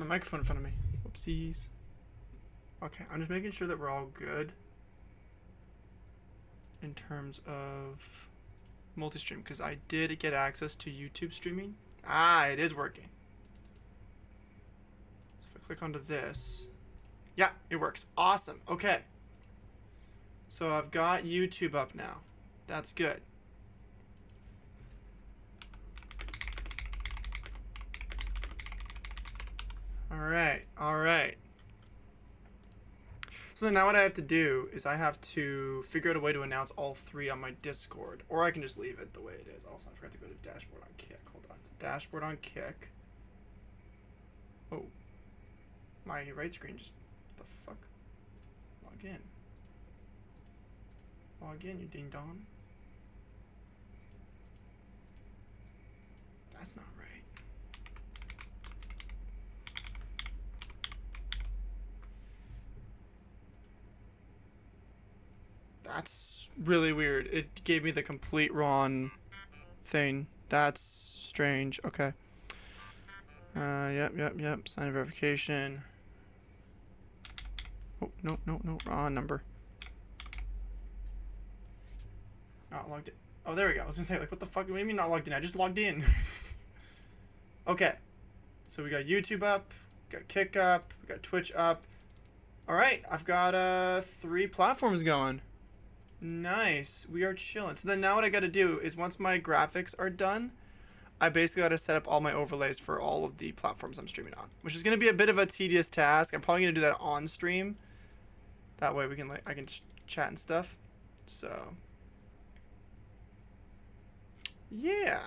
my microphone in front of me. Whoopsies. Okay, I'm just making sure that we're all good in terms of multi-stream, because I did get access to YouTube streaming. Ah, it is working. So if I click onto this, yeah, it works. Awesome. Okay. So I've got YouTube up now. That's good. All right. So then now what I have to do is I have to figure out a way to announce all three on my Discord, or I can just leave it the way it is. Also, I forgot to go to dashboard on Kick. Hold on. So dashboard on Kick. Oh, my right screen just, what the fuck? Log in. Log in, you ding dong. That's not right. That's really weird. It gave me the complete wrong thing. That's strange. Okay. Yep. Sign of verification. Oh, no. Wrong number. Not logged in. Oh, there we go. I was gonna say, like, what the fuck? What do you mean not logged in? I just logged in. Okay. So we got YouTube up, we got Kick up, we got Twitch up. Alright, I've got 3 platforms going. Nice. We are chilling. So then now what I gotta do is once my graphics are done, I basically gotta set up all my overlays for all of the platforms I'm streaming on, which is gonna be a bit of a tedious task. I'm probably gonna do that on stream. That way we can I can just chat and stuff. So yeah.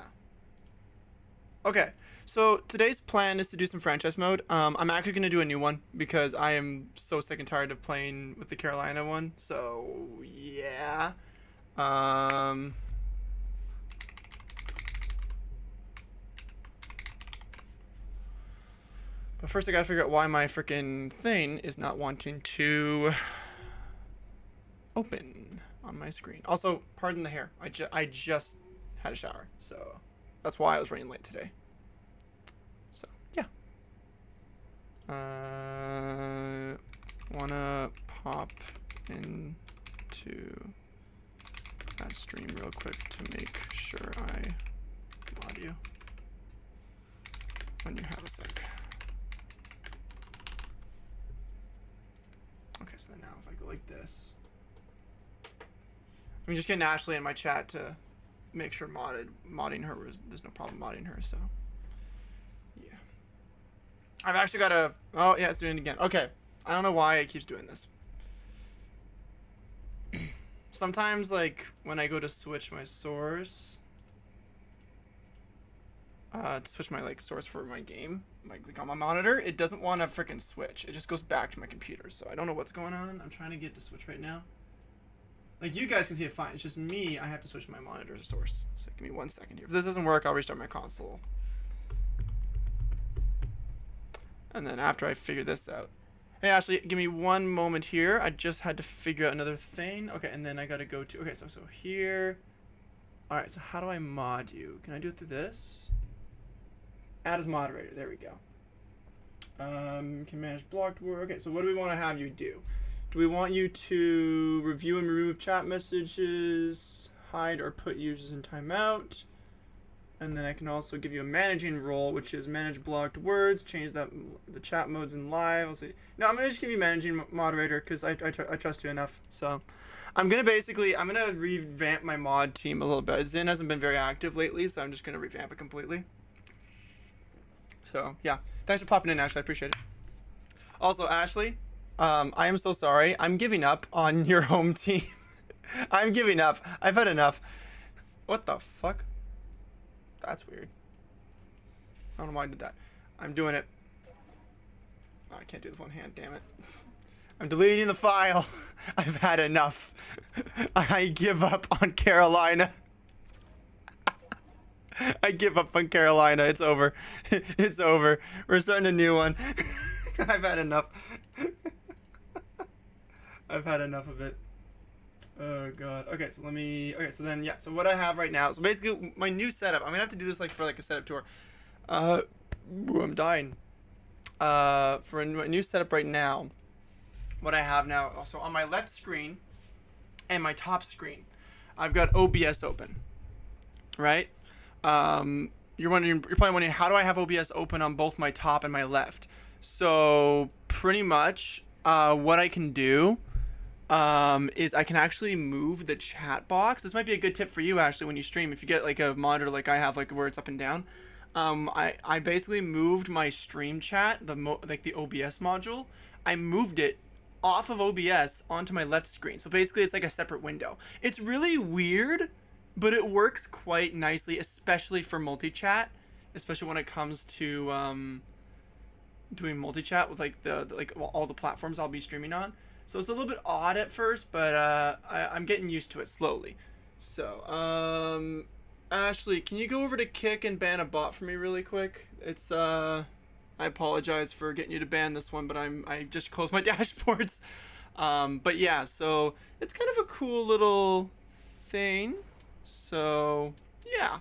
Okay. So today's plan is to do some franchise mode. I'm actually going to do a new one because I am so sick and tired of playing with the Carolina one. So, yeah. But first I got to figure out why my freaking thing is not wanting to open on my screen. Also, pardon the hair. I just had a shower. So, that's why I was running late today. Wanna pop into that stream real quick to make sure I mod you when you have a sec. Okay, so then now if I go like this, I mean, just getting Ashley in my chat to make sure modding her there's no problem modding her, so. I've actually got a... Oh, yeah, it's doing it again. Okay. I don't know why it keeps doing this. Sometimes, like, when I go to switch my source... to switch my, like, source for my game, like on my monitor, it doesn't want to freaking switch. It just goes back to my computer. So I don't know what's going on. I'm trying to get it to switch right now. Like, you guys can see it fine. It's just me. I have to switch my monitor source. So give me 1 second here. If this doesn't work, I'll restart my console. And then after I figure this out. Hey, Ashley, give me 1 moment here. I just had to figure out another thing. Okay, and then I got to go to... Okay, so here... Alright, so how do I mod you? Can I do it through this? Add as moderator. There we go. Can manage blocked work. Okay, so what do we want to have you do? Do we want you to review and remove chat messages, hide or put users in timeout? And then I can also give you a managing role, which is manage blocked words, change the chat modes in live. I'll say, no, I'm going to just give you managing moderator because I trust you enough. So I'm going to revamp my mod team a little bit. Zin hasn't been very active lately, so I'm just going to revamp it completely. So, yeah. Thanks for popping in, Ashley. I appreciate it. Also, Ashley, I am so sorry. I'm giving up on your home team. I'm giving up. I've had enough. What the fuck? That's weird. I don't know why I did that. I'm doing it. Oh, I can't do this one hand, damn it. I'm deleting the file. I've had enough. I give up on Carolina. I give up on Carolina. It's over. It's over. We're starting a new one. I've had enough. I've had enough of it. Oh god. Okay, so so then so what I have right now, so basically my new setup, I'm gonna have to do this like for like a setup tour. Ooh, I'm dying. for a new setup right now, what I have now, so on my left screen and my top screen, I've got OBS open, right? You're probably wondering, how do I have OBS open on both my top and my left? So pretty much, what I can do, is I can actually move the chat box. This might be a good tip for you, Ashley, when you stream. If you get like a monitor like I have, like where it's up and down, I basically moved my stream chat, like the OBS module. I moved it off of OBS onto my left screen. So basically, it's like a separate window. It's really weird, but it works quite nicely, especially for multi-chat, especially when it comes to doing multi-chat with like all the platforms I'll be streaming on. So it's a little bit odd at first, but I'm getting used to it slowly. So, Ashley, can you go over to Kick and ban a bot for me really quick? It's I apologize for getting you to ban this one, but I just closed my dashboards. But yeah, so it's kind of a cool little thing. So yeah.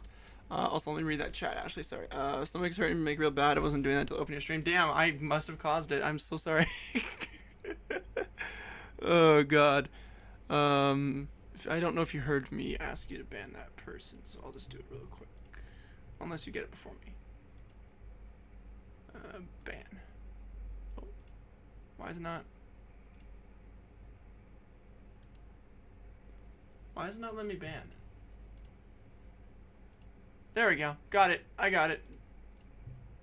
Also, let me read that chat, Ashley. Sorry. Stomach's hurting me, make real bad. I wasn't doing that until opening your stream. Damn, I must have caused it. I'm so sorry. Oh God. I don't know if you heard me ask you to ban that person, so I'll just do it real quick. Unless you get it before me. Ban. Oh. Why is it not? Why is it not letting me ban? There we go. Got it. I got it.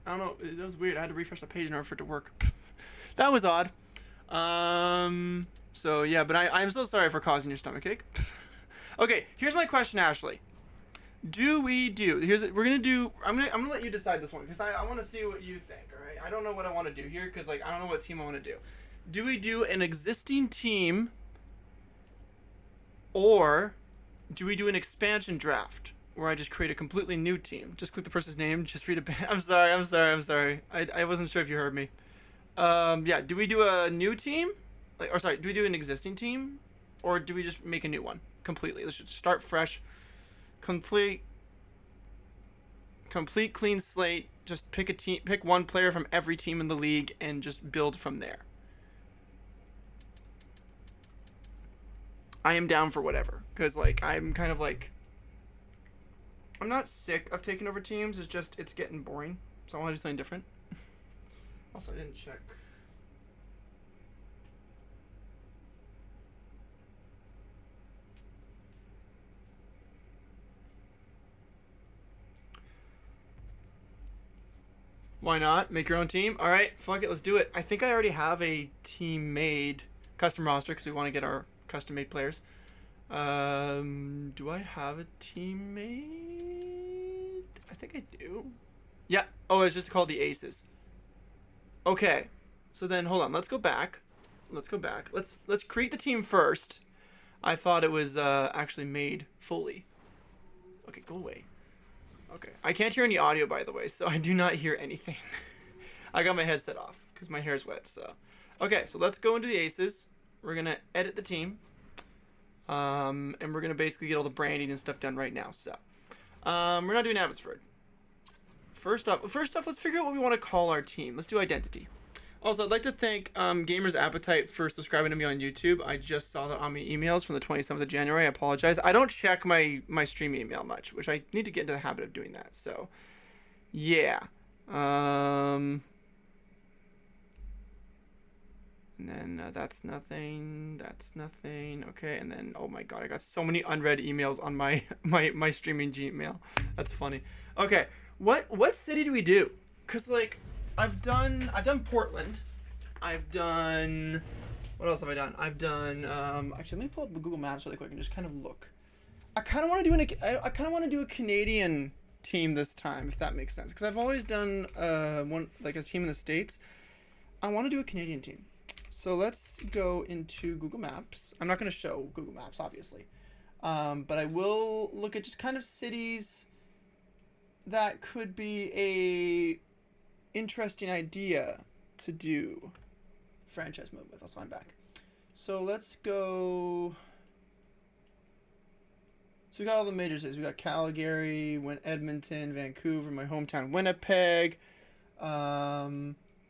I don't know. That was weird. I had to refresh the page in order for it to work. That was odd. So yeah, but I'm so sorry for causing your stomach ache. Okay, here's my question, Ashley. We're gonna do. I'm gonna let you decide this one because I want to see what you think. All right. I don't know what I want to do here because like I don't know what team I want to do. Do we do an existing team, or do we do an expansion draft where I just create a completely new team? Just click the person's name, just read a ban. I'm sorry. I wasn't sure if you heard me. Yeah. Do we do a new team? Do we do an existing team, or do we just make a new one completely? Let's just start fresh, complete clean slate. Just pick a team, pick one player from every team in the league, and just build from there. I am down for whatever, because like I'm kind of like, I'm not sick of taking over teams. It's just it's getting boring, so I want to do something different. Also, I didn't check. Why not? Make your own team? Alright, fuck it, let's do it. I think I already have a team made, custom roster, because we want to get our custom made players. Do I have a team made? I think I do. Yeah. Oh, it's just called the Aces. Okay. So then, hold on. Let's go back. Let's create the team first. I thought it was actually made fully. Okay, go away. Okay. I can't hear any audio, by the way, so I do not hear anything. I got my headset off because my hair's wet, so. Okay, so let's go into the Aces. We're going to edit the team. And we're going to basically get all the branding and stuff done right now, so. We're not doing Abbotsford. First off, let's figure out what we want to call our team. Let's do identity. Also, I'd like to thank Gamer's Appetite for subscribing to me on YouTube. I just saw that on my emails from the 27th of January. I apologize. I don't check my stream email much, which I need to get into the habit of doing that. So, yeah. And then that's nothing. That's nothing. Okay, and then, oh my god, I got so many unread emails on my streaming Gmail. That's funny. Okay, what city do we do? Because, like, I've done Portland. I've done, what else have I done? I've done actually let me pull up Google Maps really quick and just kind of look. I kind of want to do a Canadian team this time, if that makes sense, because I've always done a team in the States. I want to do a Canadian team. So let's go into Google Maps. I'm not going to show Google Maps, obviously, but I will look at just kind of cities that could be a interesting idea to do franchise mode with. Also, I'm back. So let's go. So we got all the major cities. We got Calgary, Edmonton, Vancouver, my hometown, Winnipeg.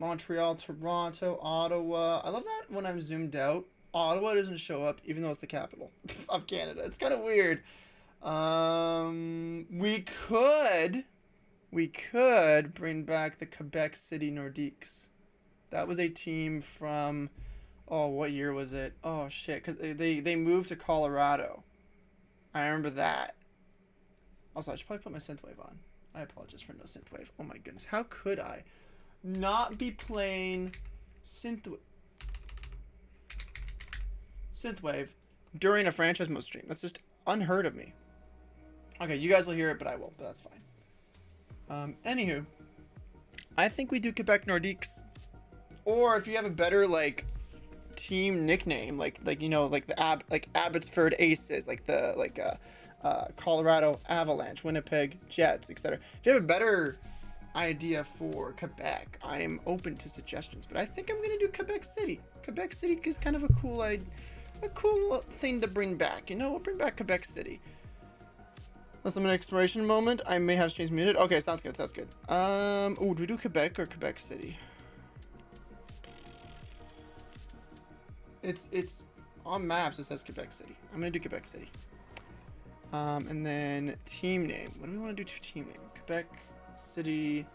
Montreal, Toronto, Ottawa. I love that when I'm zoomed out, Ottawa doesn't show up even though it's the capital of Canada. It's kind of weird. We could bring back the Quebec City Nordiques. That was a team from, oh, what year was it? Oh shit, because they moved to Colorado. I remember that. Also, I should probably put my synthwave on. I apologize for no synthwave. Oh my goodness, how could I not be playing synthwave during a franchise mode stream? That's just unheard of me. Okay, you guys will hear it, but I won't. But that's fine. Anywho, I think we do Quebec Nordiques, or if you have a better like team nickname, like you know, like the Abbotsford Aces, like the Colorado Avalanche, Winnipeg Jets, etc. If you have a better idea for Quebec, I'm open to suggestions. But I think I'm gonna do Quebec City. Quebec City is kind of a cool thing to bring back. You know, we'll bring back Quebec City. Let's have an exploration moment. I may have streams muted. Okay, sounds good. Sounds good. Oh, do we do Quebec or Quebec City? It's on maps. It says Quebec City. I'm gonna do Quebec City. And then team name. What do we want to do to team name? Quebec City.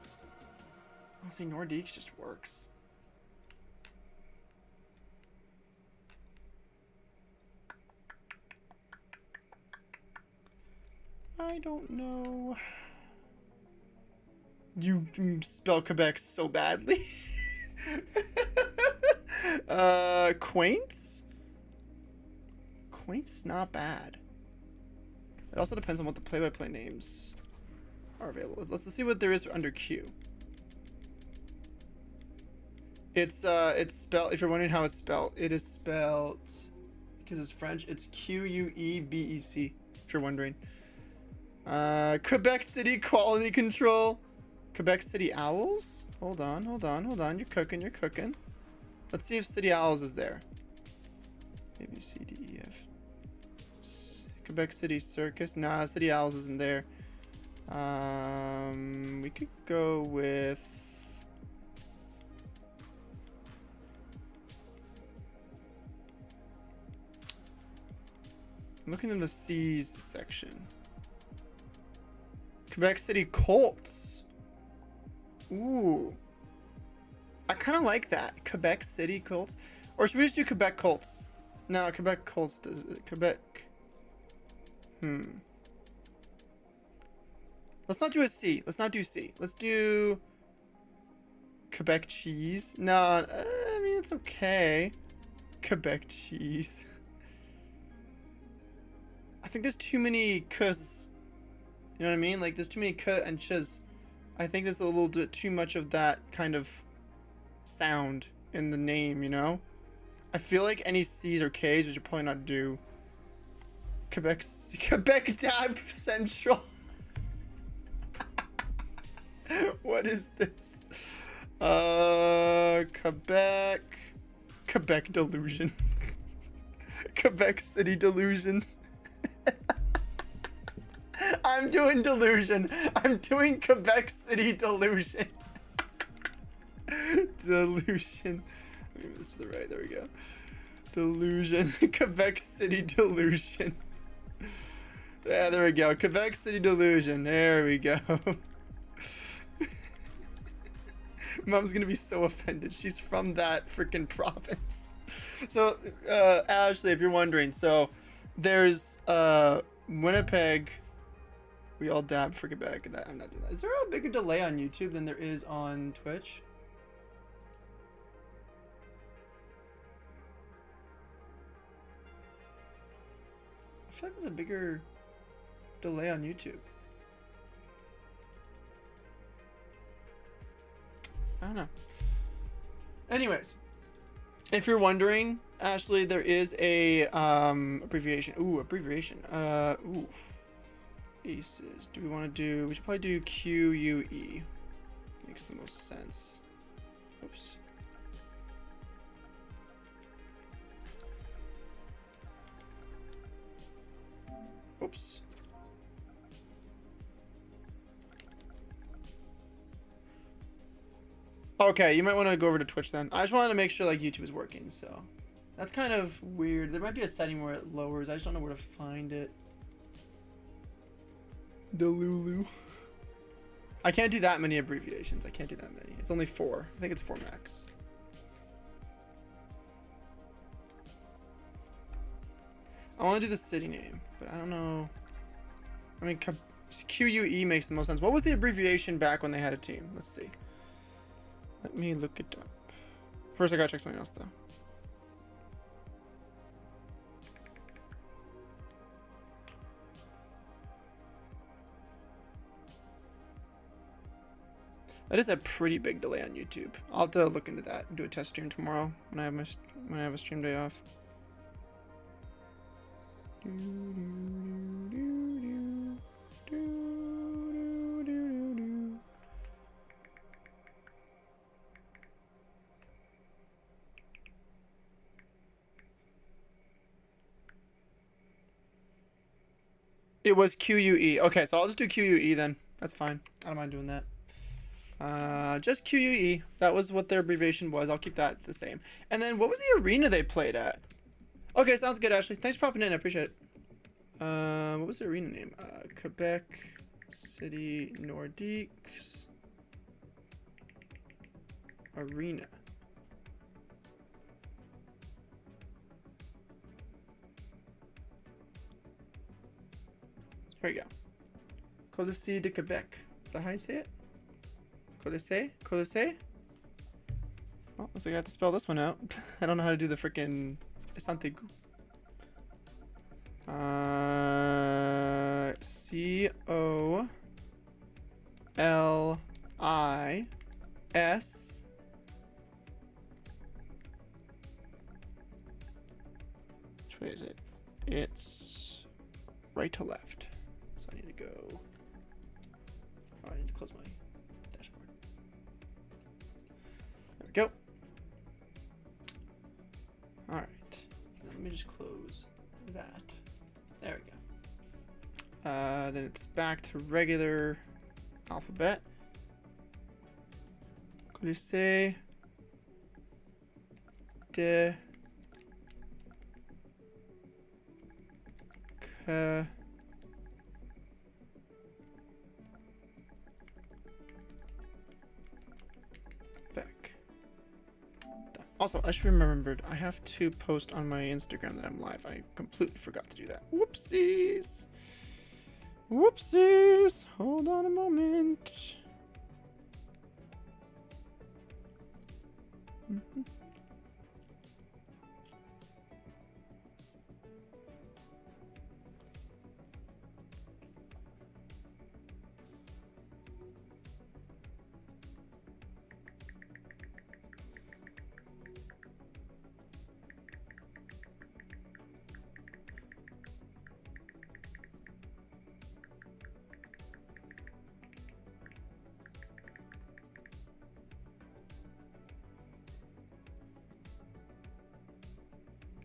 I'll say Nordiques just works. I don't know. You spell Quebec so badly. Quaints? Quaints is not bad. It also depends on what the play-by-play names are available. Let's see what there is under Q. It's spelled, if you're wondering how it's spelled, it is spelled, because it's French, it's Quebec, if you're wondering. Quebec City Quality Control. Quebec City Owls? Hold on. You're cooking. Let's see if City Owls is there. A, B, C, D, E, F. Quebec City Circus. Nah, City Owls isn't there. We could go with... I'm looking in the C's section. Quebec City Colts. Ooh. I kind of like that. Quebec City Colts. Or should we just do Quebec Colts? No, Quebec Colts does it. Quebec. Let's not do a C. Let's not do C. Let's do Quebec Cheese. No, I mean, it's okay. Quebec Cheese. I think there's too many Q's. You know what I mean? Like, there's too many K and Ch's. I think there's a little bit too much of that kind of sound in the name, you know? I feel like any C's or K's we should probably not do. Quebec Dab Central. What is this? Quebec Delusion. Quebec City Delusion. I'm doing Delusion. I'm doing Quebec City Delusion. Delusion. Let me move this to the right. There we go. Delusion. Quebec City Delusion. Yeah, there we go. Quebec City Delusion. There we go. Mom's gonna be so offended. She's from that freaking province. So, Ashley, if you're wondering, so there's Winnipeg. We all dab for Quebec. I'm not doing that. Is there a bigger delay on YouTube than there is on Twitch? I feel like there's a bigger delay on YouTube. I don't know. Anyways, if you're wondering, Ashley, there is a abbreviation. Ooh, abbreviation. Ooh. Aces. Do we want to do... We should probably do QUE. Makes the most sense. Oops. Oops. Okay, you might want to go over to Twitch then. I just wanted to make sure like YouTube is working, so. That's kind of weird. There might be a setting where it lowers. I just don't know where to find it. Delulu. I can't do that many abbreviations. I can't do that many. It's only 4. I think it's 4 max. I want to do the city name, but I don't know. I mean, QUE makes the most sense. What was the abbreviation back when they had a team? Let's see. Let me look it up. First, I gotta check something else, though. That is a pretty big delay on YouTube. I'll have to look into that and do a test stream tomorrow when I have a stream day off. It was QUE. Okay, so I'll just do QUE then. That's fine. I don't mind doing that. Just QUE. That was what their abbreviation was. I'll keep that the same. And then what was the arena they played at? Okay, sounds good, Ashley. Thanks for popping in. I appreciate it. What was the arena name? Quebec City Nordiques Arena. There you go. Colisée de Quebec. Is that how you say it? Colisée? Colisée? Well, looks like I have to spell this one out. I don't know how to do the frickin' Santiago. C-O-L-I-S. Which way is it? It's right to left. So I need to go. Oh, I need to close my dashboard. There we go. All right. Let me just close that. There we go. Then it's back to regular alphabet. Colisée de Quebec. Also, I should have remembered, I have to post on my Instagram that I'm live. I completely forgot to do that. Whoopsies. Whoopsies. Hold on a moment.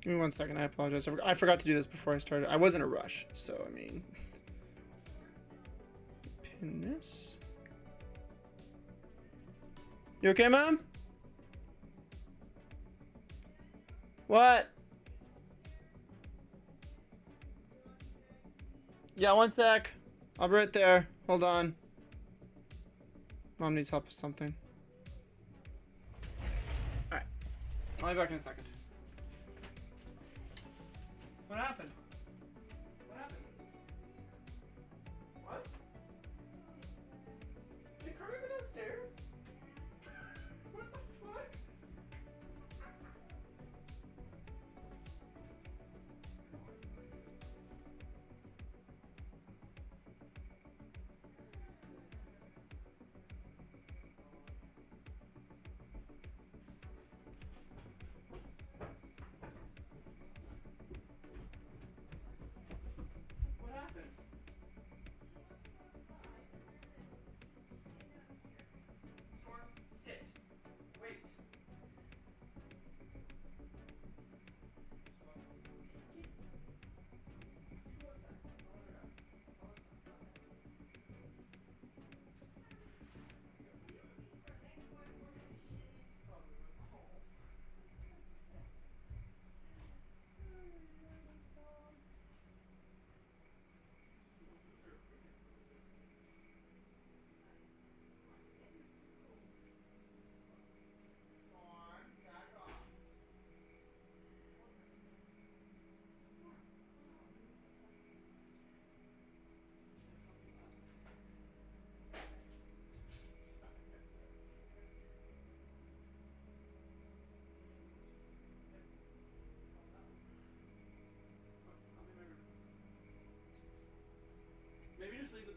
Give me 1 second. I apologize. I forgot to do this before I started. I was in a rush, so I mean, pin this. You okay, Mom? What? Yeah, 1 sec. I'll be right there. Hold on. Mom needs help with something. Alright. I'll be back in a second. What happened? What happened? What? Did Carmen go downstairs? What the fuck?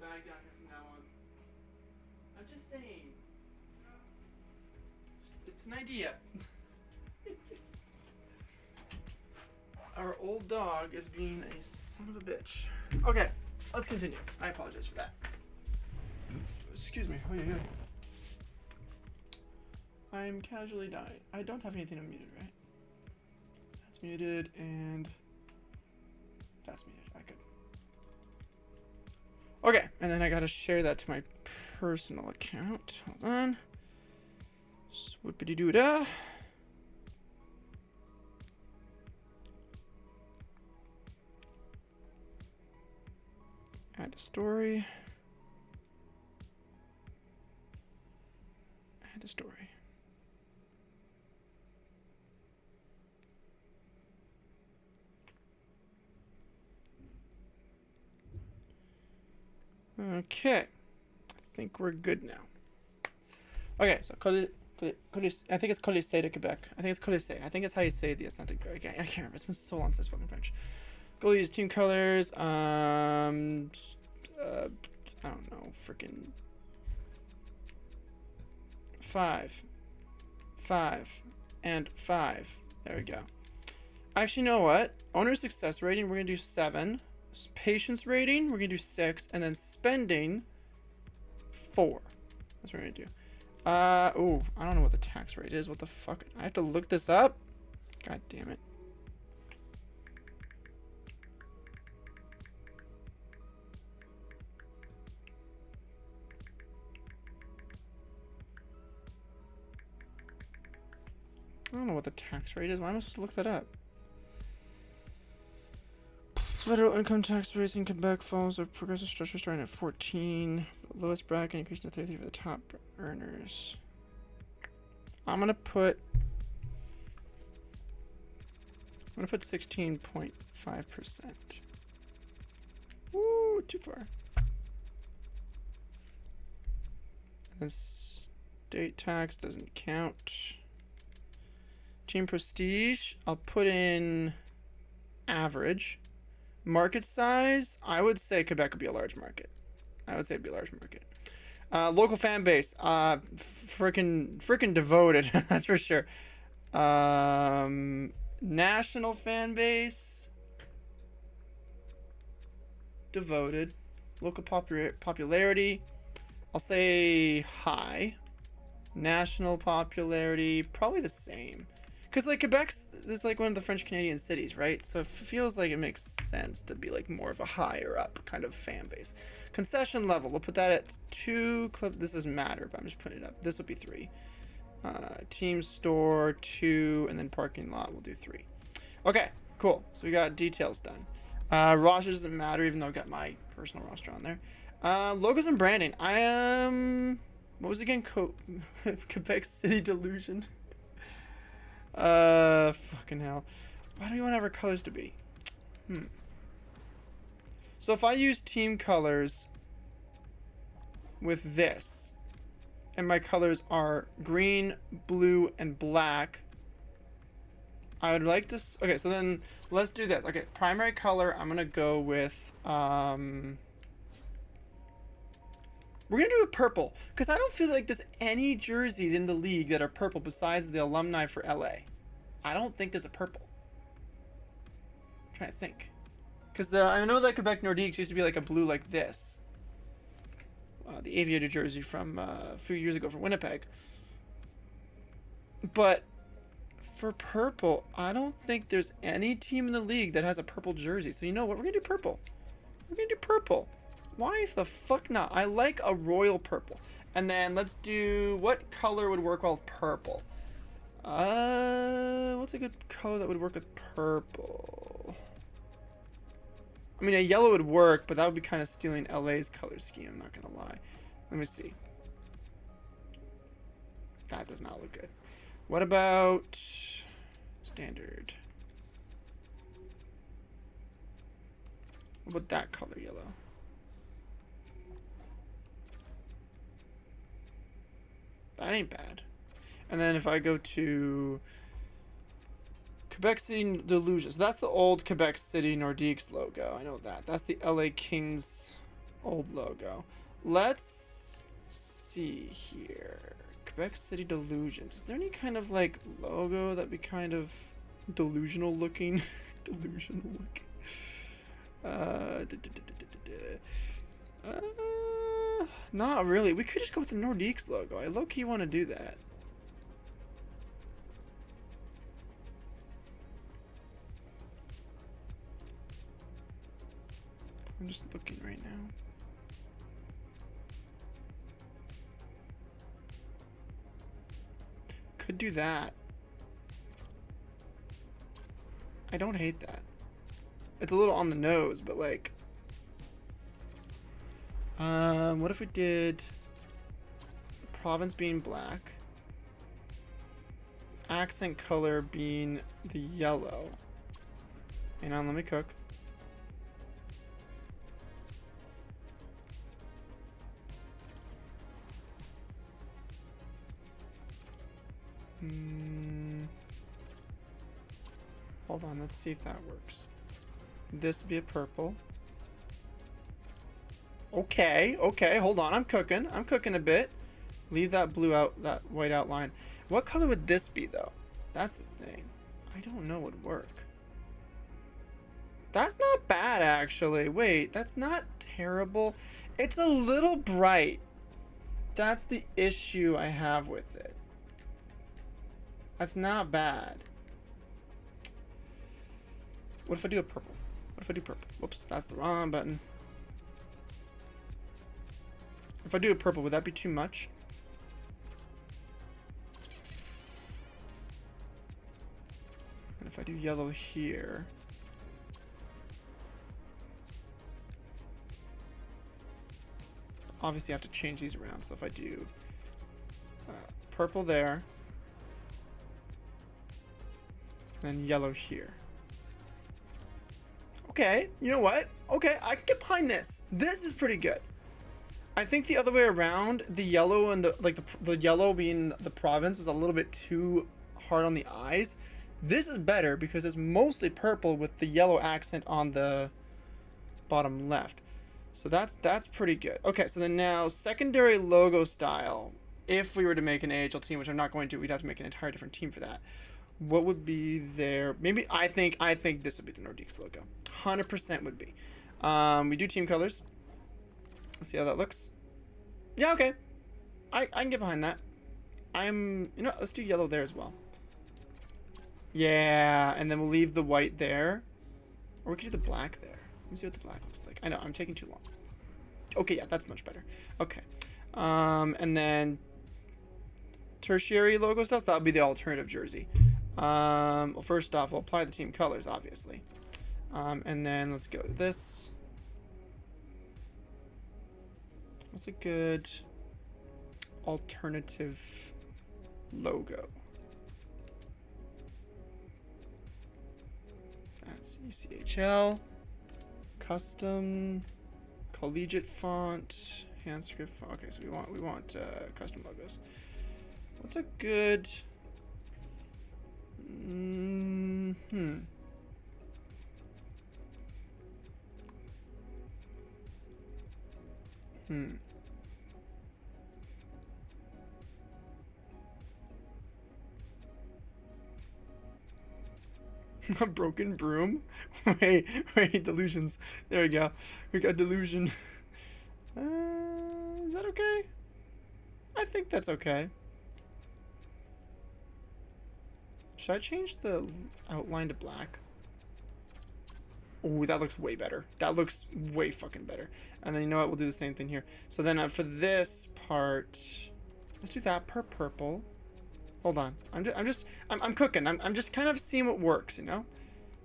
bags down here from now on. I'm just saying. It's an idea. Our old dog is being a son of a bitch. Okay, let's continue. I apologize for that. Excuse me. Oh, yeah. I'm casually dying. I don't have anything unmuted, right? That's muted and that's muted. I could. Okay, and then I gotta share that to my personal account. Hold on. Swoopity doo da. Add a story. Add a story. Okay. I think we're good now. Okay, so I think it's Colisée de Quebec. I think it's Colisée. I think it's how you say the Atlantic. Okay, I can't remember. It's been so long since I've spoken French. Goalie use team colors. I don't know. Freaking 5, 5, and 5. There we go. Actually, you know what? Owner success rating, we're gonna do 7. Patience rating, we're gonna do 6, and then spending 4. That's what we're gonna do. Oh, I don't know what the tax rate is. What the fuck? I have to look this up. God damn it. I don't know what the tax rate is. Why am I supposed to look that up? Federal income tax rates in Quebec follows a progressive structure starting at 14. The lowest bracket increasing to 33 for the top earners. I'm gonna put 16.5%. Woo, too far. The state tax doesn't count. Team prestige, I'll put in average. Market size, I would say Quebec would be a large market. I would say it'd be a large market. Local fan base, freaking devoted, that's for sure. National fan base, devoted. Local popularity, I'll say high. National popularity, probably the same. Because, like, Quebec's is, like, one of the French-Canadian cities, right? So it feels like it makes sense to be, like, more of a higher-up kind of fan base. Concession level, we'll put that at 2. This doesn't matter, but I'm just putting it up. This will be 3. Team store, 2. And then parking lot, we'll do 3. Okay, cool. So we got details done. Roster doesn't matter, even though I got my personal roster on there. Logos and branding. I am... What was it again? Quebec City Delusion. Fucking hell. Why do we want our colors to be? So if I use team colors with this, and my colors are green, blue, and black, I would like to... Okay, so then let's do this. Okay, primary color, I'm gonna go with... We're going to do a purple, because I don't feel like there's any jerseys in the league that are purple besides the alumni for LA. I don't think there's a purple. I'm trying to think. Because I know that Quebec Nordiques used to be like a blue like this. The aviator jersey from a few years ago for Winnipeg. But for purple, I don't think there's any team in the league that has a purple jersey. So you know what? We're going to do purple. We're going to do purple. Why the fuck not? I like a royal purple. And then let's do... What color would work well with purple? What's a good color that would work with purple? I mean, a yellow would work, but that would be kind of stealing LA's color scheme. I'm not going to lie. Let me see. That does not look good. What about... standard? What about that color yellow? That ain't bad. And then if I go to Quebec City Delusion, so that's the old Quebec City Nordiques logo. I know that. That's the LA Kings Old logo. Let's see here. Quebec City Delusions. Is there any kind of like logo that'd be kind of delusional looking? Delusional looking. Not really. We could just go with the Nordiques logo. I low-key want to do that. I'm just looking right now. Could do that. I don't hate that. It's a little on the nose, but like... what if we did... the province being black. Accent color being the yellow. Hang on, let me cook. Hold on, let's see if that works. This be a purple. Okay, okay, hold on, I'm cooking a bit. Leave that blue out, that white outline. What color would this be though? That's the thing. I don't know what would work. That's not bad actually. Wait, that's not terrible. It's a little bright. That's the issue I have with it. That's not bad. What if I do a purple? What if I do purple? Whoops, that's the wrong button. If I do a purple, would that be too much? And if I do yellow here... obviously I have to change these around, so if I do purple there, then yellow here. Okay, you know what? Okay, I can get behind this. This is pretty good. I think the other way around, the yellow and the yellow being the province was a little bit too hard on the eyes. This is better because it's mostly purple with the yellow accent on the bottom left. So that's pretty good. Okay, so then now secondary logo style. If we were to make an AHL team, which I'm not going to, we'd have to make an entire different team for that. What would be there? Maybe I think this would be the Nordiques logo. 100% would be. We do team colors. Let's see how that looks. Yeah, okay. I can get behind that. You know, let's do yellow there as well. Yeah, and then we'll leave the white there. Or we could do the black there. Let me see what the black looks like. I know, I'm taking too long. Okay, yeah, that's much better. Okay. And then tertiary logo stuff, so that would be the alternative jersey. Well, first off, we'll apply the team colors, obviously. And then let's go to this. What's a good alternative logo? That's ECHL. Custom. Collegiate font. Hand script font. Okay, so we want custom logos. What's a good... A broken broom? wait, delusions. There we go. We got delusion. Is that okay? I think that's okay. Should I change the outline to black? Oh, that looks way better. That looks way fucking better. And then you know what? We'll do the same thing here. So then for this part, let's do that per purple. Hold on. I'm cooking. I'm just kind of seeing what works, you know?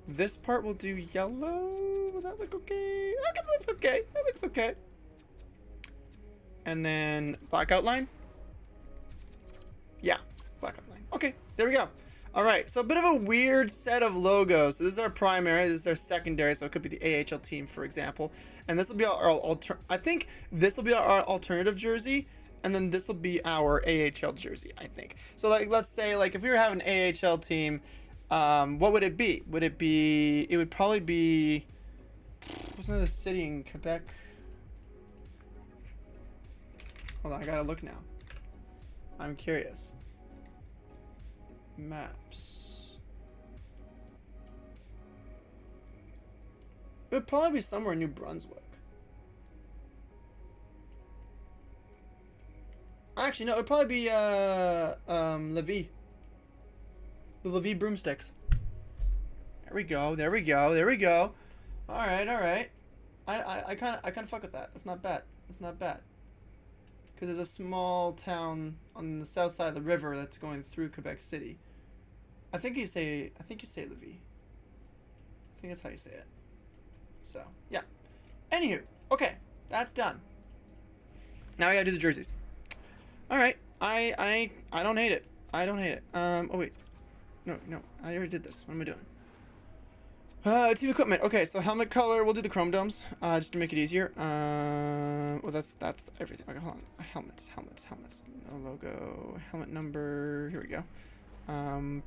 This part we'll do yellow. Will that look okay? Oh, that looks okay. That looks okay. And then black outline. Yeah, black outline. Okay, there we go. All right, so a bit of a weird set of logos. So this is our primary, this is our secondary, so it could be the AHL team, for example. And this will be our I think this will be our alternative jersey, and then this will be our AHL jersey, I think. So like, let's say like if we were having an AHL team, what would it be? It would probably be, what's another city in Quebec? Hold on, I gotta look now. I'm curious. Maps. It would probably be somewhere in New Brunswick. Actually, no, it would probably be Levy. The Levy broomsticks. There we go. There we go. There we go. All right. All right. I kind of fuck with that. That's not bad. That's not bad. Because there's a small town on the south side of the river that's going through Quebec City. I think you say Levy. I think that's how you say it. So yeah. Anywho, okay, that's done. Now I gotta do the jerseys. All right. I don't hate it. I don't hate it. Oh wait. No. I already did this. What am I doing? Team equipment. Okay, so helmet color. We'll do the chrome domes, just to make it easier. Well, that's everything. Okay, hold on. Helmets. No logo. Helmet number. Here we go.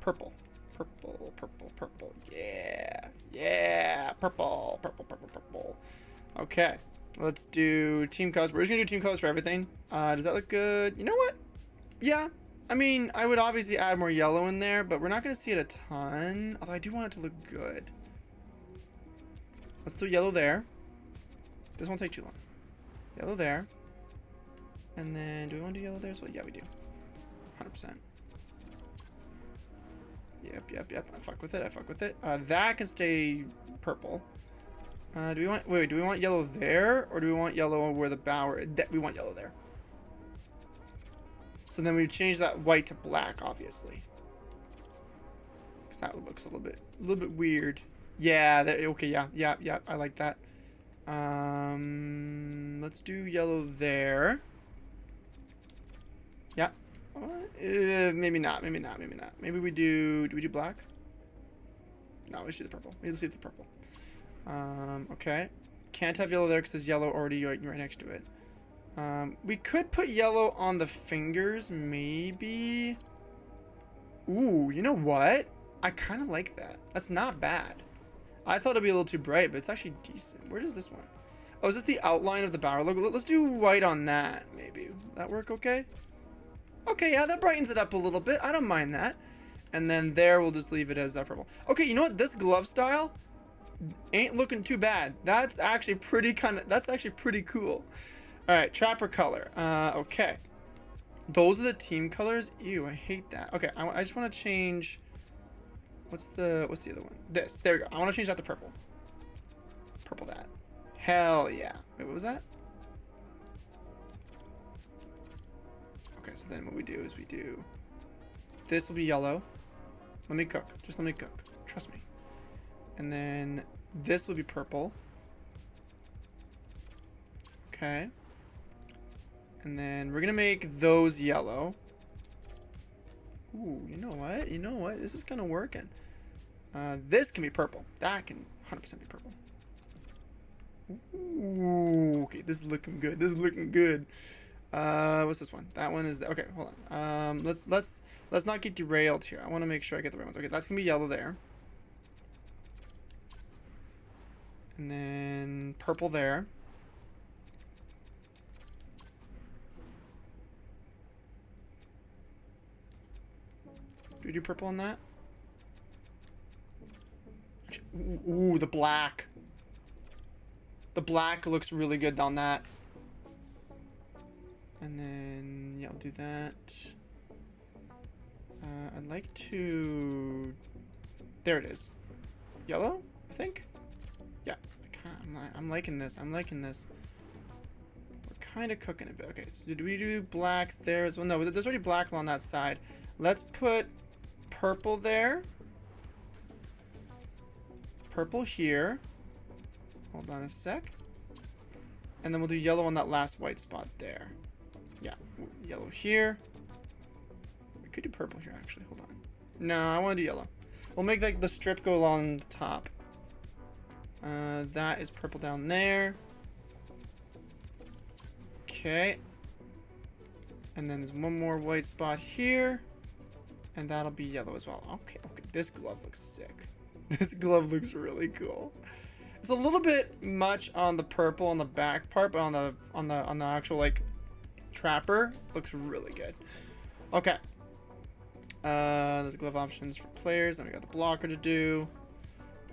Purple. Yeah. Purple. Okay, let's do team colors. We're just gonna do team colors for everything. Does that look good? You know what? Yeah. I mean, I would obviously add more yellow in there, but we're not gonna see it a ton. Although I do want it to look good. Let's do yellow there. This won't take too long. Yellow there. And then, do we want to do yellow there as well? Yeah, we do. 100%. Yep. I fuck with it. That can stay purple. Do we want yellow there? Or do we want yellow where the bower? We want yellow there. So then we change that white to black, obviously. Because that looks a little bit weird. Yeah, okay, yeah, I like that. Let's do yellow there. Yeah. Maybe not. Maybe we do we do black? No, we should do the purple. Let's do the purple. Okay. Can't have yellow there because there's yellow already right next to it. We could put yellow on the fingers, maybe. Ooh, you know what? I kind of like that. That's not bad. I thought it'd be a little too bright, but it's actually decent. Where is this one? Oh, is this the outline of the Bauer logo? Let's do white on that, maybe. Will that work okay? Okay, yeah, that brightens it up a little bit. I don't mind that. And then there, we'll just leave it as that purple. Okay, you know what? This glove style ain't looking too bad. That's actually pretty cool. All right, trapper color. Okay. Those are the team colors. Ew, I hate that. Okay, I just want to change. What's the other one? This. There we go. I want to change that to purple. Purple that. Hell yeah. Wait, what was that? Okay, so then what we do is we do. This will be yellow. Let me cook. Just let me cook. Trust me. And then this will be purple. Okay. And then we're gonna make those yellow. Ooh, you know what? This is kind of working. This can be purple. That can 100% be purple. Ooh, okay, this is looking good. What's this one? That one is okay. Hold on. Let's not get derailed here. I want to make sure I get the right ones. Okay, that's gonna be yellow there. And then purple there. Do we do purple on that? Ooh, the black. The black looks really good on that. And then, yeah, I'll do that. I'd like to... There it is. Yellow, I think? Yeah, I'm liking this. We're kind of cooking a bit. Okay, so do we do black there as well? No, there's already black on that side. Let's put purple there. Purple here. Hold on a sec. And then we'll do yellow on that last white spot there. Yeah, yellow here. We could do purple here, actually. Hold on. No, I want to do yellow. We'll make like the strip go along the top. That is purple down there. Okay. And then there's one more white spot here. And that'll be yellow as well. Okay. This glove looks sick. This glove looks really cool. It's a little bit much on the purple on the back part, but on the actual like Trapper looks really good. Okay. There's glove options for players. Then we got the blocker to do.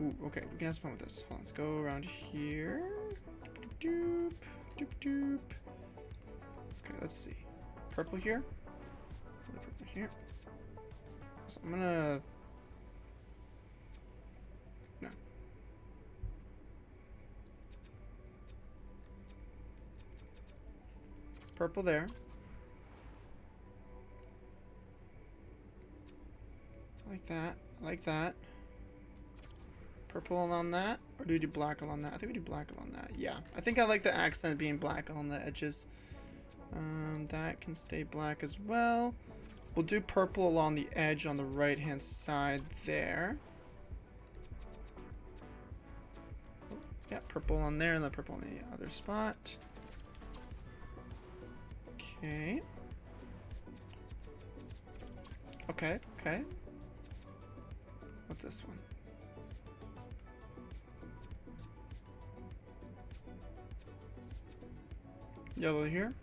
Ooh, okay, we can have some fun with this. Hold on, let's go around here. Doop, doop, doop. Okay, let's see. Purple here. Purple here. So I'm gonna... No. Purple there. I like that. I like that. Purple on that, or do we do black on that? I think we do black on that. Yeah, I think I like the accent being black on the edges. That can stay black as well. We'll do purple along the edge on the right hand side there. Yeah, purple on there and then purple on the other spot. Okay. Okay, okay. What's this one? Yellow here.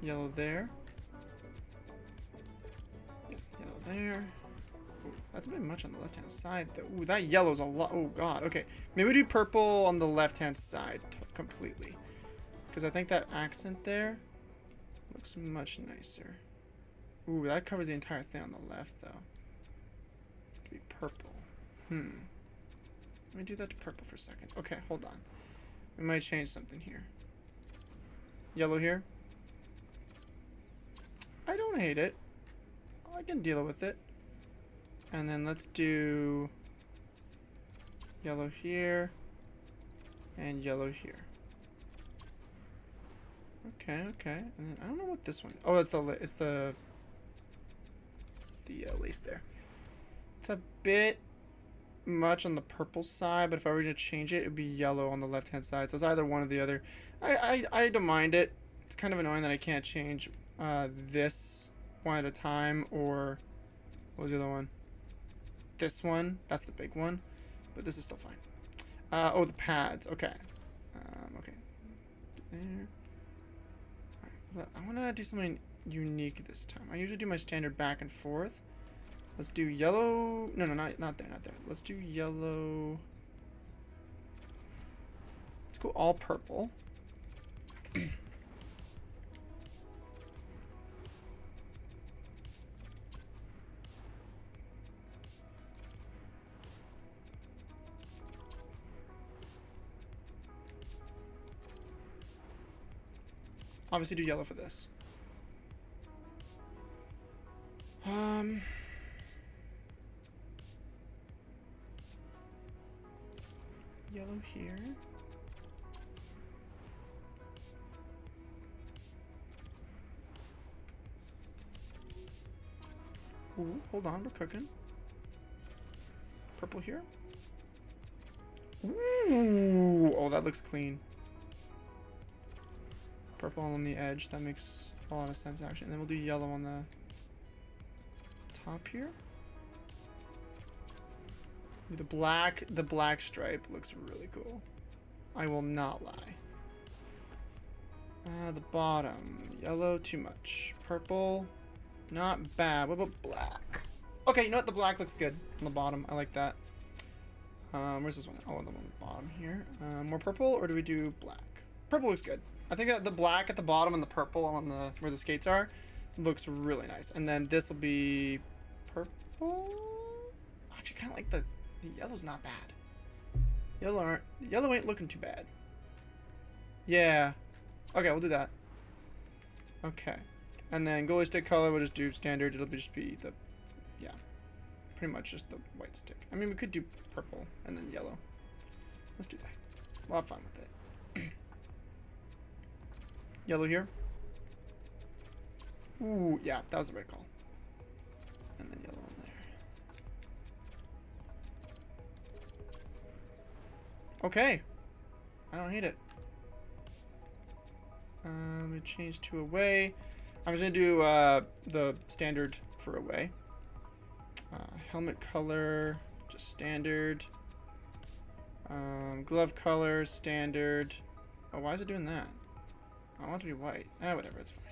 Yellow there. Yellow there. Ooh, that's a bit much on the left-hand side, though. Ooh, that yellow's a lot. Oh, God. Okay. Maybe we do purple on the left-hand side completely. Because I think that accent there looks much nicer. Ooh, that covers the entire thing on the left, though. To be purple. Let me do that to purple for a second. Okay, hold on. We might change something here. Yellow here. I don't hate it. I can deal with it. And then let's do yellow here and yellow here. Okay, okay. And then I don't know what this one. Oh, it's the lace there. It's a bit much on the purple side, but if I were to change it, it would be yellow on the left-hand side. So it's either one or the other. I don't mind it. It's kind of annoying that I can't change this one at a time, or what was the other one? This one. That's the big one, but this is still fine. Oh, the pads. Okay. Okay. There. All right. I want to do something unique this time. I usually do my standard back and forth. Let's do yellow. No, not there, not there. Let's do yellow. Let's go all purple. Obviously do yellow for this. Yellow here. Ooh, hold on, we're cooking. Purple here. Ooh, oh, that looks clean. Purple on the edge, that makes a lot of sense actually. And then we'll do yellow on the top here. The black stripe looks really cool. I will not lie. The bottom, yellow too much. Purple, not bad. What about black? Okay, you know what? The black looks good on the bottom. I like that. Where's this one? Oh, the one on the bottom here. More purple, or do we do black? Purple looks good. I think that the black at the bottom and the purple on the where the skates are looks really nice. And then this will be purple. I actually kind of like the yellow's not bad. Yellow ain't looking too bad. Yeah. Okay, we'll do that. Okay. And then goalie stick color, we'll just do standard. It'll just be the, yeah, pretty much just the white stick. I mean, we could do purple and then yellow. Let's do that. We'll have fun with it. Yellow here. Ooh, yeah, that was the right call. And then yellow on there. Okay. I don't hate it. Let me change to away. I'm just gonna do the standard for away. Helmet color, just standard. Glove color, standard. Oh, why is it doing that? I want it to be white. Whatever, it's fine.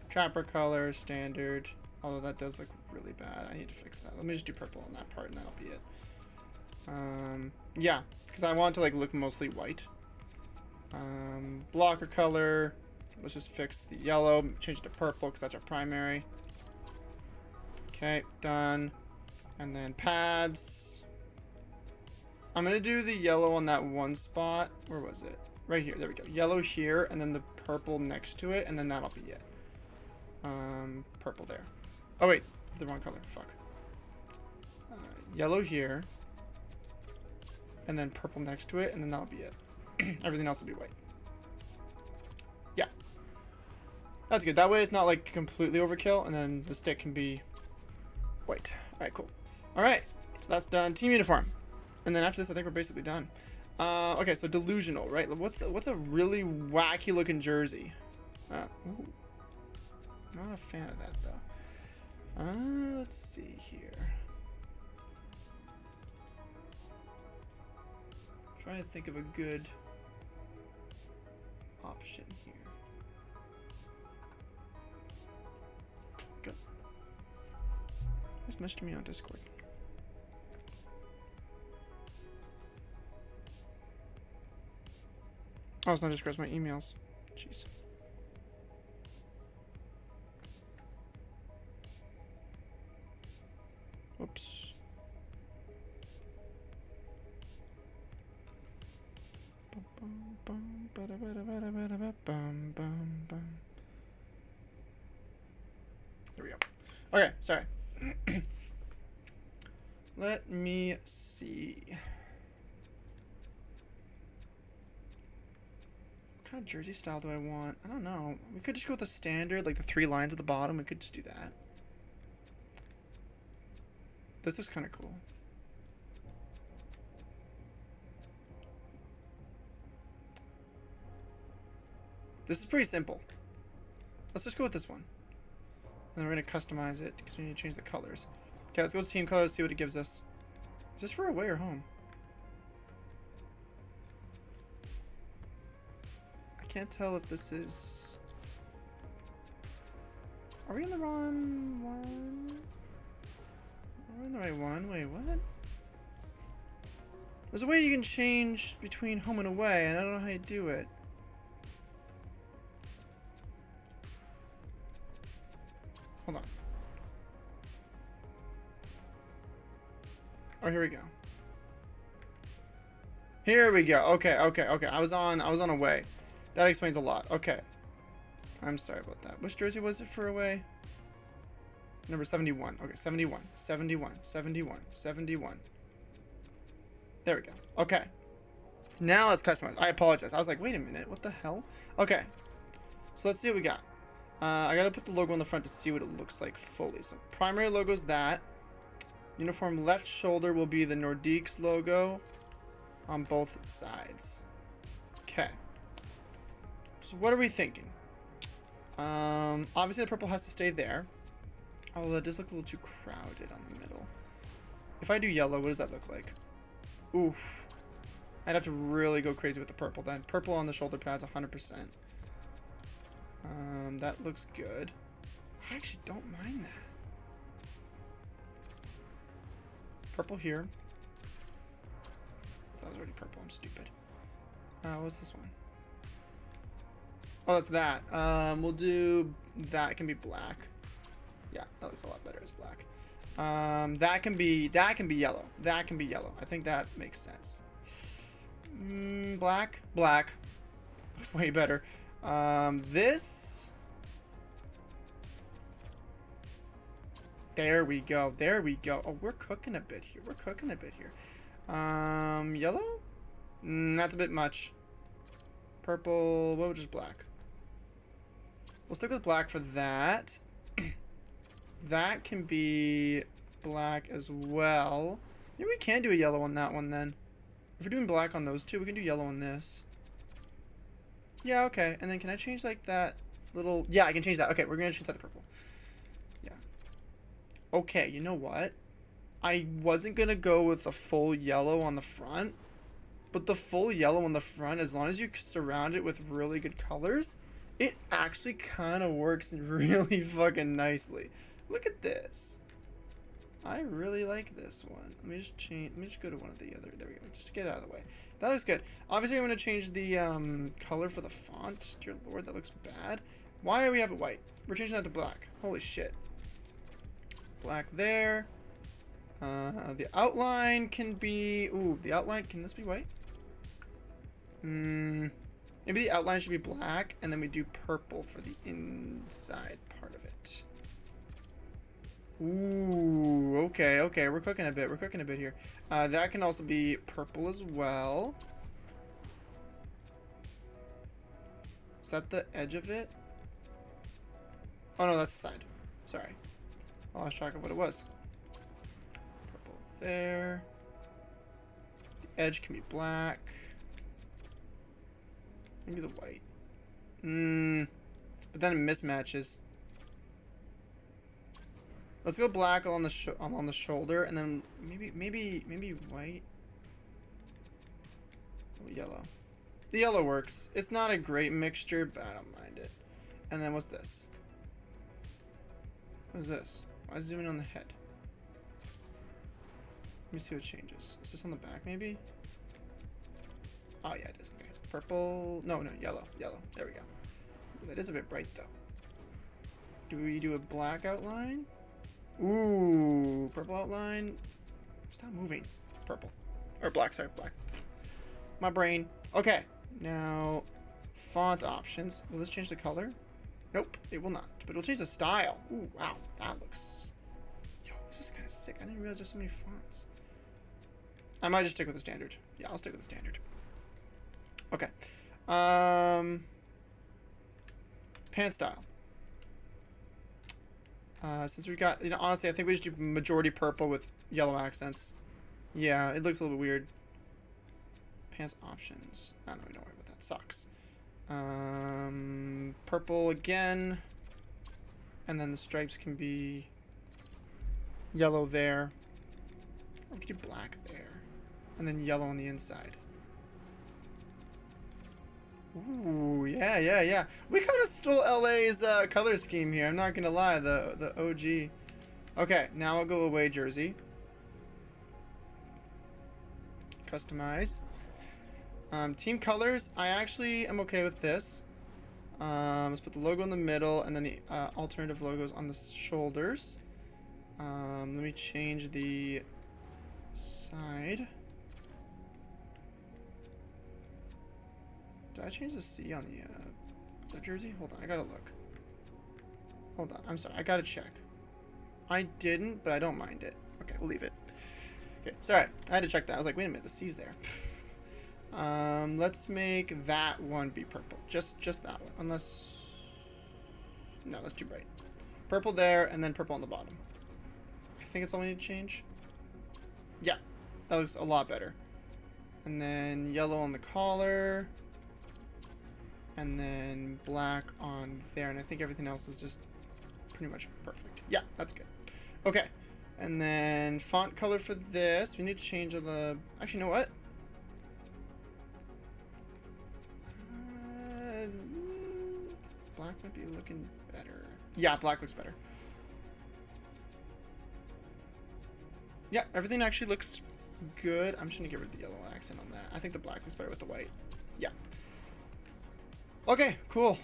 Trapper color, standard. Although that does look really bad. I need to fix that. Let me just do purple on that part and that'll be it. Yeah, because I want it to like look mostly white. Blocker color. Let's just fix the yellow. Change it to purple because that's our primary. Okay, done. And then pads. I'm going to do the yellow on that one spot. Where was it? Right here. There we go. Yellow here, and then the purple next to it, and then that'll be it. Purple there. Oh, wait. The wrong color. Fuck. Yellow here, and then purple next to it, and then that'll be it. Everything else will be white. Yeah. That's good. That way it's not, like, completely overkill, and then the stick can be white. Alright, cool. Alright. So that's done. Team uniform. And then after this, I think we're basically done. Okay, so delusional, right? What's a really wacky looking jersey? Ooh. Not a fan of that though. Let's see here. Trying to think of a good option here. Good. Just messaged me on Discord. Oh, it's not just my emails. Jeez. Whoops. There we go. Okay, sorry. Let me see. What kind of jersey style do I want? I don't know. We could just go with the standard, like the 3 lines at the bottom. We could just do that. This is kind of cool. This is pretty simple. Let's just go with this one. And then we're going to customize it because we need to change the colors. Okay, let's go to team colors, see what it gives us. Is this for away or home? I can't tell if this is... Are we in the wrong one? Are we in the right one? Wait, what? There's a way you can change between home and away, and I don't know how you do it. Hold on. Oh, here we go. Here we go. Okay. I was on away. That explains a lot. Okay. I'm sorry about that. Which jersey was it for away? Number 71. Okay, 71. 71. 71. 71. There we go. Okay. Now let's customize. I apologize. I was like, wait a minute. What the hell? Okay. So let's see what we got. I gotta put the logo on the front to see what it looks like fully. So primary logo is that. Uniform left shoulder will be the Nordiques logo on both sides. Okay. So what are we thinking? Obviously the purple has to stay there. Although it does look a little too crowded on the middle. If I do yellow, what does that look like? Oof. I'd have to really go crazy with the purple then. Purple on the shoulder pads, 100%. That looks good. I actually don't mind that. Purple here. That was already purple. I'm stupid. What's this one? Oh, that's that. We'll do that. It can be black. Yeah, that looks a lot better as black. That can be yellow. That can be yellow. I think that makes sense. Black. Looks way better. This. There we go. Oh, we're cooking a bit here. Yellow? That's a bit much. Purple. What was just black? We'll stick with black for that. That can be black as well. Maybe we can do a yellow on that one then. If we're doing black on those two, we can do yellow on this. Yeah, okay. And then can I change like that little... Yeah, I can change that. Okay, we're going to change that to purple. Yeah. Okay, you know what? I wasn't gonna go with a full yellow on the front, but the full yellow on the front, as long as you surround it with really good colors, it actually kind of works really fucking nicely. Look at this. I really like this one. Let me just change. Let me just go to one of the other. There we go. Just to get it out of the way. That looks good. Obviously, I'm going to change the color for the font. Dear Lord, that looks bad. Why do we have it white? We're changing that to black. Holy shit. Black there. The outline can be... Ooh, the outline... Can this be white? Maybe the outline should be black, and then we do purple for the inside part of it. Ooh, okay, okay. We're cooking a bit. We're cooking a bit here. That can also be purple as well. Is that the edge of it? Oh, no, that's the side. Sorry. I lost track of what it was. Purple there. The edge can be black. Maybe the white. But then it mismatches. Let's go black on the shoulder, and then maybe white. Oh, yellow. The yellow works. It's not a great mixture, but I don't mind it. And then what's this? What is this? Why is it zooming on the head? Let me see what changes. Is this on the back, maybe? Oh, yeah, it is. Okay. Purple. No, yellow. Yellow. There we go. Ooh, that is a bit bright, though. Do we do a black outline? Ooh, purple outline. Stop moving. Purple. Or black, sorry, black. My brain. Okay, now font options. Will this change the color? Nope, it will not. But it'll change the style. Ooh, wow, that looks... Yo, this is kind of sick. I didn't realize there's so many fonts. I might just stick with the standard. Yeah, I'll stick with the standard. Okay. Pant style. Since we got, honestly, I think we just do majority purple with yellow accents. Yeah, it looks a little bit weird. Pants options. I don't worry about that. Socks. Purple again. And then the stripes can be yellow there. Or we could do black there. And then yellow on the inside. Ooh, yeah. We kind of stole LA's color scheme here. I'm not gonna lie, the OG. Okay, now I'll go away jersey. Customize. Team colors. I actually am okay with this. Let's put the logo in the middle, and then the alternative logos on the shoulders. Let me change the side. Did I change the C on the jersey? Hold on, I gotta look. Hold on, I'm sorry, I gotta check. I didn't, but I don't mind it. Okay, we'll leave it. Okay, sorry, I had to check that. I was like, wait a minute, the C's there. Let's make that one be purple. Just that one, unless... No, that's too bright. Purple there, and then purple on the bottom. I think it's all we need to change. Yeah, that looks a lot better. And then yellow on the collar. And then black on there, and I think everything else is just pretty much perfect. Yeah, that's good. Okay, and then font color for this. We need to change the... Actually, you know what? Black might be looking better. Yeah, black looks better. Yeah, everything actually looks good. I'm just gonna get rid of the yellow accent on that. I think the black looks better with the white. Yeah. Okay, cool.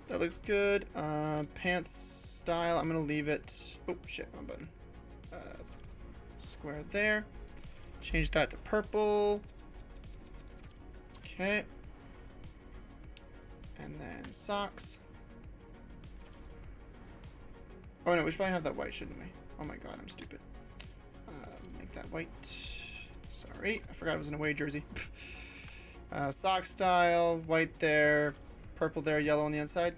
That looks good. Pants style, I'm gonna leave it. Oh shit, wrong button. Square there. Change that to purple. Okay. And then socks. Oh no, we should probably have that white, shouldn't we? Oh my god, I'm stupid. Make that white. Sorry, I forgot it was an away jersey. Sock style, white there, purple there, yellow on the inside.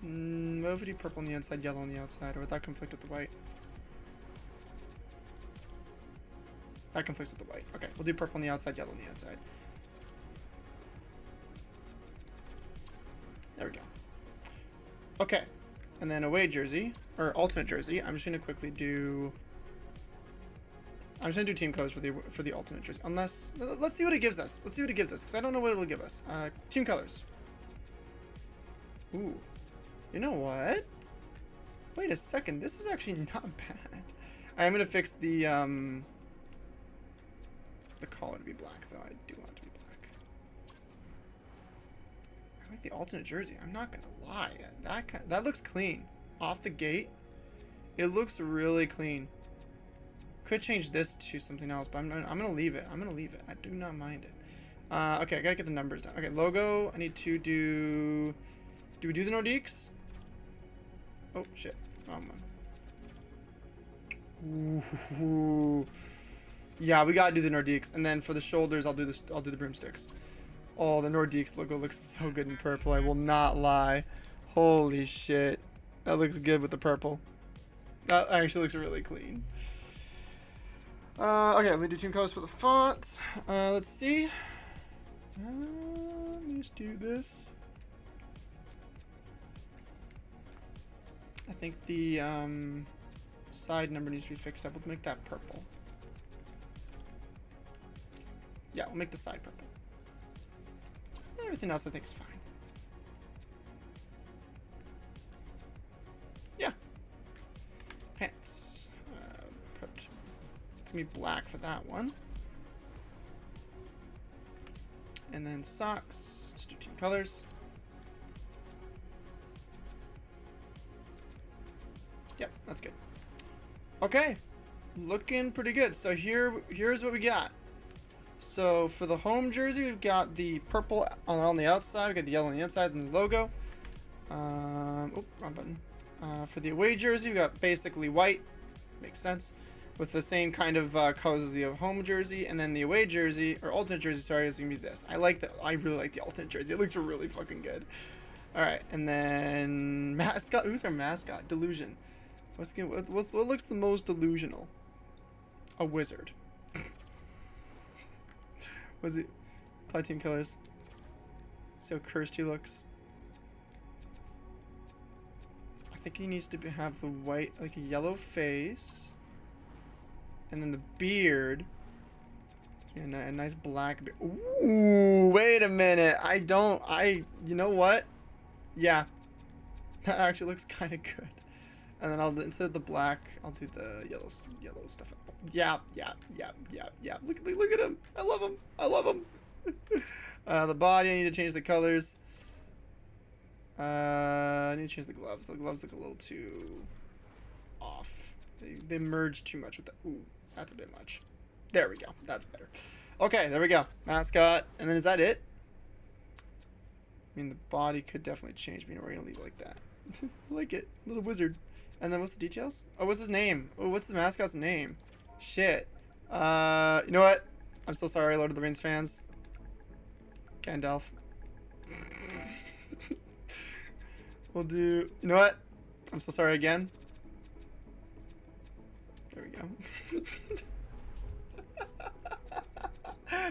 What if we do purple on the inside, yellow on the outside, or would that conflict with the white? That conflicts with the white. Okay, we'll do purple on the outside, yellow on the inside. There we go. Okay. And then away jersey, or alternate jersey. I'm just gonna quickly do. I'm just gonna do team colors for the alternate jersey. Unless, let's see what it gives us. Let's see what it gives us, because I don't know what it will give us. Team colors. Ooh. You know what? Wait a second. This is actually not bad. I am gonna fix the collar to be black, though. I do want it to be black. I like the alternate jersey. I'm not gonna lie. That looks clean. Off the gate, it looks really clean. Could change this to something else, but I'm gonna leave it. I'm gonna leave it. I do not mind it. Okay, I gotta get the numbers down. Okay, logo. I need to do. Do we do the Nordiques? Oh shit! Wrong one. Ooh. Yeah, we gotta do the Nordiques, and then for the shoulders, I'll do the broomsticks. Oh, the Nordiques logo looks so good in purple. I will not lie. Holy shit, that looks good with the purple. That actually looks really clean. Okay, let me do team colors for the font. Let's see. Let me just do this. I think the side number needs to be fixed up. We'll make that purple. Yeah, we'll make the side purple. Everything else I think is fine. Yeah. Pants. It's gonna be black for that one. And then socks. Let's do team colors. Yep, that's good. Okay, looking pretty good. So here's what we got. So for the home jersey, we've got the purple on the outside, we've got the yellow on the inside, and the logo. Oh, wrong button. For the away jersey, we've got basically white, makes sense, with the same kind of colors as the home jersey, and then the away jersey, or alternate jersey, sorry, is gonna be this. I really like the alternate jersey. It looks really fucking good. All right, and then mascot. Who's our mascot? Delusion. What looks the most delusional? A wizard. Was it? Apply team colors. See how cursed he looks. I think he needs to have the white, like a yellow face, and then the beard. A nice black beard. Ooh, wait a minute. You know what? Yeah, that actually looks kind of good. And then instead of the black, I'll do the yellow stuff. Yeah. Look at him. I love him. The body, I need to change the colors. I need to change the gloves. The gloves look a little too off. They merge too much with that. Ooh, that's a bit much. There we go. That's better. Okay, there we go. Mascot. And then is that it? I mean, the body could definitely change. But we're going to leave it like that. I like it. Little wizard. And then what's the details? Oh, what's his name? Oh, what's the mascot's name? Shit. You know what? I'm so sorry, Lord of the Rings fans. Gandalf. We'll do... You know what? I'm so sorry again. There we go.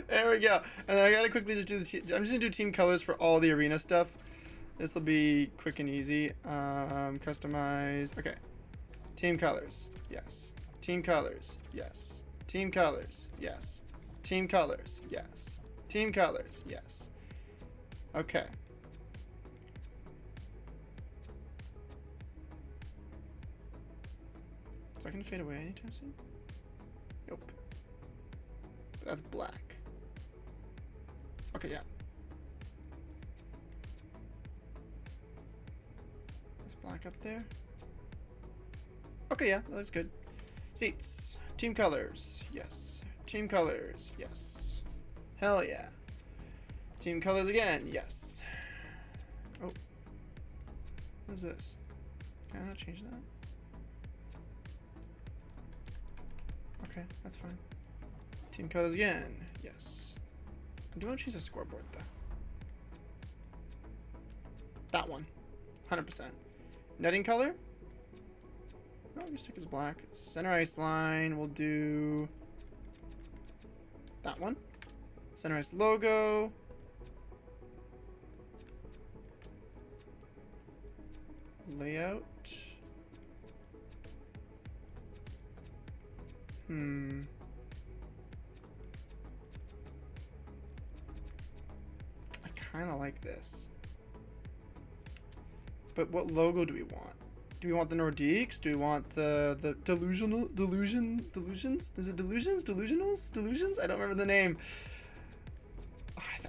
There we go. And then I gotta quickly just do I'm just gonna do team colors for all the arena stuff. This will be quick and easy. Customize. Okay. Team colors. Yes. Team colors. Yes. Team colors. Yes. Team colors. Yes. Team colors. Yes. Okay. Is that gonna fade away anytime soon? Nope. That's black. Okay, yeah. Black up there. Okay, yeah, that looks good. Seats. Team colors. Yes. Team colors. Yes. Hell yeah. Team colors again. Yes. Oh. What is this? Can I not change that? Okay, that's fine. Team colors again. Yes. I do want to choose a scoreboard though. That one. 100%. Netting color? No, we stick as black. Center ice line, we'll do that one. Center ice logo. layout. I kind of like this. But what logo do we want? Do we want the Nordiques? Do we want the delusions? Is it delusions? I don't remember the name.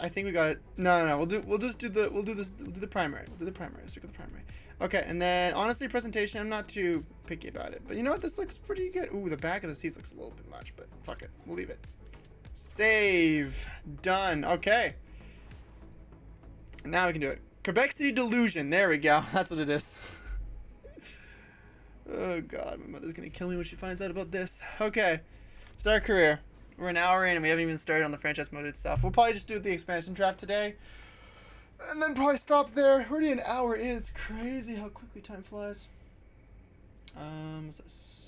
I think we got it. No. We'll do the primary. We'll do the primary. Stick with the primary. Okay, and then honestly, presentation, I'm not too picky about it. But you know what? This looks pretty good. Ooh, the back of the seats looks a little bit much, but fuck it. We'll leave it. Save. Done. Okay. Now we can do it. Quebec City Delusion. There we go. That's what it is. Oh god, my mother's gonna kill me when she finds out about this. Okay. Start career. We're an hour in and we haven't even started on the franchise mode itself. We'll probably just do the expansion draft today. And then probably stop there. We're already an hour in. It's crazy how quickly time flies. What's this?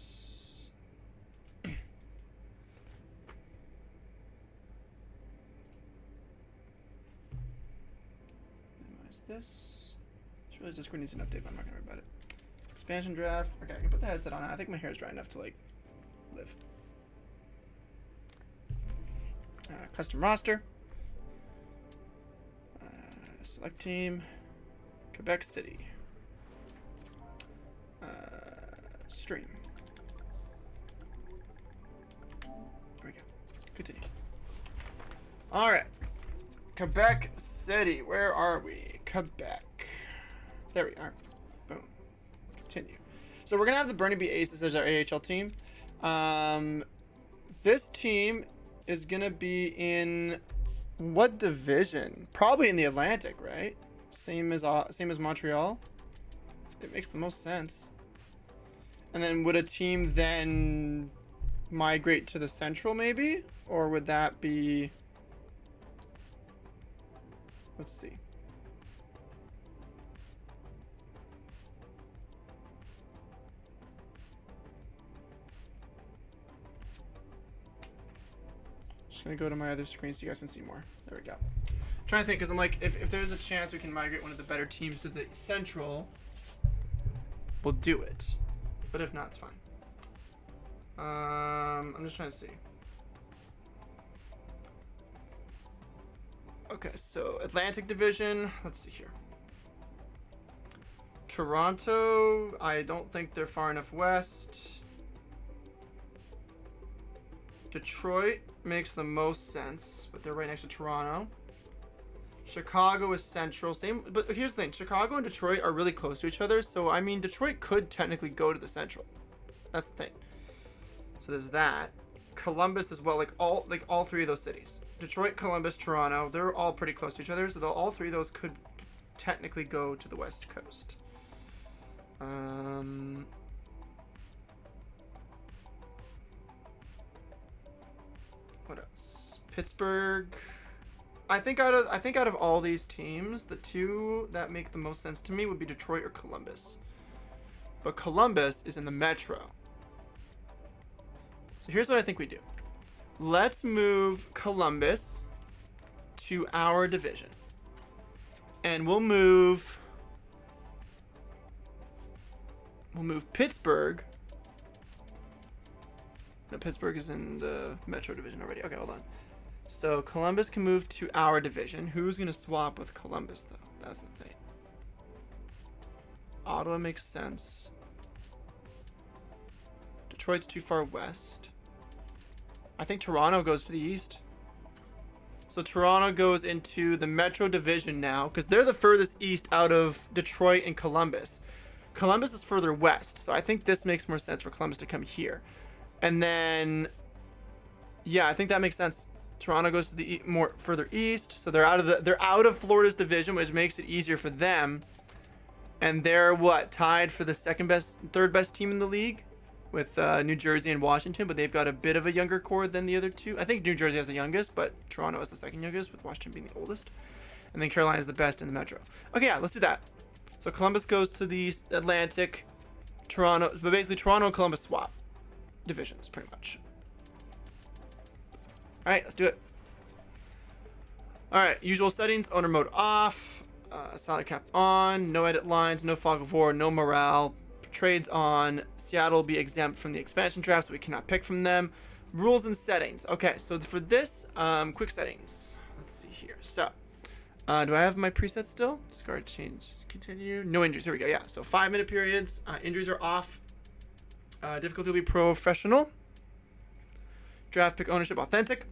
Minimize this. Just realized Discord needs an update, but I'm not gonna worry about it. Expansion draft. Okay, I can put the headset on. I think my hair is dry enough to, like, live. Custom roster. Select team. Quebec City. Stream. There we go. Continue. Alright. Quebec City. Where are we? Quebec. There we are. Boom. Continue. So we're going to have the Burnaby Aces as our AHL team. This team is going to be in what division? Probably in the Atlantic, right? Same as Montreal. It makes the most sense. And then would a team then migrate to the Central maybe? Or would that be... Let's see. Just gonna go to my other screen so you guys can see more. There we go. I'm trying to think, because I'm like, if there's a chance we can migrate one of the better teams to the Central, we'll do it. But if not, it's fine. I'm just trying to see. Okay, so Atlantic Division, let's see here. Toronto, I don't think they're far enough west. Detroit makes the most sense, but they're right next to Toronto. Chicago is central, same, but here's the thing, Chicago and Detroit are really close to each other, so I mean Detroit could technically go to the Central. That's the thing. So there's that. Columbus as well, like all three of those cities. Detroit, Columbus, Toronto, they're all pretty close to each other, so all three of those could technically go to the West Coast. What else? Pittsburgh. I think out of all these teams, the two that make the most sense to me would be Detroit or Columbus. But Columbus is in the Metro. So here's what I think we do. Let's move Columbus to our division. And we'll move Pittsburgh. No, Pittsburgh is in the Metro division already. Okay, hold on. So Columbus can move to our division. Who's going to swap with Columbus, though? That's the thing. Ottawa makes sense. Detroit's too far west. I think Toronto goes to the east. So Toronto goes into the Metro division now, because they're the furthest east out of Detroit and Columbus. Columbus is further west, so I think this makes more sense for Columbus to come here. And then, yeah, I think that makes sense. Toronto goes to the further east, so they're out of Florida's division, which makes it easier for them. And they're what, tied for the third best team in the league, with New Jersey and Washington, but they've got a bit of a younger core than the other two. I think New Jersey has the youngest, but Toronto has the second youngest, with Washington being the oldest. And then Carolina is the best in the Metro. Okay, yeah, let's do that. So Columbus goes to the Atlantic, Toronto, but basically Toronto and Columbus swap divisions, pretty much. All right, let's do it. All right, usual settings, owner mode off. salary cap on, no edit lines, no fog of war, no morale. Trades on. Seattle will be exempt from the expansion draft, so we cannot pick from them. Rules and settings. Okay, so for this, quick settings. Let's see here. So, do I have my presets still? Discard, change, continue. No injuries. Here we go. Yeah, so 5-minute periods. Injuries are off. Difficulty will be professional. Draft pick ownership authentic.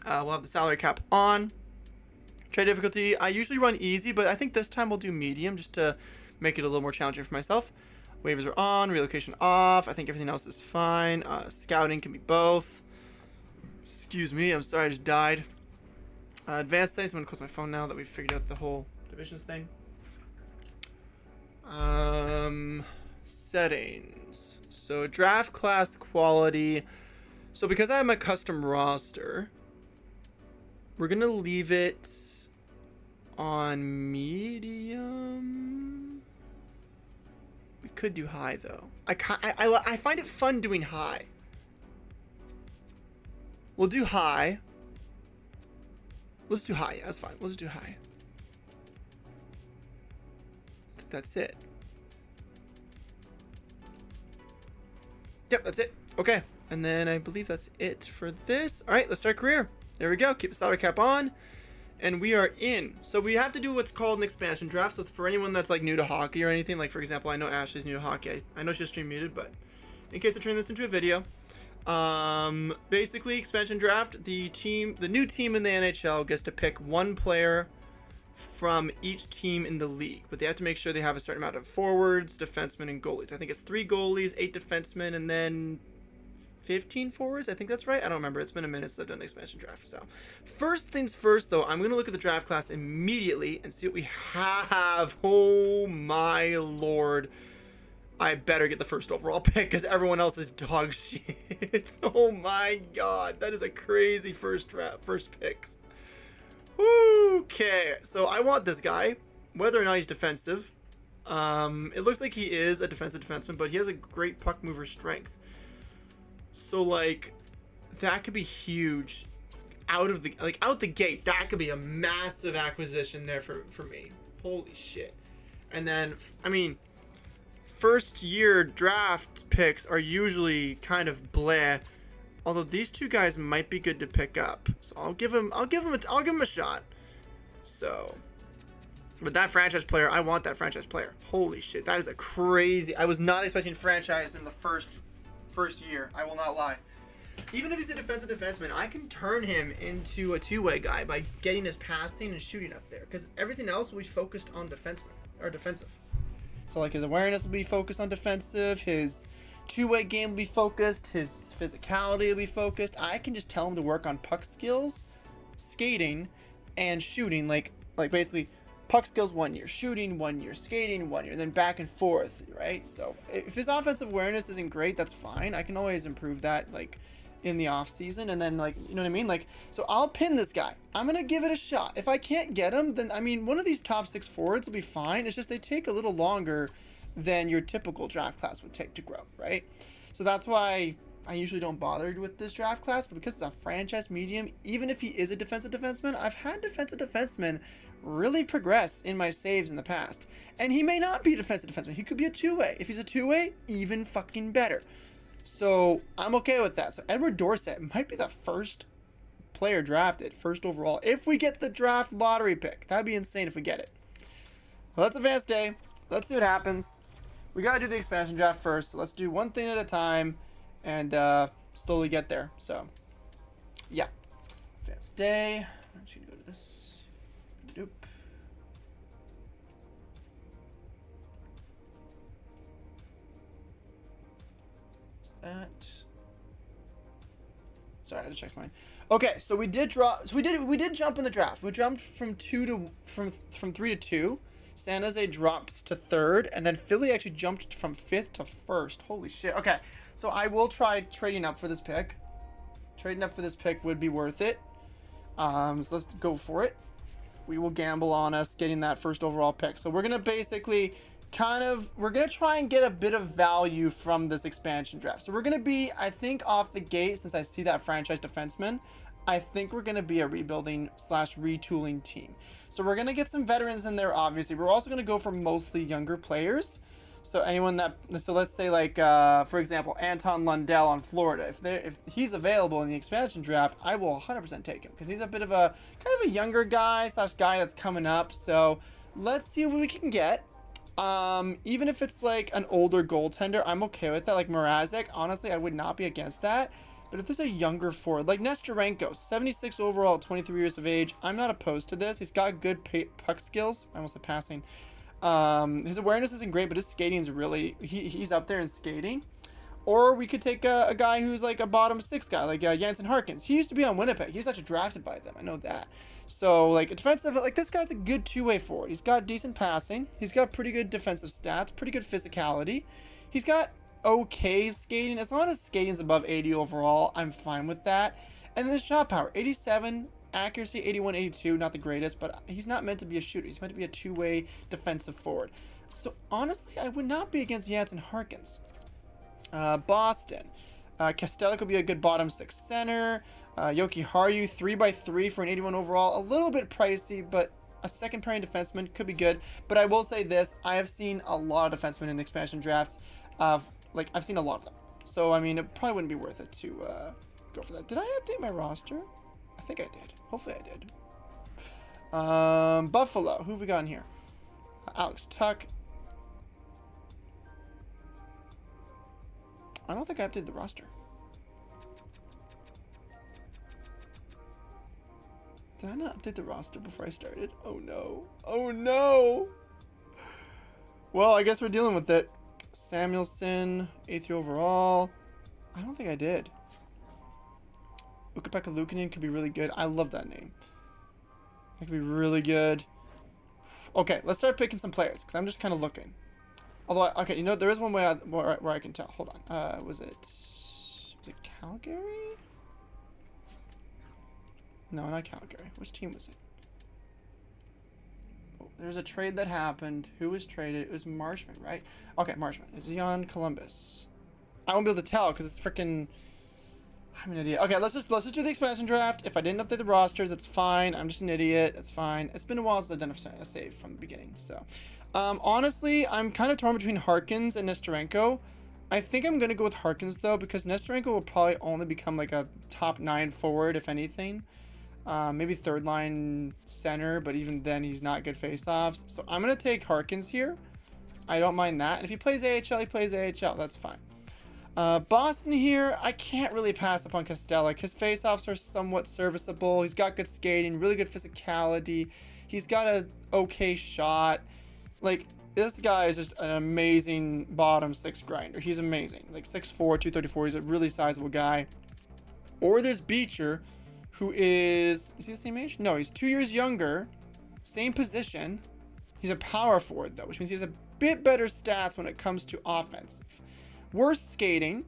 We'll have the salary cap on. Trade difficulty, I usually run easy, but I think this time we'll do medium just to make it a little more challenging for myself. Waivers are on, relocation off. I think everything else is fine. Scouting can be both. Excuse me, I'm sorry, I just died. Advanced settings, I'm going to close my phone now that we've figured out the whole divisions thing. Settings. So draft class quality. So because I have my custom roster, we're going to leave it on medium. We could do high though. I find it fun doing high. We'll do high. Let's do high. Yeah, that's fine. Let's do high. I think that's it. Yep, that's it. Okay. And then I believe that's it for this. All right, let's start career. There we go. Keep the salary cap on. And we are in. So we have to do what's called an expansion draft. So for anyone that's like new to hockey or anything, like for example, I know Ashley's new to hockey. I know she's stream muted, but in case I turn this into a video, basically expansion draft, the new team in the NHL gets to pick one player from each team in the league, but they have to make sure they have a certain amount of forwards, defensemen, and goalies. I think it's 3 goalies, 8 defensemen, and then 15 forwards. I think that's right. I don't remember. It's been a minute since I've done an expansion draft. So first things first, though, I'm going to look at the draft class immediately and see what we have. Oh my lord. I better get the first overall pick because everyone else is dog shit. Oh my god. That is a crazy first picks. Okay. So I want this guy, whether or not he's defensive. It looks like he is a defensive defenseman, but he has a great puck mover strength. So like that could be huge out the gate. That could be a massive acquisition there for me. Holy shit. And then I mean, first year draft picks are usually kind of bleh, although these two guys might be good to pick up. So I'll give him a shot. So but that franchise player, I want that franchise player. Holy shit, that is a crazy. I was not expecting franchise in the first year. I will not lie. Even if he's a defensive defenseman, I can turn him into a two-way guy by getting his passing and shooting up there. Because everything else will be focused on defenseman or defensive. So like his awareness will be focused on defensive, his two-way game will be focused, his physicality will be focused. I can just tell him to work on puck skills, skating, and shooting. Like basically puck skills 1 year, shooting 1 year, skating 1 year, then back and forth, right? So if his offensive awareness isn't great, that's fine. I can always improve that, like in the off season, and then like, you know what I mean? Like, so I'll pin this guy. I'm gonna give it a shot. If I can't get him, then I mean, one of these top 6 forwards will be fine. It's just they take a little longer than your typical draft class would take to grow, right? So that's why I usually don't bother with this draft class, but because it's a franchise medium, even if he is a defensive defenseman, I've had defensive defensemen really progress in my saves in the past. And he may not be a defensive defenseman. He could be a two-way. If he's a two-way, even fucking better. So I'm okay with that. So Edward Dorsett might be the first player drafted, first overall, if we get the draft lottery pick. That'd be insane if we get it. Well, that's advanced day. Let's see what happens. We gotta do the expansion draft first. So let's do one thing at a time and slowly get there. So yeah, advanced day. I'm just gonna go to this. Doop. That. Sorry, I had to check mine. Okay, so we did drop. So we did jump in the draft. We jumped from 3 to 2. San Jose dropped to 3rd, and then Philly actually jumped from 5th to 1st. Holy shit. Okay, so I will try trading up for this pick. Trading up for this pick would be worth it. So let's go for it. We will gamble on us getting that first overall pick. So we're gonna basically we're gonna try and get a bit of value from this expansion draft. So we're gonna be, I think, off the gate, since I see that franchise defenseman, I think we're going to be a rebuilding slash retooling team. So we're going to get some veterans in there, obviously. We're also going to go for mostly younger players. So anyone that, so let's say like, for example, Anton Lundell on Florida. If he's available in the expansion draft, I will 100% take him because he's a bit of a, kind of a younger guy slash guy that's coming up. So let's see what we can get. Even if it's like an older goaltender, I'm okay with that. Like Mrazek, honestly, I would not be against that. But if there's a younger forward, like Nestorenko, 76 overall, 23 years of age, I'm not opposed to this. He's got good puck skills. I almost said passing. His awareness isn't great, but his skating is really, he's up there in skating. Or we could take a guy who's like a bottom six guy, like Jansen Harkins. He used to be on Winnipeg. He was actually drafted by them. I know that. So, like, a defensive, like, this guy's a good two-way forward. He's got decent passing. He's got pretty good defensive stats, pretty good physicality. He's got okay skating. As long as skating's above 80 overall, I'm fine with that. And then the shot power, 87, accuracy, 81, 82, not the greatest, but he's not meant to be a shooter. He's meant to be a two-way defensive forward. So, honestly, I would not be against Jansen Harkins. Boston. Castellic will be a good bottom six center. Yoki Haru, 3x3 for an 81 overall. A little bit pricey, but a second pairing defenseman could be good. But I will say this, I have seen a lot of defensemen in expansion drafts. Like, I've seen a lot of them. So, I mean, it probably wouldn't be worth it to go for that. Did I update my roster? I think I did. Hopefully I did. Buffalo. Who have we got in here? Alex Tuck. I don't think I updated the roster. Did I not update the roster before I started? Oh no. Oh no! Well, I guess we're dealing with it. Samuelson, 8th year overall. I don't think I did. Ukko-Pekka Luukkonen could be really good. I love that name. That could be really good. Okay, let's start picking some players, because I'm just kind of looking. Although, okay, you know, there is one way where I can tell. Hold on. Was it Calgary? No, not Calgary. Which team was it? Oh, there's a trade that happened. Who was traded? It was Marshman, right? Okay, Marshman. Is he on Columbus? I won't be able to tell because it's freaking. I'm an idiot. Okay, let's just do the expansion draft. If I didn't update the rosters, it's fine. I'm just an idiot. It's fine. It's been a while since I've done a save from the beginning. So, honestly, I'm kind of torn between Harkins and Nestorenko. I think I'm gonna go with Harkins though because Nestorenko will probably only become like a top 9 forward if anything. Maybe third line center, but even then he's not good faceoffs. So I'm gonna take Harkins here. I don't mind that. And if he plays AHL, he plays AHL. That's fine. Boston here, I can't really pass up on Castellic. His faceoffs are somewhat serviceable. He's got good skating, really good physicality. He's got a okay shot. Like, this guy is just an amazing bottom six grinder. He's amazing. Like 6'4", 234. He's a really sizable guy. Or there's Beecher, who is he the same age? No, he's 2 years younger. Same position. He's a power forward, though, which means he has a bit better stats when it comes to offensive. Worse skating,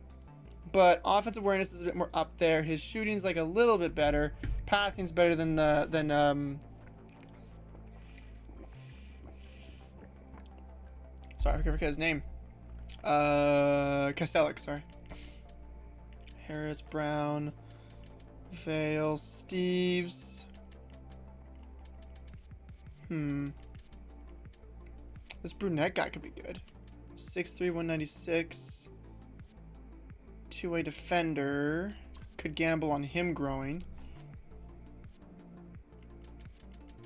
but offensive awareness is a bit more up there. His shooting's like a little bit better. Passing's better than sorry, I forget his name. Castellic, sorry. Harris, Brown, Vale, Steves. This brunette guy could be good. 6'3", 196. Two-way defender. Could gamble on him growing.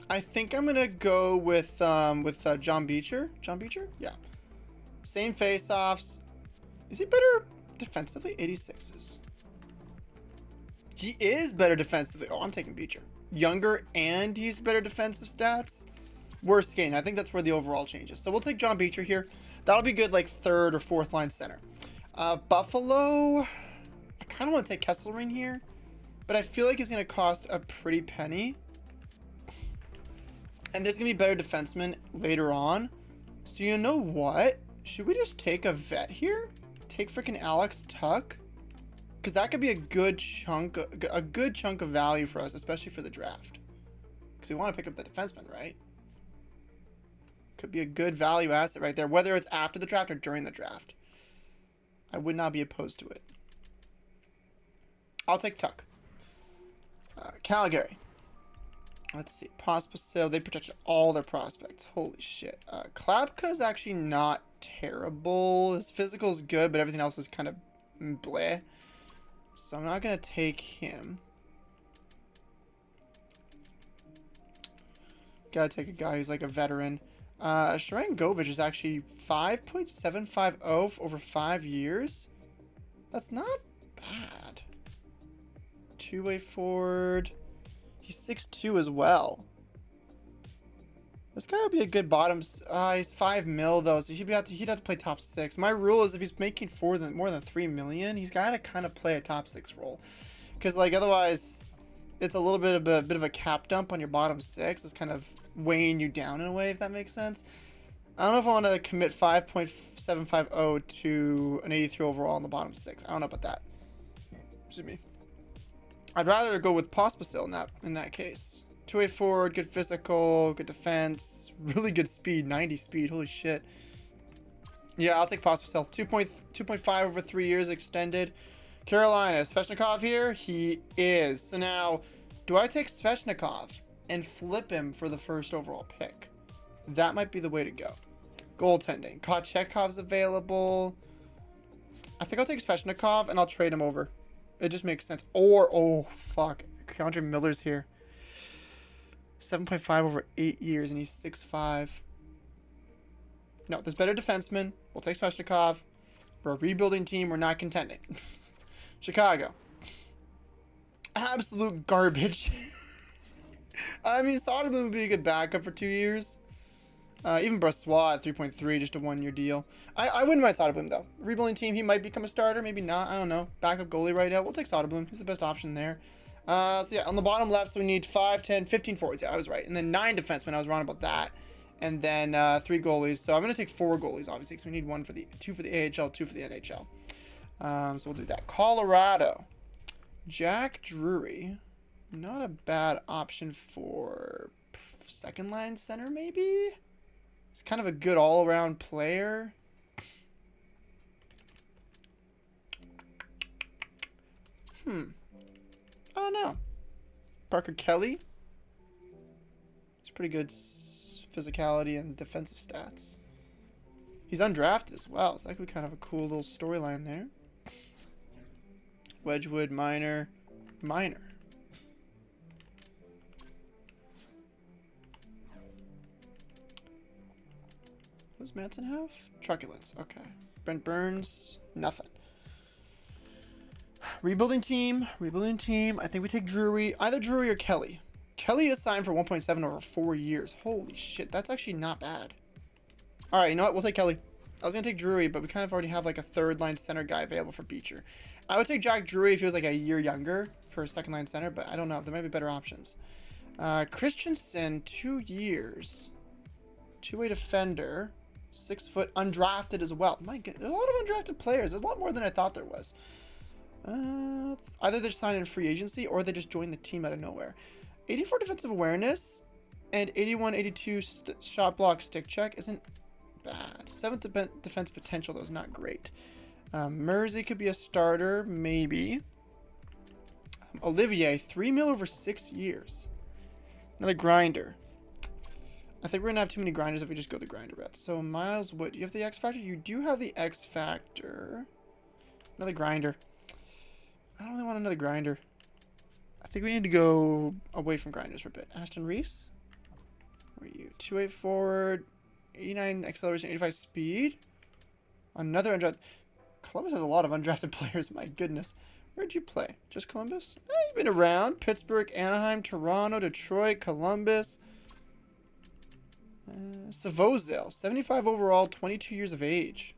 I think I'm gonna go with John Beecher. John Beecher? Yeah. Same face-offs. Is he better defensively? 86s. He is better defensively. Oh, I'm taking Beecher. Younger and he's better defensive stats. Worse skating. I think that's where the overall changes. So we'll take John Beecher here. That'll be good, like third or fourth line center. Buffalo. I kind of want to take Kesselring here, but I feel like he's going to cost a pretty penny. And there's going to be better defensemen later on. So you know what? Should we just take a vet here? Take freaking Alex Tuck? Because that could be a good chunk of value for us, especially for the draft. Because we want to pick up the defenseman, right? Could be a good value asset right there, whether it's after the draft or during the draft. I would not be opposed to it. I'll take Tuck. Calgary. Let's see. Pospisil, they protected all their prospects. Holy shit. Klapka's actually not terrible. His physical's good, but everything else is kind of bleh. So I'm not going to take him. Gotta take a guy who's like a veteran. Sharangovich is actually 5.750 over 5 years. That's not bad. Two-way forward. He's 6'2" as well. This guy would be a good bottom. He's 5 mil though, so he'd have to play top 6. My rule is if he's making more than 3 million, he's got to kind of play a top 6 role, because like otherwise, it's a little bit of a cap dump on your bottom 6. It's kind of weighing you down in a way, if that makes sense. I don't know if I want to commit 5.750 to an 83 overall in the bottom 6. I don't know about that. Excuse me. I'd rather go with Pospisil in that case. Two-way forward, good physical, good defense, really good speed, 90 speed. Holy shit. Yeah, I'll take Pospisil. 2.5 over 3 years extended. Carolina, Svechnikov here? He is. So now, do I take Svechnikov and flip him for the first overall pick? That might be the way to go. Goaltending. Kochekov's available. I think I'll take Svechnikov and I'll trade him over. It just makes sense. Or, oh, fuck. Keandre Miller's here. 7.5 over 8 years, and he's 6'5". No, there's better defensemen. We'll take Svechnikov. We're a rebuilding team. We're not contending. Chicago. Absolute garbage. I mean, Soderblom would be a good backup for 2 years. Even Brossoit at 3.3, just a 1-year deal. I wouldn't mind Soderblom, though. Rebuilding team, he might become a starter, maybe not. I don't know. Backup goalie right now. We'll take Soderblom. He's the best option there. So yeah, on the bottom left, so we need 5, 10, 15 forwards. Yeah, I was right. And then 9 defensemen. I was wrong about that. And then 3 goalies. So I'm going to take 4 goalies, obviously, because we need 2 for the AHL, 2 for the NHL. So we'll do that. Colorado. Jack Drury. Not a bad option for second line center, maybe? He's kind of a good all-around player. I don't know. Parker Kelly. He's pretty good physicality and defensive stats. He's undrafted as well, so that could be kind of a cool little storyline there. Wedgwood, Minor. What does Manson have? Truculence. Okay. Brent Burns. Nothing. Rebuilding team. I think we take Drury. Either Drury or Kelly. Kelly is signed for 1.7 over 4 years. Holy shit. That's actually not bad. Alright, you know what? We'll take Kelly. I was going to take Drury, but we kind of already have like a third line center guy available for Beecher. I would take Jack Drury if he was like a year younger for a second line center, but I don't know. There might be better options. Christensen, 2 years. Two-way defender. 6 foot, undrafted as well. My goodness, there's a lot of undrafted players. There's a lot more than I thought there was. Either they're signed in free agency or they just joined the team out of nowhere. 84 defensive awareness and 81, 82 shot block stick check isn't bad. 7th defense potential though is not great. Mersey could be a starter, maybe. Olivier, 3 mil over 6 years. Another grinder. I think we're going to have too many grinders if we just go the grinder route. So, Miles Wood, do you have the X Factor? You do have the X Factor. Another grinder. I don't really want another grinder. I think we need to go away from grinders for a bit. Ashton Reese? Where are you? 2.8 forward, 89 acceleration, 85 speed. Another undrafted. Columbus has a lot of undrafted players, my goodness. Where'd you play? Just Columbus? You've been around. Pittsburgh, Anaheim, Toronto, Detroit, Columbus. Savozil, 75 overall, 22 years of age.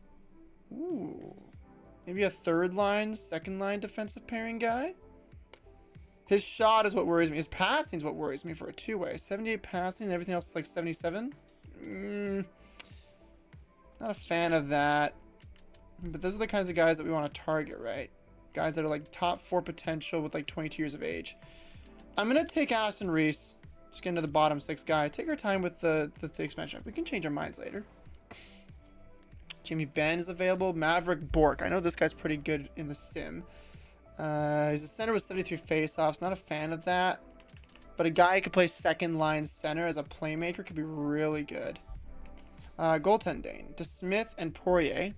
Ooh. Maybe a third line, second line defensive pairing guy? His shot is what worries me. His passing is what worries me for a two-way. 78 passing and everything else is like 77. Not a fan of that. But those are the kinds of guys that we want to target, right? Guys that are like top 4 potential with like 22 years of age. I'm going to take Aston Reese. Just get into the bottom 6 guy. Take our time with the expansion. We can change our minds later. Jamie Benn is available. Maverick Bork. I know this guy's pretty good in the sim. He's a center with 73 faceoffs. Not a fan of that. But a guy who could play second line center as a playmaker could be really good. Goaltending. DeSmith and Poirier.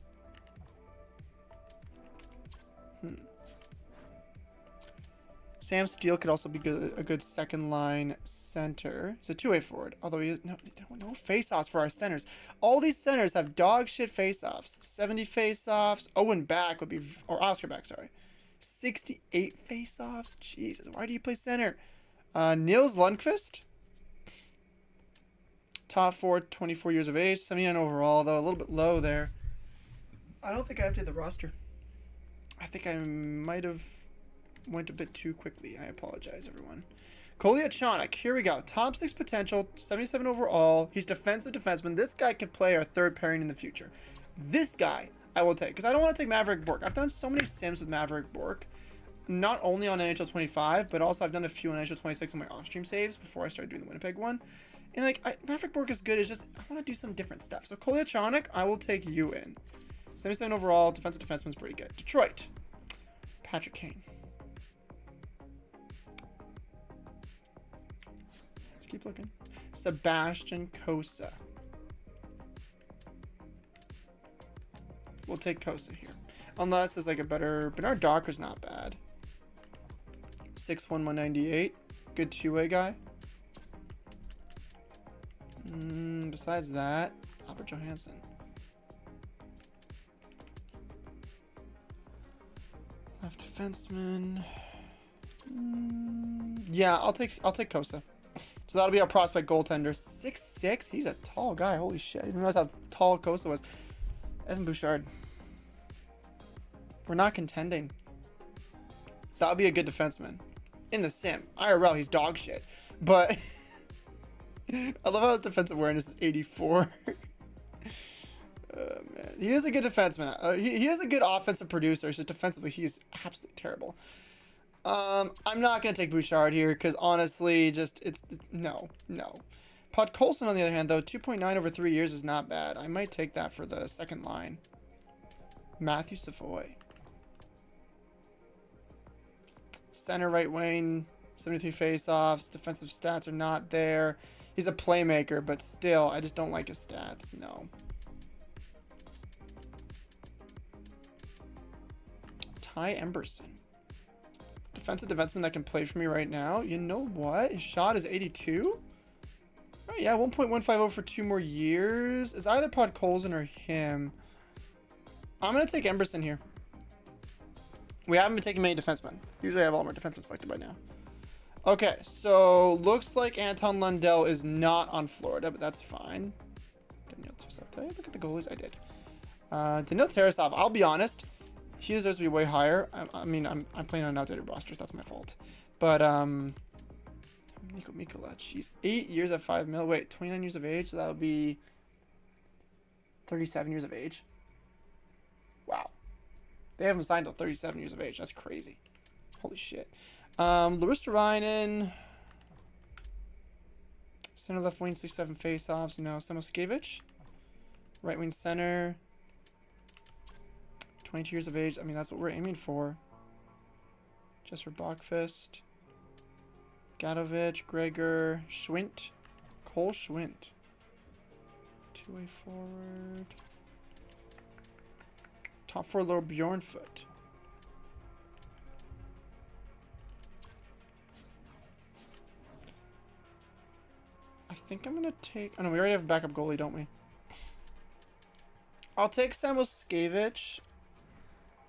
Sam Steele could also be a good second line center. He's a two-way forward. Although he has no face-offs for our centers. All these centers have dog shit face-offs. 70 face-offs. Owen Back would be, or Oscar Back, sorry. 68 face-offs. Jesus, why do you play center? Nils Lundqvist. Top 4, 24 years of age. 79 overall, though. A little bit low there. I don't think I updated the roster. I think I might have went a bit too quickly. I apologize, everyone. Kolyachonok. Here we go. Top 6 potential. 77 overall. He's defensive defenseman. This guy could play our third pairing in the future. This guy I will take. Because I don't want to take Maverick Bork. I've done so many sims with Maverick Bork. Not only on NHL25, but also I've done a few on NHL26 on my off-stream saves before I started doing the Winnipeg one. And like, Maverick Bork is good. It's just, I want to do some different stuff. So Kolyachonok, I will take you in. 77 overall. Defensive defenseman's pretty good. Detroit. Patrick Kane. Let's keep looking. Sebastian Cossa. We'll take Cossa here. Unless there's like a better... Bernard Docker's not bad. 6'1", 198. Good two-way guy. Besides that, Albert Johansson. Left defenseman. Yeah, I'll take Cossa. So that'll be our prospect goaltender. 6'6". He's a tall guy. Holy shit! I didn't realize how tall Cossa was. Evan Bouchard. We're not contending. That would be a good defenseman. In the sim. IRL, he's dog shit. But I love how his defensive awareness is 84. Oh, man. He is a good defenseman. He is a good offensive producer. It's just defensively, he's absolutely terrible. I'm not going to take Bouchard here because honestly, no. Podkolzin, on the other hand, though, 2.9 over 3 years is not bad. I might take that for the second line. Matthew Savoy. Center, right wing, 73 faceoffs. Defensive stats are not there. He's a playmaker, but still, I just don't like his stats. No. Ty Emberson. Defensive defenseman that can play for me right now. You know what? His shot is 82? Oh, yeah, 1.150 for 2 more years. It's either Podkolzin or him. I'm going to take Emberson here. We haven't been taking many defensemen. Usually I have all my defensemen selected by now. Okay, so looks like Anton Lundell is not on Florida, but that's fine. Daniil Tarasov. Did I look at the goalies? I did. Daniil Tarasov, I'll be honest. He deserves to be way higher. I mean, I'm playing on an outdated roster, so that's my fault. But, Nico Mikola, jeez. 8 years at 5 mil. Wait, 29 years of age, so that would be 37 years of age. Wow. They haven't signed till 37 years of age. That's crazy. Holy shit. Larissa Ryan. Center, left wing, 6-7 face-offs. No, Samoskevich. Right wing center. 22 years of age. I mean, that's what we're aiming for. Jesper Bachfist. Gadovich. Gregor. Schwint. Cole Schwint. Two-way forward. Top 4 lower Bjornfoot. I think I'm going to take... Oh, no, we already have a backup goalie, don't we? I'll take Samoskevich.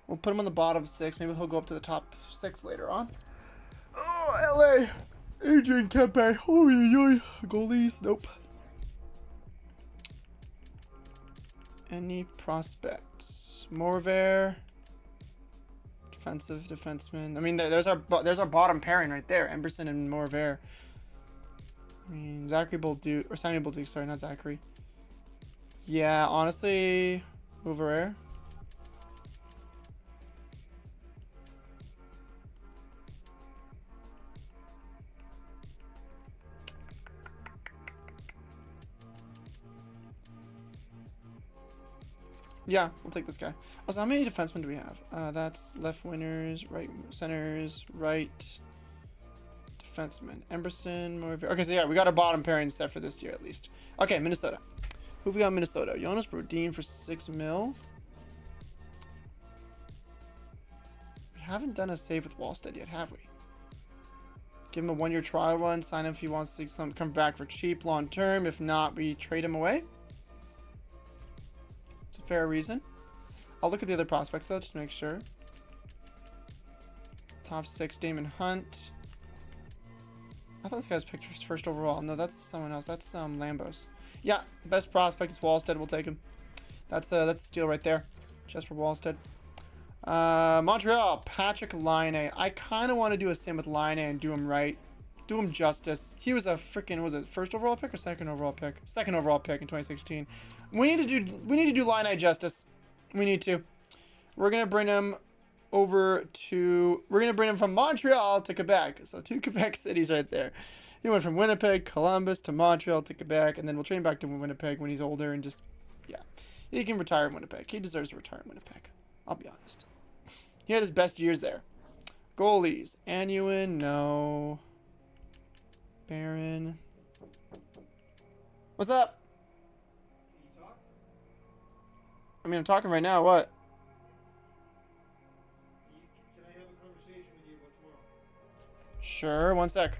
We'll put him on the bottom 6. Maybe he'll go up to the top 6 later on. Oh, LA. Adrian Kempe. Oh, goalies. Nope. Any prospects? Morvair. Defensive defenseman. I mean, there's our bottom pairing right there. Emberson and Morvair. I mean, Zachary Bolduc, or Samuel Bolduc, sorry, not Zachary. Yeah, honestly, Morvair. Yeah, we'll take this guy. Also, how many defensemen do we have? That's left wingers, right centers, right defenseman. Emberson, more. Okay, so yeah, we got our bottom pairing set for this year at least. Okay, Minnesota. Who have we got in Minnesota? Jonas Brodin for 6 mil. We haven't done a save with Wallstead yet, have we? Give him a 1-year trial run. Sign him if he wants to come back for cheap long term. If not, we trade him away. It's a fair reason. I'll look at the other prospects though, just to make sure. Top 6, Damon Hunt. I thought this guy was picked first overall. No, that's someone else. That's Lambos. Yeah, best prospect is Wallstead. We'll take him. That's a steal right there. Jesper Wallstead. Montreal, Patrick Laine. I kind of want to do a sim with Laine and do him right. Do him justice. He was a freaking, was it first overall pick or second overall pick? Second overall pick in 2016. We need to do Laine justice. We need to. We're going to bring him over to, we're going to bring him from Montreal to Quebec. So 2 Quebec cities right there. He went from Winnipeg, Columbus to Montreal to Quebec, and then we'll train back to Winnipeg when he's older and just, yeah. He can retire in Winnipeg. He deserves to retire in Winnipeg. I'll be honest. He had his best years there. Goalies. Anuin, no. Barron. What's up? Can you talk? I mean, I'm talking right now. What? Can I have a conversation with you about tomorrow? Sure. One sec.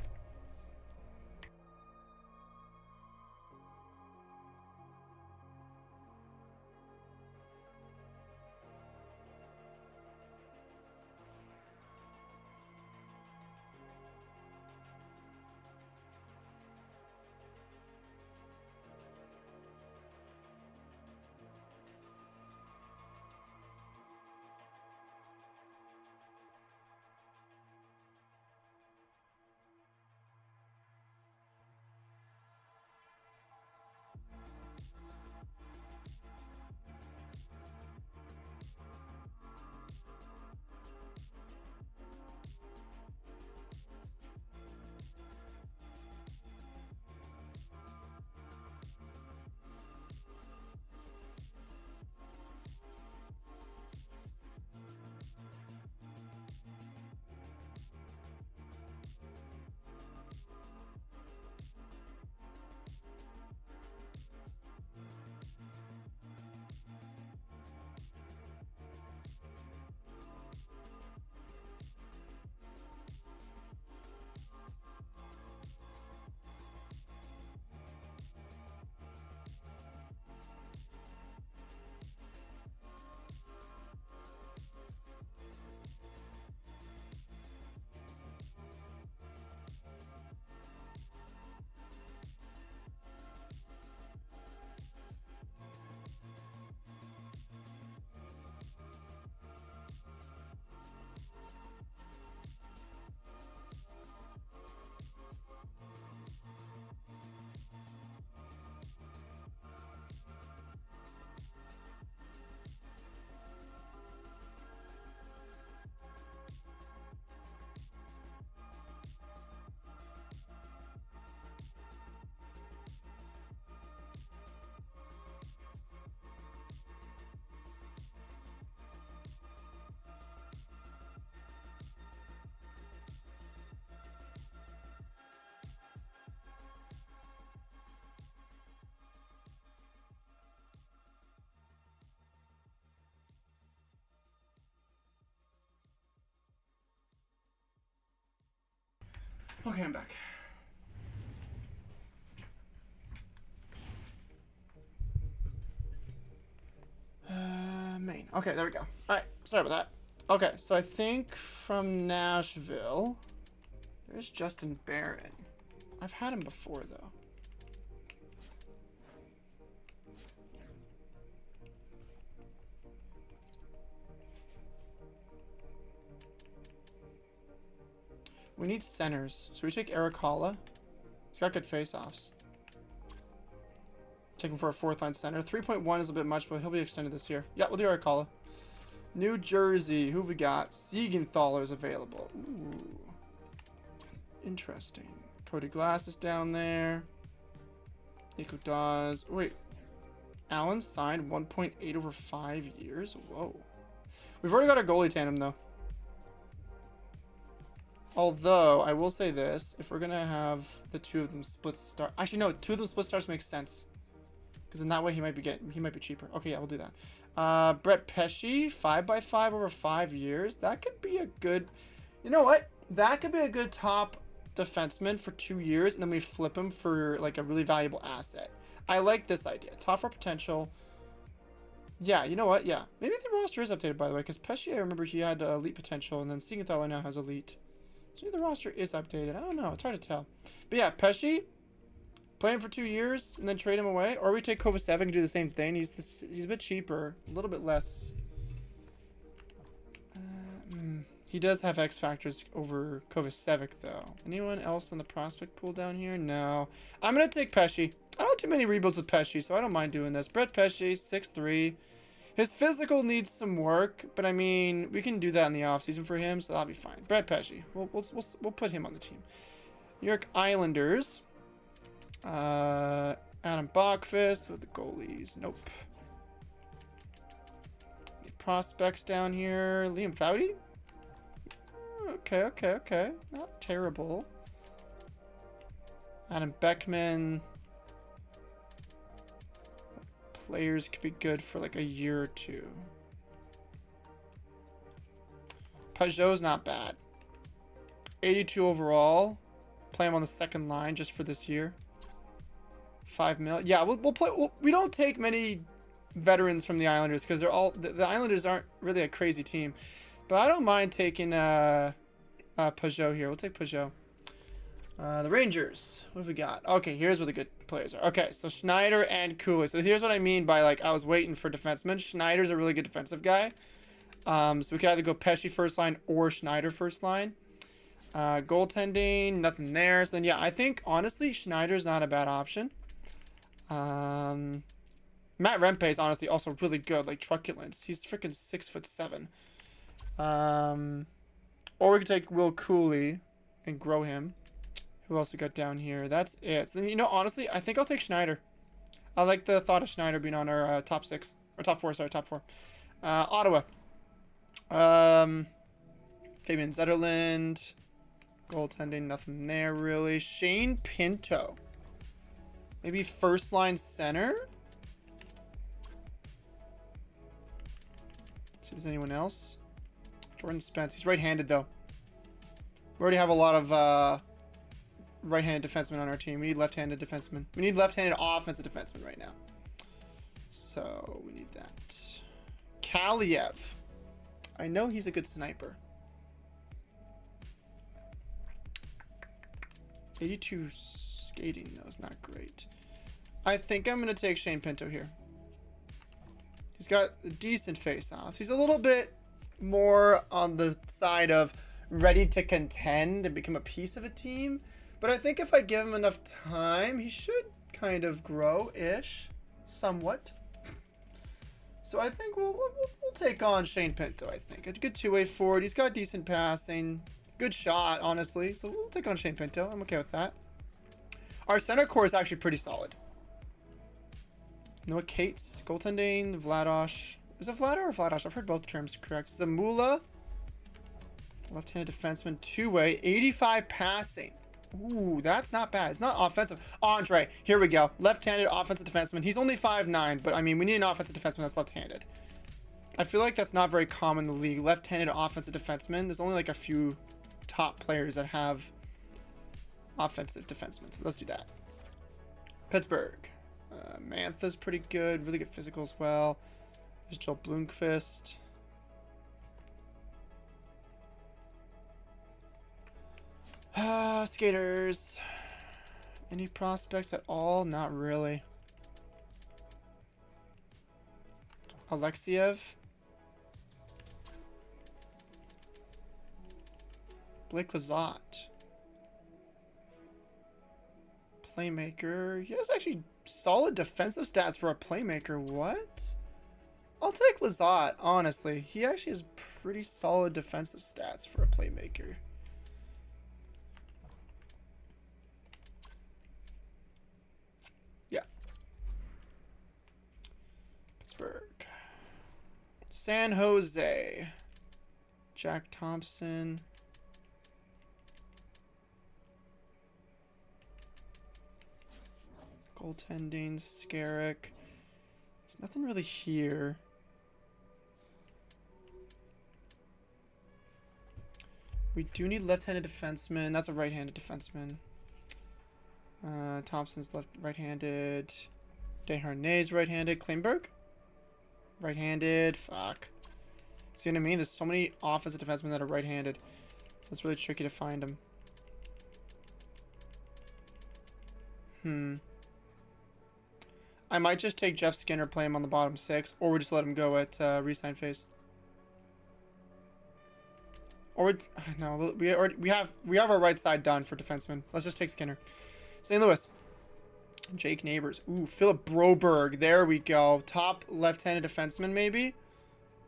Okay, I'm back. Maine. Okay, there we go. All right, sorry about that. Okay, so I think from Nashville, there's Justin Barron. I've had him before, though. We need centers. So we take Eric Holla. He's got good face-offs. Take him for a 4th line center. 3.1 is a bit much, but he'll be extended this year. Yeah, we'll do Eric Holla. New Jersey. Who have we got? Siegenthaler is available. Ooh. Interesting. Cody Glass is down there. Nico Dawes. Wait. Allen signed 1.8 over 5 years. Whoa. We've already got a goalie tandem, though. Although, I will say this. If we're going to have the two of them split start... Actually, no. Two of them split starts makes sense. Because in that way, he might be cheaper. Okay, yeah, we'll do that. Brett Pesce, 5x5 over 5 years. That could be a good... You know what? That could be a good top defenseman for 2 years, and then we flip him for like a really valuable asset. I like this idea. Top 4 potential. Yeah, you know what? Yeah. Maybe the roster is updated, by the way, because Pesce, I remember he had elite potential, and then Siegenthaler now has elite. So maybe the roster is updated. I don't know. It's hard to tell. But yeah, Pesce, play him for 2 years, and then trade him away. Or we take Kovacevic and do the same thing. He's a bit cheaper. A little bit less... He does have X factors over Kovacevic, though. Anyone else in the prospect pool down here? No. I'm going to take Pesce. I don't do many rebuilds with Pesce, so I don't mind doing this. Brett Pesce, 6'3". His physical needs some work, but I mean, we can do that in the offseason for him, so that'll be fine. Brett Pesce. We'll put him on the team. New York Islanders. Adam Bachfist with the goalies. Nope. Any prospects down here? Liam Foudy? Okay. Not terrible. Adam Beckman. Players could be good for like a year or two. Pajot's not bad. 82 overall. Play him on the second line just for this year. 5 mil. Yeah, we'll play. We don't take many veterans from the Islanders because they're all the Islanders aren't really a crazy team. But I don't mind taking Pajot here. We'll take Pajot. The Rangers. What have we got? Okay, here's where the good players are. Okay, so Schneider and Cooley. So here's what I mean by, like, I was waiting for defensemen. Schneider's a really good defensive guy. So we could either go Pesce first line or Schneider first line. Goaltending, nothing there. So then, yeah, I think, honestly, Schneider's not a bad option. Matt Rempe is honestly also really good, like truculence. He's freaking 6'7". Or we could take Will Cooley and grow him. Who else we got down here? That's it. So then, you know, honestly, I think I'll take Schneider. I like the thought of Schneider being on our top 6. Or top 4, sorry, top 4. Ottawa. Fabian Zetterlund. Goaltending, nothing there, really. Shane Pinto. Maybe first line center? See if there's anyone else. Jordan Spence. He's right-handed, though. We already have a lot of right-handed defensemen on our team. We need left-handed defensemen. We need left-handed offensive defensemen right now. So, we need that. Kaliev. I know he's a good sniper. 82 skating, though, is not great. I think I'm going to take Shane Pinto here. He's got a decent face-offs. He's a little bit more on the side of ready to contend and become a piece of a team. But I think if I give him enough time, he should kind of grow-ish. Somewhat. So I think we'll take on Shane Pinto, I think. A good two-way forward. He's got decent passing. Good shot, honestly. So we'll take on Shane Pinto. I'm okay with that. Our center core is actually pretty solid. Noah Cates, goaltending, Vladosh. Is it Vlado or Vladosh? I've heard both terms correct. Zamula, left-handed defenseman, two-way, 85 passing. Ooh, that's not bad. It's not offensive. Andre, here we go. Left-handed offensive defenseman. He's only 5'9", but I mean, we need an offensive defenseman that's left-handed. I feel like that's not very common in the league. Left-handed offensive defenseman. There's only like a few top players that have offensive defensemen. So let's do that. Pittsburgh. Mantha's pretty good. Really good physical as well. There's Joel Blomqvist. Skaters. Any prospects at all? Not really. Alexiev. Blake Lizotte. Playmaker. He has actually solid defensive stats for a playmaker. What? I'll take Lizotte, honestly. He actually has pretty solid defensive stats for a playmaker. Yeah. San Jose. Jack Thompson. Goaltending, Skarek. There's nothing really here. We do need left-handed defenseman. That's a right-handed defenseman. Thompson's right-handed. Desharnais right-handed. Klingberg? Right-handed. Fuck. See what I mean? There's so many offensive defensemen that are right-handed. So it's really tricky to find them. I might just take Jeff Skinner, play him on the bottom six, or we just let him go at re-sign phase. Or no, we have our right side done for defensemen. Let's just take Skinner. St. Louis. Jake Neighbors. Ooh, Philip Broberg. There we go. Top left-handed defenseman, maybe.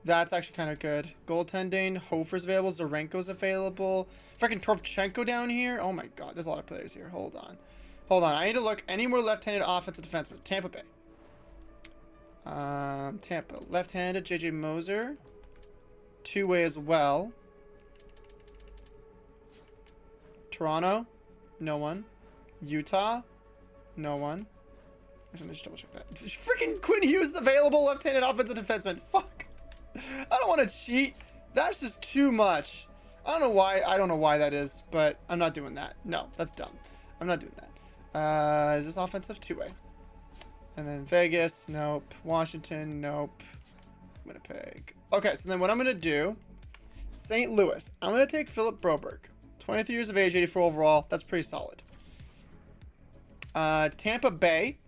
That's actually kind of good. Goaltending. Hofer's available. Zarenko's available. Freaking Torpchenko down here. Oh my god, there's a lot of players here. Hold on. I need to look any more left-handed offensive defensemen. Tampa Bay. Tampa. Left-handed. JJ Moser. Two-way as well. Toronto. No one. Utah. No one. Let me just double check that. Freaking Quinn Hughes available left-handed offensive defenseman. Fuck. I don't want to cheat. That's just too much. I don't know why that is, but I'm not doing that. No, that's dumb. I'm not doing that. Is this offensive? Two-way. And then Vegas. Nope. Washington. Nope. Winnipeg. Okay, so then what I'm going to do, St. Louis. I'm going to take Philip Broberg. 23 years of age, 84 overall. That's pretty solid. Tampa Bay.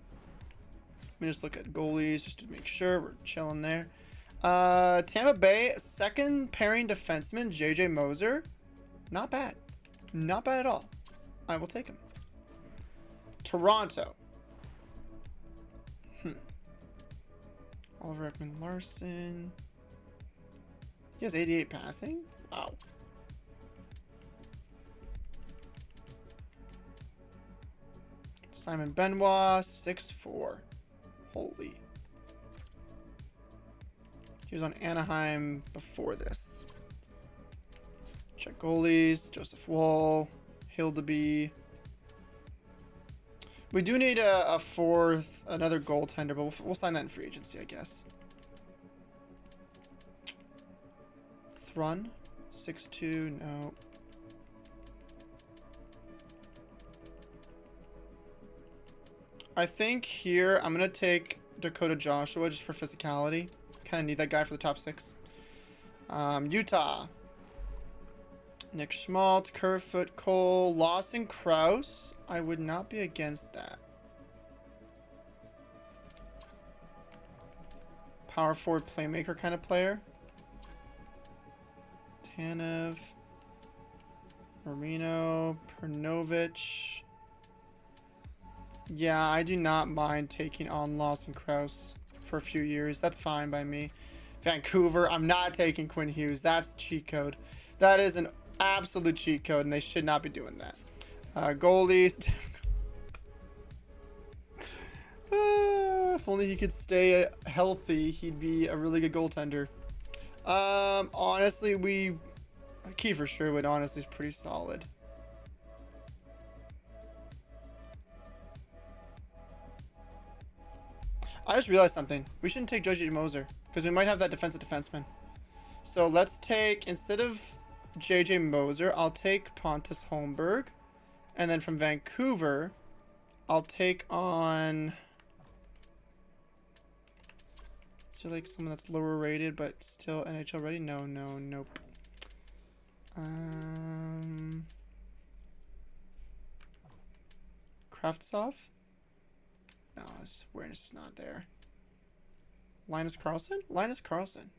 Let me just look at goalies just to make sure we're chilling there. Tampa Bay, second pairing defenseman, JJ Moser. Not bad. Not bad at all. I will take him. Toronto. Oliver Ekman-Larsson. He has 88 passing? Wow. Simon Benoit, 6'4". Holy. He was on Anaheim before this. Check goalies. Joseph Woll. Hildeby. We do need a fourth, another goaltender, but we'll sign that in free agency, I guess. Thrun. 6'2". No. I think here I'm going to take Dakota Joshua just for physicality. Kind of need that guy for the top six. Utah. Nick Schmaltz, Kerfoot, Cole, Lawson, Krause. I would not be against that. Power forward playmaker kind of player. Tanev. Marino. Pernovich. Yeah, I do not mind taking on Lawson Krause for a few years. That's fine by me. Vancouver. I'm not taking Quinn Hughes. That's cheat code. That is an absolute cheat code, and they should not be doing that. Goalies. If only he could stay healthy, he'd be a really good goaltender. Honestly, Kiefer Sherwood honestly is pretty solid. I just realized something. We shouldn't take JJ Moser because we might have that defensive defenseman. So let's take, instead of JJ Moser, I'll take Pontus Holmberg. And then from Vancouver, I'll take on... Is there like someone that's lower rated but still NHL ready? No, nope. Kravtsov? No, his awareness is not there. Linus Carlson? Linus Carlson.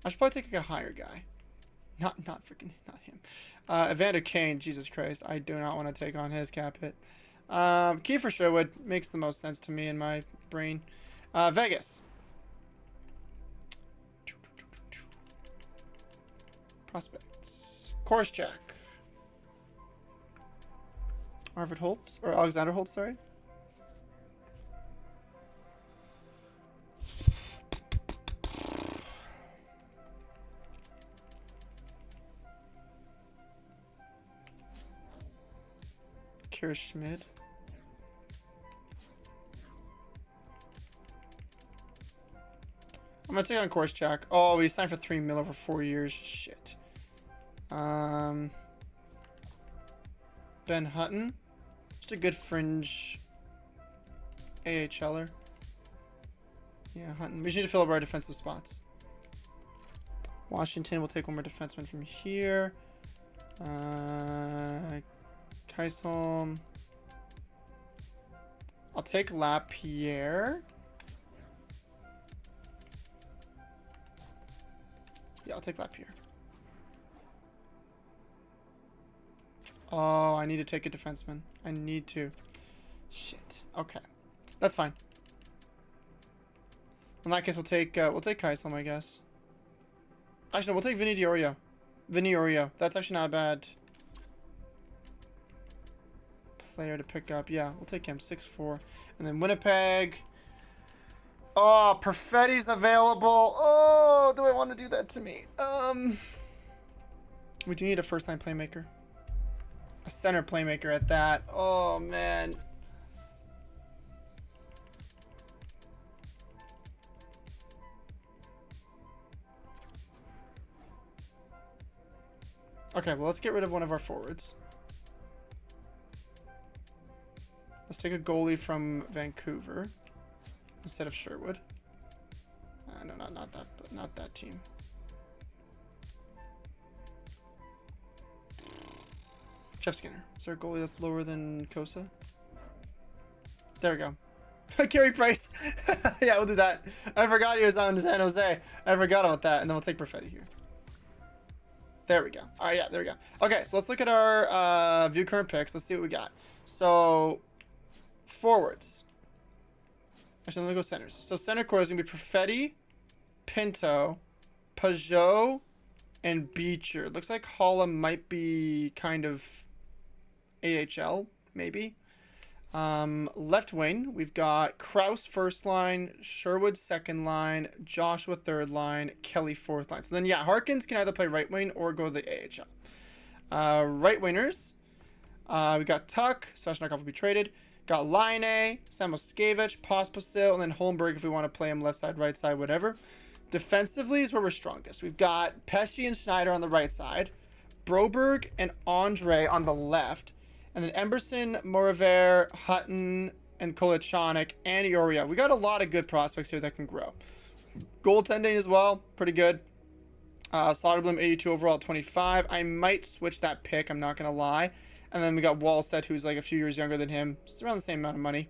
I should probably take like a higher guy. Not him. Evander Kane, Jesus Christ. I do not want to take on his cap hit. Kiefer Sherwood makes the most sense to me in my brain. Vegas. Prospects. Korschak. Arvid Holtz, or Alexander Holtz, sorry. Kira Schmid. I'm gonna take on Course Jack. Oh, we signed for $3 million over 4 years. Shit. Ben Hutton. Just a good fringe AHLer. Yeah, Hutton. We just need to fill up our defensive spots. Washington will take one more defenseman from here. Kaisholm. I'll take Lapierre. Yeah, I'll take Lapierre. Oh, I need to take a defenseman. I need to. Shit. Okay. That's fine. In that case, we'll take Kaisholm, I guess. Actually, no, we'll take Vinny Diorio. Vinny Orio. That's actually not a bad player to pick up. Yeah, we'll take him. 6'4". And then Winnipeg. Oh, Perfetti's available. Oh, do I want to do that to me? We do need a first-line playmaker. A center playmaker at that. Oh, man. Okay, well, let's get rid of one of our forwards. Let's take a goalie from Vancouver instead of Sherwood. No, not that team. Jeff Skinner. Is there a goalie that's lower than Kosa? There we go. Carey Price. Yeah, we'll do that. I forgot he was on San Jose. I forgot about that. And then we'll take Perfetti here. There we go. All right, yeah, there we go. Okay, so let's look at our view current picks. Let's see what we got. So, forwards. Actually, let me go centers. So, center core is going to be Perfetti, Pinto, Pajot, and Beecher. Looks like Holla might be kind of AHL, maybe. Left wing, we've got Kraus first line, Sherwood second line, Joshua third line, Kelly fourth line. So then, yeah, Harkins can either play right wing or go to the AHL. Right wingers, we got Tuck, Svechnikov will be traded. Got Laine, Samoskevich, Pospisil, and then Holmberg if we want to play him left side, right side, whatever. Defensively is where we're strongest. We've got Pesci and Schneider on the right side, Broberg and Andre on the left. And then Emberson, Moraver, Hutton, and Kolichonic, and Ioria. We got a lot of good prospects here that can grow. Goaltending as well, pretty good. Soderblom, 82 overall, 25. I might switch that pick, I'm not going to lie. And then we got Wallstedt, who's like a few years younger than him. It's around the same amount of money.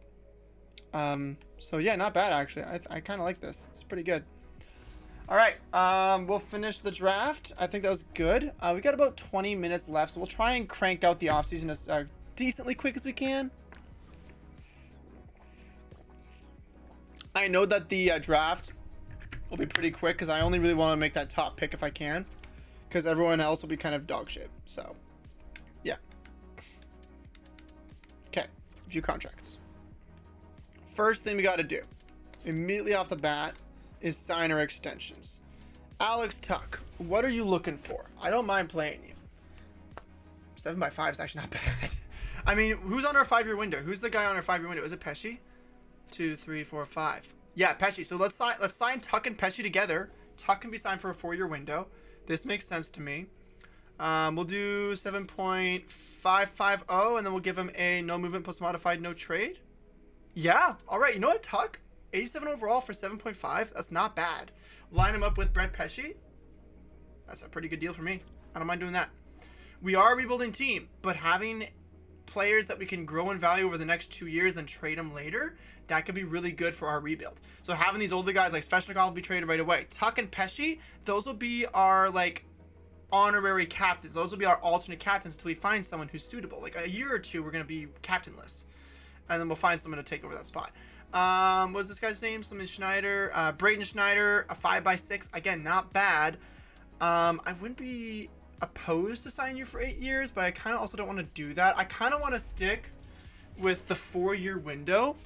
So yeah, not bad actually. I kind of like this. It's pretty good. All right, we'll finish the draft. I think that was good. We got about 20 minutes left, so we'll try and crank out the offseason as decently quick as we can. I know that the draft will be pretty quick because I only really want to make that top pick if I can, because everyone else will be kind of dog shit. So, yeah. Okay, view contracts. First thing we got to do, immediately off the bat, is sign our extensions. Alex Tuck, what are you looking for? I don't mind playing you. 7x5 is actually not bad. I mean, who's on our 5-year window? Who's the guy on our 5-year window? Is it Pesci? 2, 3, 4, 5. Yeah, Pesci. So let's sign Tuck and Pesci together. Tuck can be signed for a 4-year window. This makes sense to me. We'll do 7.550, and then we'll give him a no movement plus modified no trade. Yeah. All right. You know what, Tuck? 87 overall for 7.5. That's not bad. Line him up with Brett Pesci. That's a pretty good deal for me. I don't mind doing that. We are a rebuilding team, but having players that we can grow in value over the next 2 years, then trade them later, that could be really good for our rebuild. So having these older guys like Svechnikov will be traded right away. Tuck and Pesci, those will be our like honorary captains. Those will be our alternate captains until we find someone who's suitable. Like a year or two, we're going to be captainless, and then we'll find someone to take over that spot. What was this guy's name? Something Schneider. Brayden Schneider, a 5x6. Again, not bad. I wouldn't be opposed to signing you for 8 years, but I kind of also don't want to do that. I kind of want to stick with the 4-year window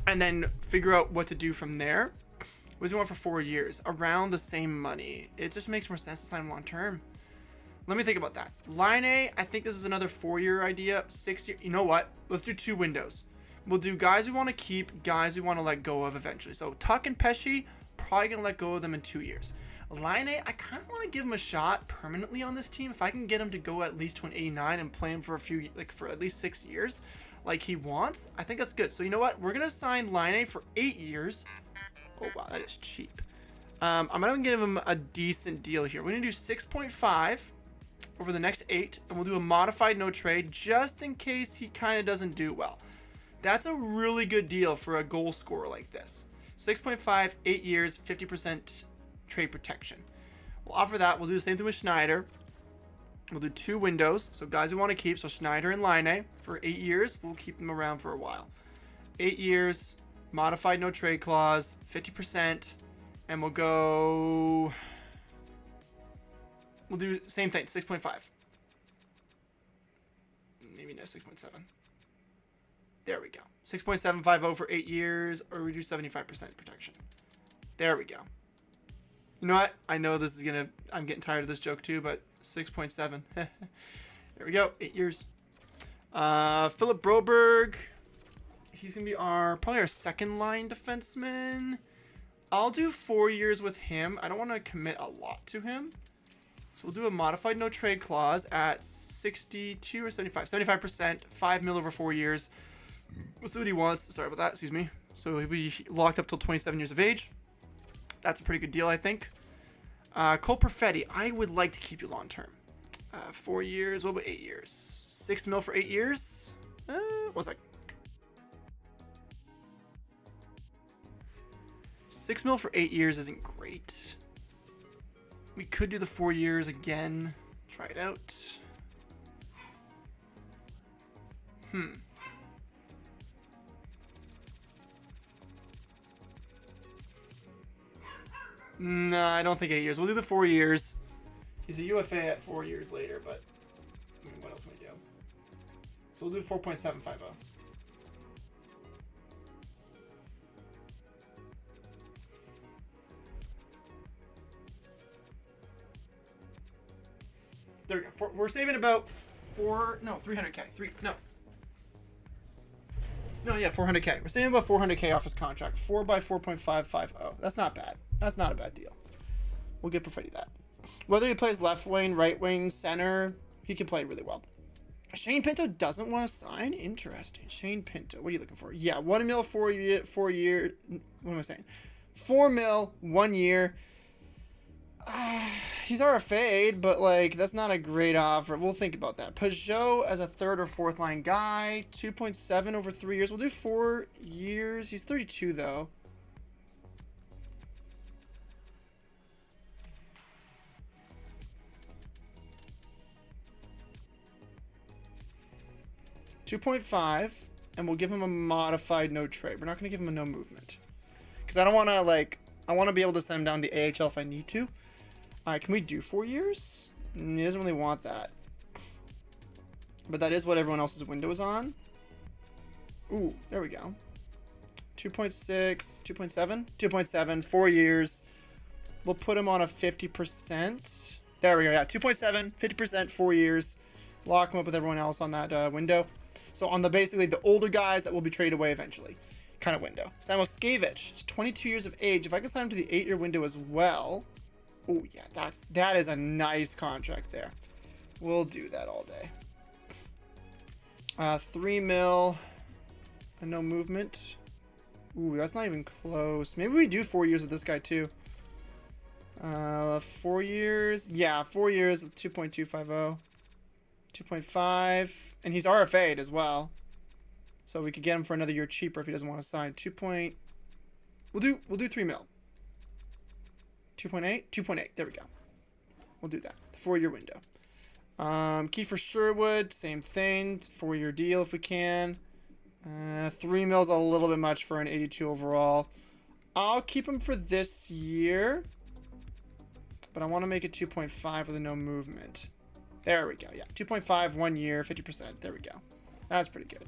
and then figure out what to do from there. What do you want for 4 years? Around the same money. It just makes more sense to sign him long term. Let me think about that. Line A, I think this is another 4-year idea. 6 year. You know what? Let's do 2 windows. We'll do guys we want to keep, guys we want to let go of eventually. So Tuck and Pesci, probably going to let go of them in 2 years. Line A, I kind of want to give him a shot permanently on this team. If I can get him to go at least to an 89 and play him for for at least 6 years, like he wants, I think that's good. So you know what? We're going to sign Line A for 8 years. Oh, wow, that is cheap. I'm going to give him a decent deal here. We're going to do 6.5 over the next 8, and we'll do a modified no trade just in case he kind of doesn't do well. That's a really good deal for a goal scorer like this. 6.5, 8 years, 50% trade protection. We'll offer that. We'll do the same thing with Schneider. We'll do 2 windows, so guys we want to keep. So Schneider and Line for 8 years. We'll keep them around for a while. 8 years, modified no trade clause, 50%, and we'll go. We'll do same thing, 6.5. Maybe no, 6.7. There we go. 6.750 for 8 years, or we do 75% protection. There we go. You know what? I know this is gonna. I'm getting tired of this joke too, but 6.7. There we go. 8 years. Philip Broberg. He's gonna be probably our second line defenseman. I'll do 4 years with him. I don't want to commit a lot to him. So we'll do a modified no trade clause at 62 or 75. 75%, 5 mil over 4 years. We'll see what he wants. Sorry about that, excuse me. So he'll be locked up till 27 years of age. That's a pretty good deal, I think. Cole Perfetti, I would like to keep you long term. 4 years, what about 8 years? 6 mil for 8 years? One sec. 6 mil for 8 years isn't great. We could do the 4 years again. Try it out. No, I don't think 8 years. We'll do the 4 years. He's a UFA at 4 years later, but I mean, what else can we do? So we'll do 4.750. There we go. We're saving about 300k. Yeah, 400k. We're saving about 400k off his contract. 4 by 4.550. That's not bad. That's not a bad deal. We'll give Perfetti that. Whether he plays left wing, right wing, center, he can play really well. Shane Pinto doesn't want to sign? Interesting. Shane Pinto. What are you looking for? Yeah, 1 mil, 4 year. What am I saying? 4 mil, 1 year. He's RFA'd, but like that's not a great offer. We'll think about that. Peugeot as a 3rd or 4th line guy, 2.7 over 3 years. We'll do 4 years. He's 32 though. $2.5, and we'll give him a modified no trade. We're not gonna give him a no movement because I don't want to I want to be able to send him down the AHL if I need to. Can we do 4 years? He doesn't really want that. But that is what everyone else's window is on. Ooh, there we go. 2.6, 2.7? 2.7, 4 years. We'll put him on a 50%. There we go, yeah. 2.7, 50%, 4 years. Lock him up with everyone else on that window. So on basically the older guys that will be traded away eventually kind of window. Samoskevich, 22 years of age. If I can sign him to the 8-year window as well. Oh yeah, that is a nice contract there. We'll do that all day. 3 mil, and no movement. Ooh, that's not even close. Maybe we do 4 years with this guy too. 4 years, yeah, 4 years with 2.250, 2.5, and he's RFA'd as well. So we could get him for another year cheaper if he doesn't want to sign. We'll do 3 mil. 2.8? 2.8. There we go. We'll do that. The 4-year window. Kiefer Sherwood, same thing. 4-year deal if we can. 3 mil's a little bit much for an 82 overall. I'll keep him for this year. But I want to make it 2.5 with a no movement. There we go. Yeah, 2.5, 1 year, 50%. There we go. That's pretty good.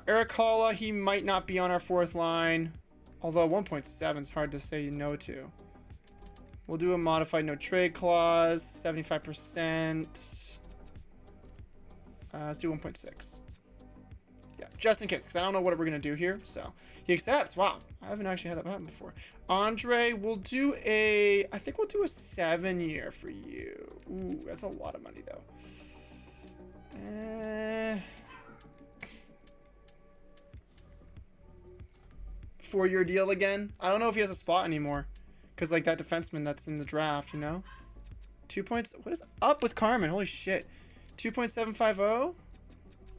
Eric Holla, he might not be on our 4th line. Although 1.7 is hard to say no to. We'll do a modified no trade clause, 75%. Let's do 1.6. Yeah, just in case, because I don't know what we're going to do here. So he accepts. Wow, I haven't actually had that happen before. Andre, we'll do I think we'll do a 7-year for you. Ooh, that's a lot of money, though. 4-year deal again. I don't know if he has a spot anymore. Because, like, that defenseman that's in the draft, you know? 2 points. What is up with Carmen? Holy shit. 2.750?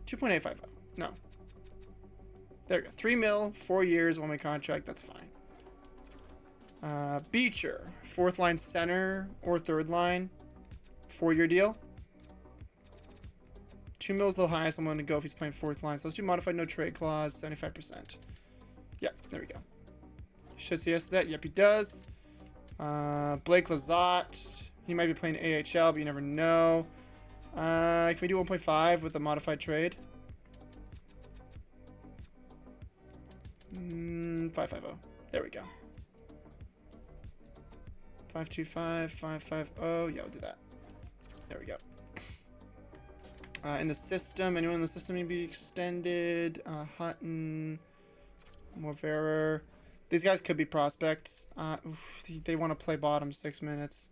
2.850. No. There we go. 3 mil, 4 years, 1-way contract. That's fine. Beecher. 4th line center or 3rd line. 4-year deal. 2 mil is the highest I'm going to go if he's playing 4th line. So let's do modified no trade clause, 75%. Yep, there we go. Should say yes to that. Yep, he does. Blake Lizotte. He might be playing AHL, but you never know. Can we do 1.5 with a modified trade? 550. There we go. 525, 550. Yeah, we'll do that. There we go. In the system, anyone in the system need to be extended? Hutton, Morverer. These guys could be prospects. They want to play bottom 6 minutes.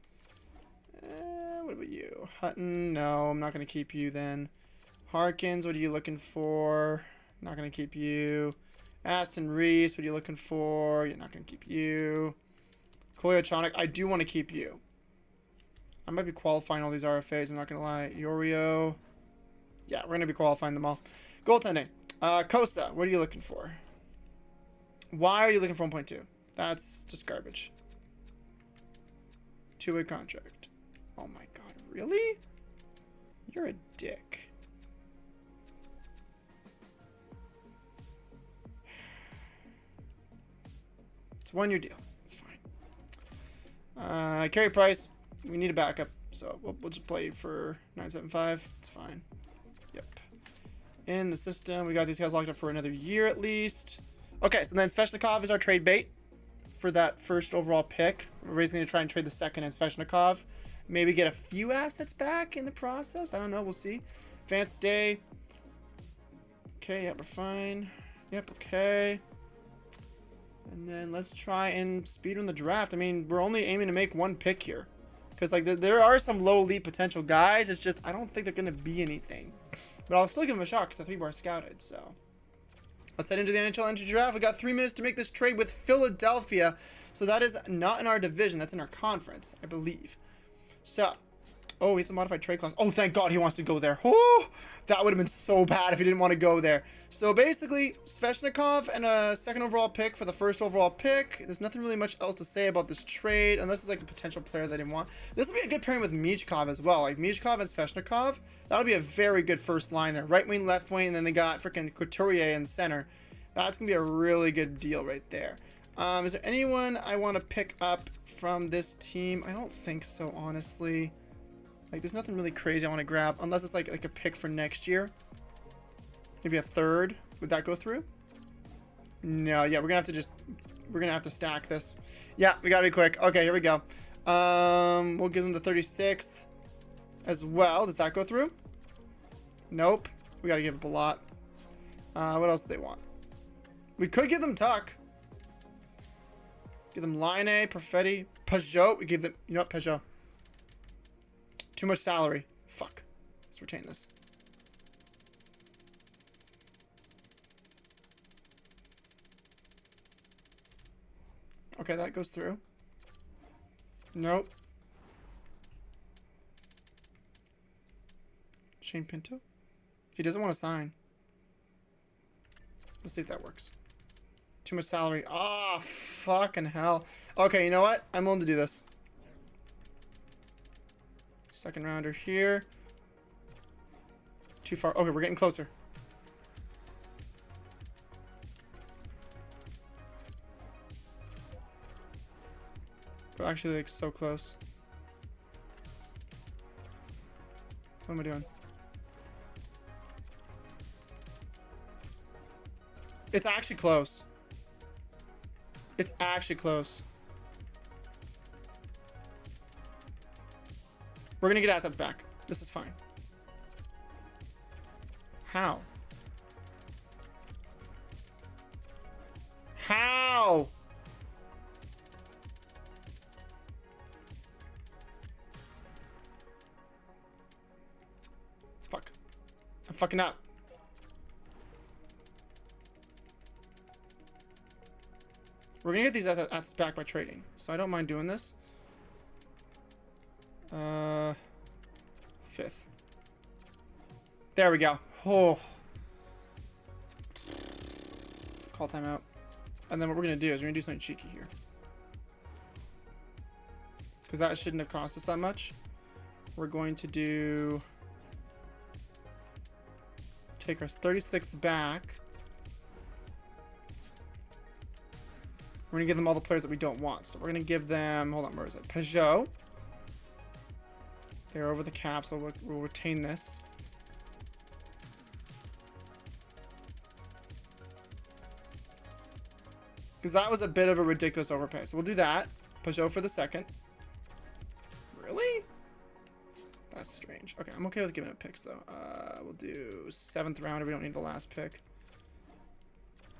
What about you? Hutton, no, I'm not going to keep you then. Harkins, what are you looking for? Not going to keep you. Aston Reese, what are you looking for? You're not going to keep you. Koyotronic, I do want to keep you. I might be qualifying all these RFAs, I'm not going to lie. Yorio. Yeah, we're going to be qualifying them all. Goaltending. Kosa, what are you looking for? Why are you looking for 1.2? That's just garbage. 2-way contract. Oh my god, really? You're a dick. It's a 1-year deal. It's fine. Carey Price, we need a backup, so we'll just play for 975. It's fine. Yep. In the system, we got these guys locked up for another year at least. Okay, so then Svechnikov is our trade bait for that 1st overall pick. We're basically going to try and trade the 2nd and Svechnikov. Maybe get a few assets back in the process. I don't know. We'll see. Advanced day. Okay, yep, we're fine. Yep, okay. And then let's try and speed on the draft. I mean, we're only aiming to make 1 pick here. Because, like, there are some low elite potential guys. It's just, I don't think they're going to be anything. But I'll still give them a shot because the 3-bar scouted, so. Let's head into the NHL entry draft. We got 3 minutes to make this trade with Philadelphia. So that is not in our division. That's in our conference, I believe. So, oh, he's a modified trade clause. Oh, thank God he wants to go there. Oh, that would have been so bad if he didn't want to go there. So basically, Svechnikov and a 2nd overall pick for the 1st overall pick. There's nothing really much else to say about this trade, unless it's like a potential player that they want. This will be a good pairing with Michkov as well. Like Michkov and Svechnikov. That'll be a very good first line there. Right wing, left wing, and then they got freaking Couturier in the center. That's going to be a really good deal right there. Is there anyone I want to pick up from this team? I don't think so, honestly. Like, there's nothing really crazy I want to grab, unless it's like a pick for next year. Maybe a 3rd. Would that go through? No, yeah, we're going to have to stack this. Yeah, we got to be quick. Okay, here we go. We'll give them the 36th as well. Does that go through? Nope. We got to give up a lot. What else do they want? We could give them Tuck. Give them Line A, Perfetti, Peugeot. We give them, you know what, Peugeot. Too much salary. Fuck. Let's retain this. Okay, that goes through. Nope. Shane Pinto? He doesn't want to sign. Let's see if that works. Too much salary. Ah, fucking hell. Okay, you know what? I'm willing to do this. 2nd rounder here. Too far. Okay, we're getting closer. We're actually like so close. What am I doing? It's actually close. It's actually close. We're gonna get assets back. This is fine. How? How? Fuck. I'm fucking up. We're gonna get these assets back by trading, so I don't mind doing this. 5th. There we go. Oh. Call timeout. And then what we're gonna do is we're gonna do something cheeky here. Because that shouldn't have cost us that much. We're going to do... take our 36 back. We're gonna give them all the players that we don't want. So we're gonna give them, hold on, where is it? Peugeot. They're over the cap, so we'll retain this. Because that was a bit of a ridiculous overpay. So we'll do that. Peugeot for the second. Really? That's strange. Okay, I'm okay with giving up picks though. We'll do 7th rounder. We don't need the last pick.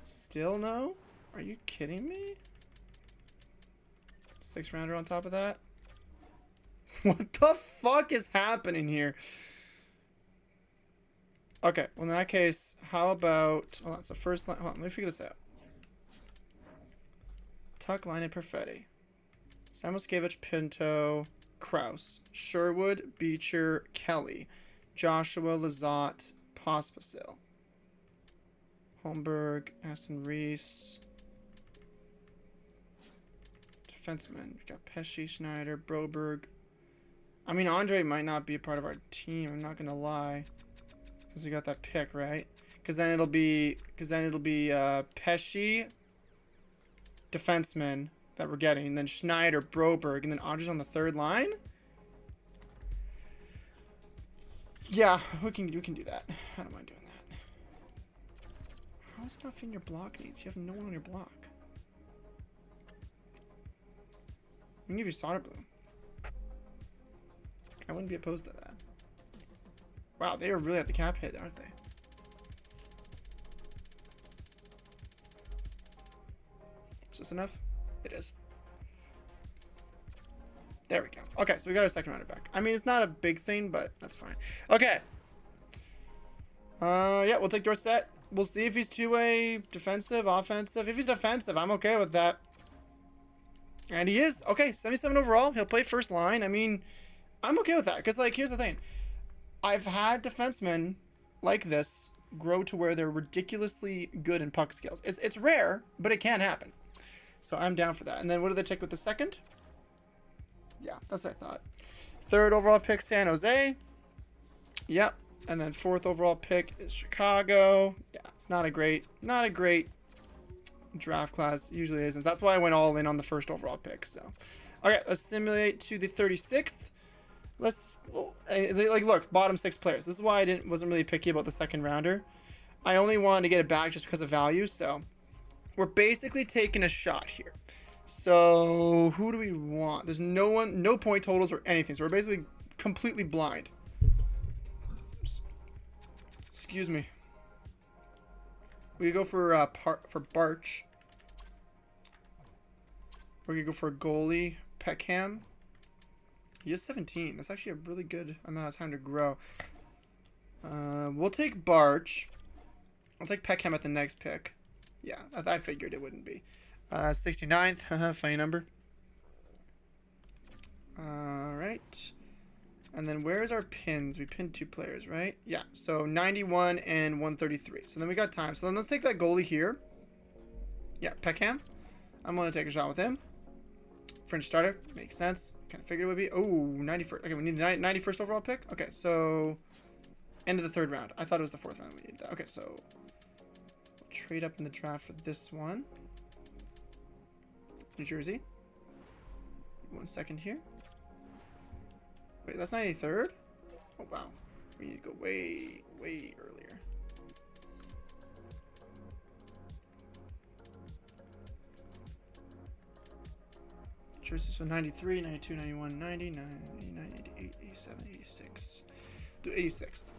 Still no? Are you kidding me? 6th rounder on top of that? What the fuck is happening here? Okay, well in that case, how about... hold on, so first line... hold on, let me figure this out. Tuck, line, and Perfetti. Samoskevich, Pinto, Kraus, Sherwood, Beecher, Kelly, Joshua, Lizotte, Pospisil, Holmberg, Aston Reese... defensemen. We got Pesci, Schneider, Broberg. I mean, Andre might not be a part of our team. I'm not gonna lie, since we got that pick, right? Because then it'll be Pesci, defenseman that we're getting, and then Schneider, Broberg, and then Andre's on the 3rd line. Yeah, we can do that. I don't mind doing that. How is it not fitting your block needs? You have no one on your block. We can give you solder blue. I wouldn't be opposed to that. Wow, they are really at the cap hit, aren't they? Is this enough? It is. There we go. Okay, so we got our 2nd rounder back. I mean, it's not a big thing, but that's fine. Okay. Yeah, we'll take Dorset. We'll see if he's two-way, defensive, offensive. If he's defensive, I'm okay with that. And he is. Okay, 77 overall. He'll play first line. I mean, I'm okay with that. Because, like, here's the thing. I've had defensemen like this grow to where they're ridiculously good in puck skills. It's rare, but it can happen. So I'm down for that. And then what do they take with the 2nd? Yeah, that's what I thought. 3rd overall pick, San Jose. Yep. And then 4th overall pick is Chicago. Yeah, it's not a great draft class. Usually isn't. That's why I went all in on the 1st overall pick. So, okay, let's simulate to the 36th. Let's like look, bottom 6 players. This is why I wasn't really picky about the 2nd rounder. I only wanted to get it back just because of value. So, we're basically taking a shot here. So, who do we want? There's no point totals or anything. So we're basically completely blind. Excuse me. We go for Barch. We're gonna go for a goalie, Peckham. He is 17. That's actually a really good amount of time to grow. We'll take Barch. I'll take Peckham at the next pick. Yeah, I figured it wouldn't be. 69th. Funny number. Alright. And then where's our pins? We pinned 2 players, right? Yeah, so 91 and 133. So then we got time. So then let's take that goalie here. Yeah, Peckham. I'm going to take a shot with him. French starter. Makes sense. Kind of figured it would be. Oh, 91st. Okay, we need the 91st overall pick. Okay, so end of the 3rd round. I thought it was the 4th round we needed that. Okay, so we'll trade up in the draft for this one. New Jersey. 1 second here. Wait, that's 93rd? Oh, wow. We need to go way, way earlier. Jersey, so 93, 92, 91, 90, 90, 98, 87, 86. Do 86th.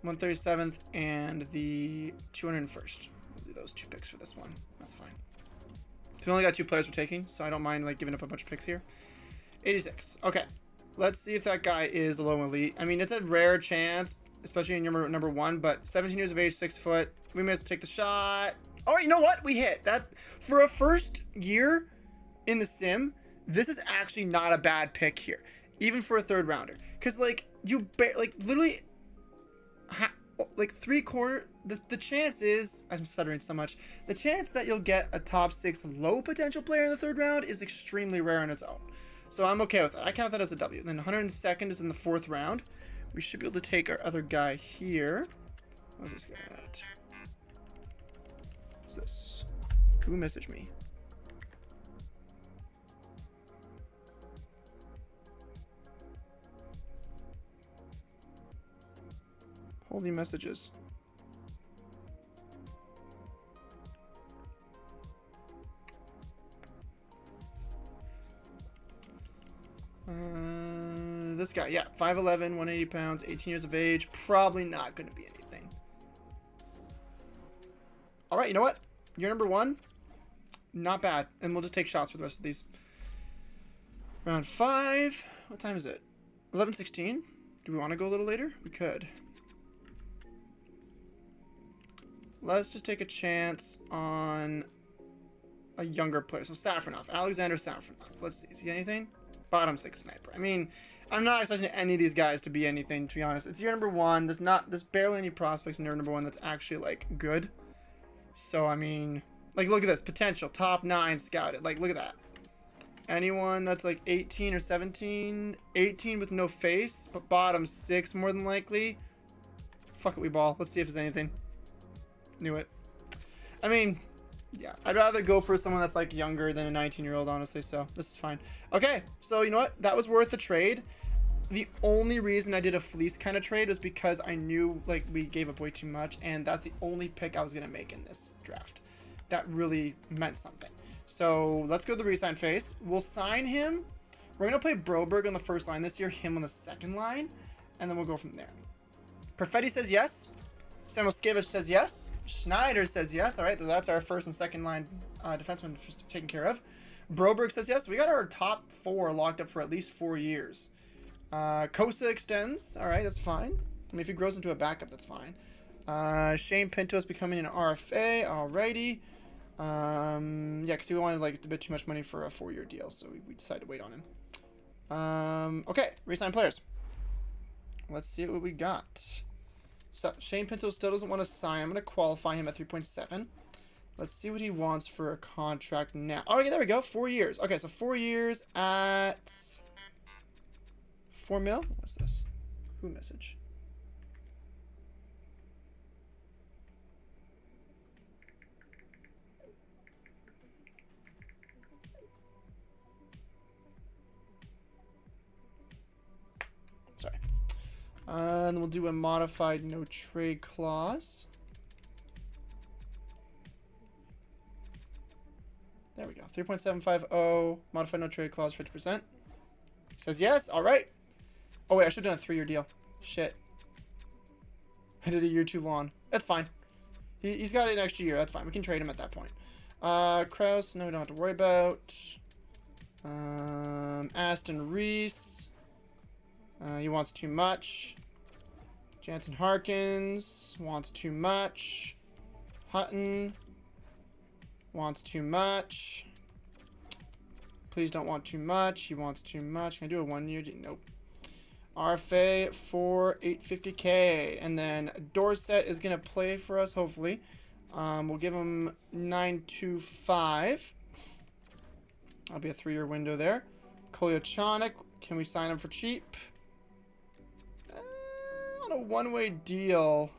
$137th and the 201st. We'll do those 2 picks for this one. That's fine. So we only got 2 players we're taking, so I don't mind like giving up a bunch of picks here. 86. Okay. Let's see if that guy is a low elite. I mean, it's a rare chance, especially in number 1, but 17 years of age, 6 foot. We may have to take the shot. All right, you know what? We hit that. For a first year in the sim, this is actually not a bad pick here, even for a 3rd rounder. Because like literally, like 3/4. The chance is, I'm stuttering so much. The chance that you'll get a top 6 low potential player in the 3rd round is extremely rare on its own. So I'm okay with that. I count that as a W. Then 102nd is in the 4th round. We should be able to take our other guy here. What's this guy at? What's this? Who messaged me? Holy messages. This guy, yeah, 5'11", 180 pounds, 18 years of age. Probably not going to be anything. All right, you know what? You're number 1. Not bad. And we'll just take shots for the rest of these. Round 5. What time is it? 11:16. Do we want to go a little later? We could. Let's just take a chance on a younger player. So Safronov. Alexander Safronov. Let's see. Is he anything? Bottom 6 sniper. I mean, I'm not expecting any of these guys to be anything, to be honest. It's year number 1. There's barely any prospects in year number 1 that's actually, like, good. So, I mean, like, look at this. Potential. Top 9 scouted. Like, look at that. Anyone that's, like, 18 or 17? 18 with no face, but bottom 6 more than likely. Fuck it, we ball. Let's see if there's anything. Knew it. I mean, yeah, I'd rather go for someone that's like younger than a 19-year-old, honestly, so this is fine. Okay, so you know what? That was worth the trade. The only reason I did a fleece kind of trade was because I knew like we gave up way too much, and that's the only pick I was going to make in this draft. That really meant something. So let's go to the re-sign phase. We'll sign him. We're going to play Broberg on the 1st line this year, him on the 2nd line, and then we'll go from there. Perfetti says yes. Samoskevich says yes. Schneider says yes. All right, that's our 1st and 2nd line defenseman taken care of. Broberg says yes. We got our top 4 locked up for at least 4 years. Kosa extends. All right, that's fine. I mean, if he grows into a backup, that's fine. Shane Pinto is becoming an RFA. Alrighty. Yeah, because we wanted like a bit too much money for a 4-year deal, so we decided to wait on him. Okay, re-sign players. Let's see what we got. So Shane Pinto still doesn't want to sign. I'm going to qualify him at 3.7. Let's see what he wants for a contract now. Oh, okay, there we go. 4 years. Okay, so 4 years at 4 mil. What's this? Who message? Sorry. And we'll do a modified no trade clause. There we go. 3.750. Modified no trade clause, 50%. Says yes. All right. Oh, wait. I should have done a 3-year deal. Shit. I did a year too long. That's fine. He's got an extra year. That's fine. We can trade him at that point. Kraus, no, we don't have to worry about. Aston Reese. He wants too much. Jansen Harkins wants too much. Hutton wants too much. Please don't want too much. He wants too much. Can I do a 1-year deal? Nope. RFA for 850K. And then Dorset is going to play for us, hopefully. We'll give him 925. That'll be a 3-year window there. Kolyachanik, can we sign him for cheap? On a one-way deal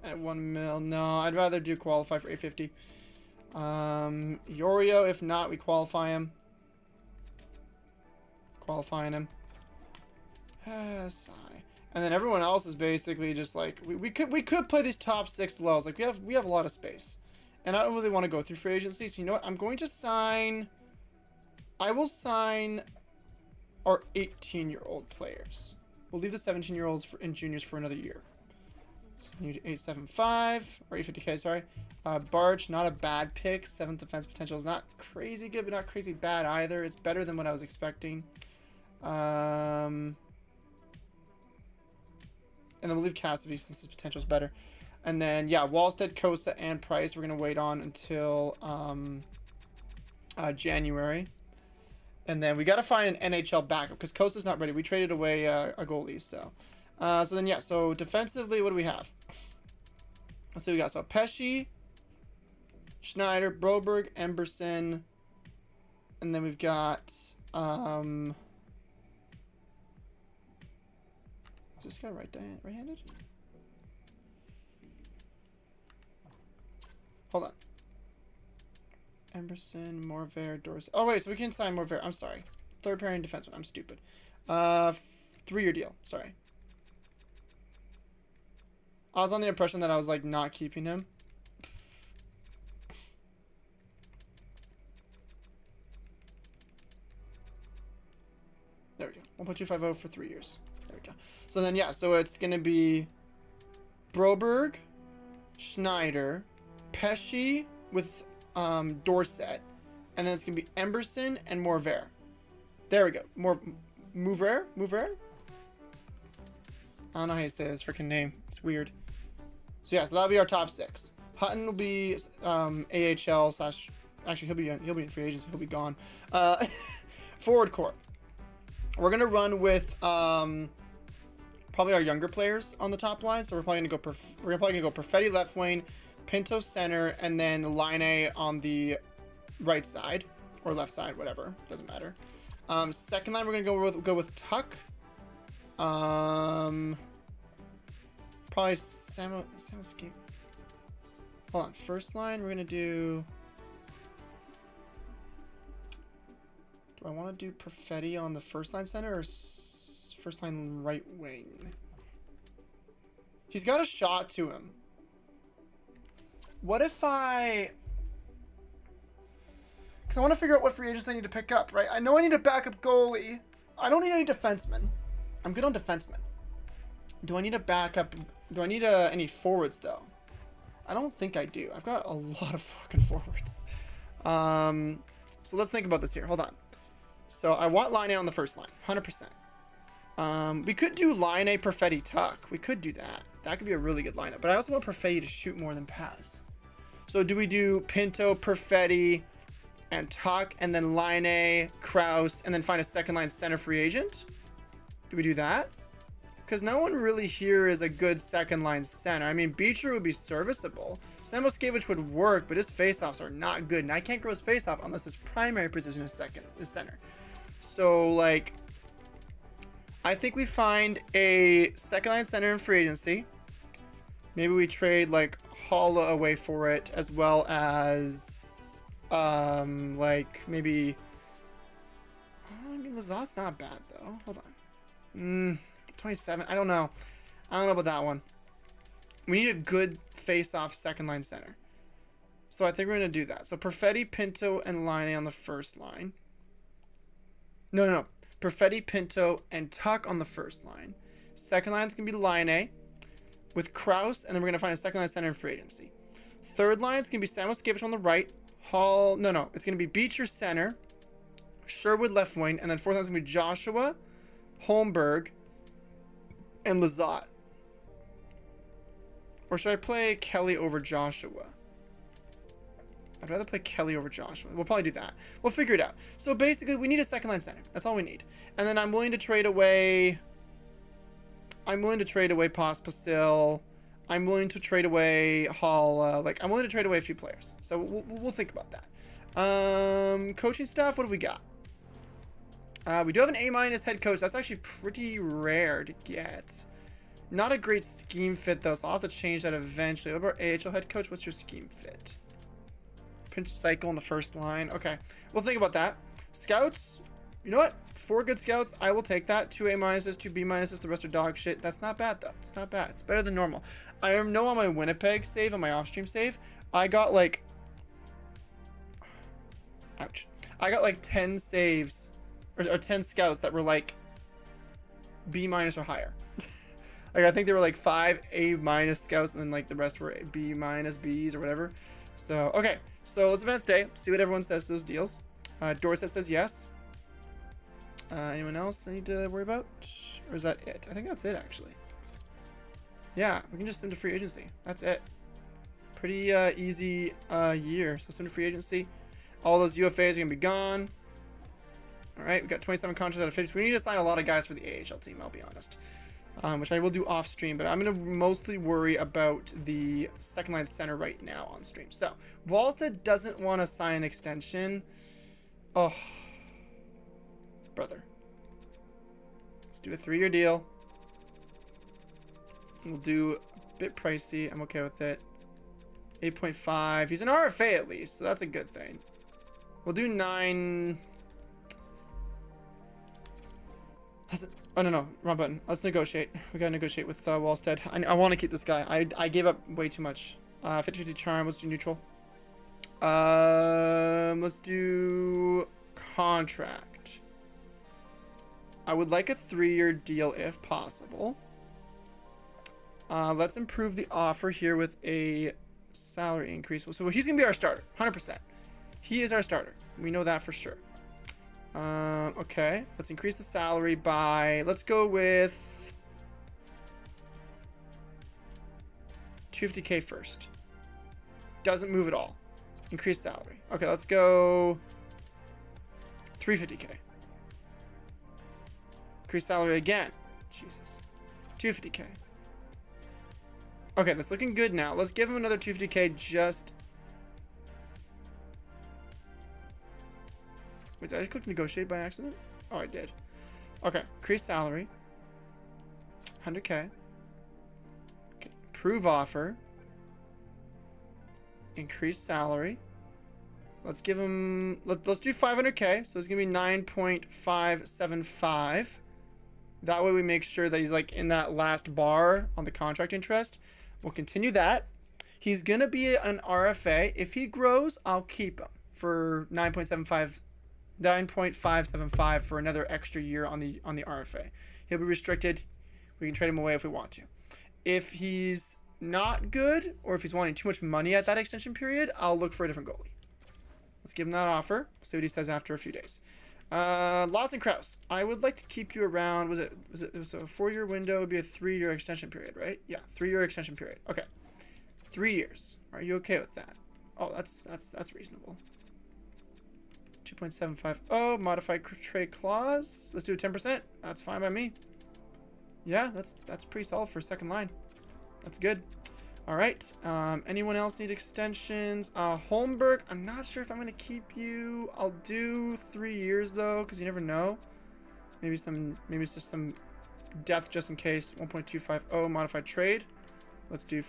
at 1 mil. No, I'd rather do qualify for 850. Yorio, if not, we qualify him. Qualifying him. Sigh. And then everyone else is basically just like we could play these top 6 lows. Like we have a lot of space, and I don't really want to go through free agency. So you know what? I'm going to sign I will sign our 18-year-old players. We'll leave the 17-year-olds and juniors for another year. So you 875 or 850k, sorry. Barch, not a bad pick. 7th defense potential is not crazy good, but not crazy bad either. It's better than what I was expecting. And then we'll leave Cassidy since his potential is better. And then, yeah, Wallstead, Kosa, and Price we're going to wait on until January. And then we got to find an NHL backup because Kosa's not ready. We traded away a goalie, so. So then, yeah, so defensively, what do we have? Let's see what we got. So Pesci, Schneider, Broberg, Emberson, and then we've got, is this guy right-handed? Hold on. Emberson, Morvair, Doris. Oh, wait, so we can sign Morvair. I'm sorry. Third pairing defenseman. I'm stupid. 3-year deal. Sorry. I was on the impression that I was, like, not keeping him. There we go. 1.250 for 3 years. There we go. So then, yeah, so it's going to be Broberg, Schneider, Pesci with Dorset, and then it's going to be Emberson and Morvair. There we go. Morvair? I don't know how you say this freaking name. It's weird. So yeah, so that'll be our top 6. Hutton will be AHL slash. Actually, he'll be in free agency. He'll be gone. Forward core. We're gonna run with probably our younger players on the top line. So we're probably gonna go Perfetti left wing, Pinto center, and then Line on the right side or left side, whatever, doesn't matter. Second line we're gonna go with Tuck. Probably Samo Escape. Hold on. First line, we're gonna do. Do I want to do Perfetti on the first line center or first line right wing? He's got a shot to him. What if I? Because I want to figure out what free agents I need to pick up, right? I know I need a backup goalie. I don't need any defensemen. I'm good on defensemen. Do I need a backup? Do I need any forwards, though? I don't think I do. I've got a lot of fucking forwards. So let's think about this here. Hold on. So I want Line on the first line. 100%. We could do Line Perfetti, Tuck. We could do that. That could be a really good lineup. But I also want Perfetti to shoot more than pass. So do we do Pinto, Perfetti, and Tuck, and then Line Kraus, and then find a second line center free agent? Do we do that? Because no one really here is a good second line center. I mean, Beecher would be serviceable. Samoskevich would work, but his faceoffs are not good. And I can't grow his faceoff unless his primary position is center. So, like, I think we find a second line center in free agency. Maybe we trade, like, Holla away for it, as well as, like, maybe... I mean, Lazat's not bad, though. Hold on. 27. I don't know about that one. We need a good face-off second line center. So I think we're going to do that. So Perfetti, Pinto, and Line on the first line. No. Perfetti, Pinto, and Tuck on the first line. Second line's going to be Line with Kraus, and then we're going to find a second line center in free agency. Third line's going to be Samoskevich on the right. It's going to be Beecher center. Sherwood left wing. And then fourth line's going to be Joshua, Holmberg, and Lazat. Or should I play Kelly over Joshua? I'd rather play Kelly over Joshua. We'll probably do that. We'll figure it out. So basically, we need a second line center. That's all we need. And then I'm willing to trade away... I'm willing to trade away Pospisil. I'm willing to trade away Hall. I'm willing to trade away a few players. So we'll think about that. Coaching staff, what have we got? We do have an A- head coach. That's actually pretty rare to get. Not a great scheme fit, though, so I'll have to change that eventually. What about AHL head coach? What's your scheme fit? Pinch cycle in the first line. Okay, we'll think about that. Scouts, you know what? 4 good scouts. I will take that. 2 A-, 2 B-. The rest are dog shit. That's not bad, though. It's not bad. It's better than normal. I know on my Winnipeg save, on my off-stream save, I got, like... Ouch. I got like 10 saves or 10 scouts that were like B minus or higher. Like I think there were like 5 A minus scouts, and then like the rest were B minus Bs or whatever. So okay, so let's advance day. See what everyone says to those deals. Dorset says yes. Anyone else I need to worry about, or is that it? I think that's it actually. Yeah, we can just send to free agency. That's it. Pretty easy year. So send to free agency. All those UFAs are gonna be gone. All right, we got 27 contracts out of 50. We need to sign a lot of guys for the AHL team. I'll be honest. Which I will do off stream, but I'm going to mostly worry about the second line center right now on stream. So, Wallstead doesn't want to sign an extension. Oh, brother. Let's do a 3-year deal. We'll do a bit pricey. I'm okay with it. 8.5. He's an RFA at least, so that's a good thing. We'll do 9. Oh, no, wrong button. Let's negotiate. We gotta negotiate with Wallstead. I want to keep this guy. I gave up way too much. 50-50 charm. Let's do neutral. Let's do contract. I would like a 3-year deal if possible. Let's improve the offer here with a salary increase. So he's gonna be our starter, 100%. He is our starter. We know that for sure. Okay, let's increase the salary by, let's go with 250K first. Doesn't move at all. Increase salary. Okay, let's go 350K. Increase salary again. Jesus. 250K. Okay, that's looking good now. Let's give him another 250K just... Wait, did I click negotiate by accident? Oh, I did. Okay, increase salary. 100K. Okay, approve offer. Increase salary. Let's give him... Let's do 500K. So it's going to be 9.575. That way we make sure that he's like in that last bar on the contract interest. We'll continue that. He's going to be an RFA. If he grows, I'll keep him for 9.575 for another extra year on the RFA. He'll be restricted. We can trade him away if we want to. If he's not good, or if he's wanting too much money at that extension period, I'll look for a different goalie. Let's give him that offer. See what he says after a few days. Lawson Krause, I would like to keep you around. Was it a 4-year window? It would be a 3-year extension period, right? Yeah, 3-year extension period. Okay, 3 years. Are you okay with that? Oh, that's reasonable. 2.75. Oh, modified trade clause. Let's do a 10%. That's fine by me. Yeah, that's pretty solid for a second line. That's good. All right. Anyone else need extensions? Holmberg, I'm not sure if I'm gonna keep you. I'll do 3 years though, because you never know. Maybe it's just some depth just in case. 1.250 modified trade. Let's do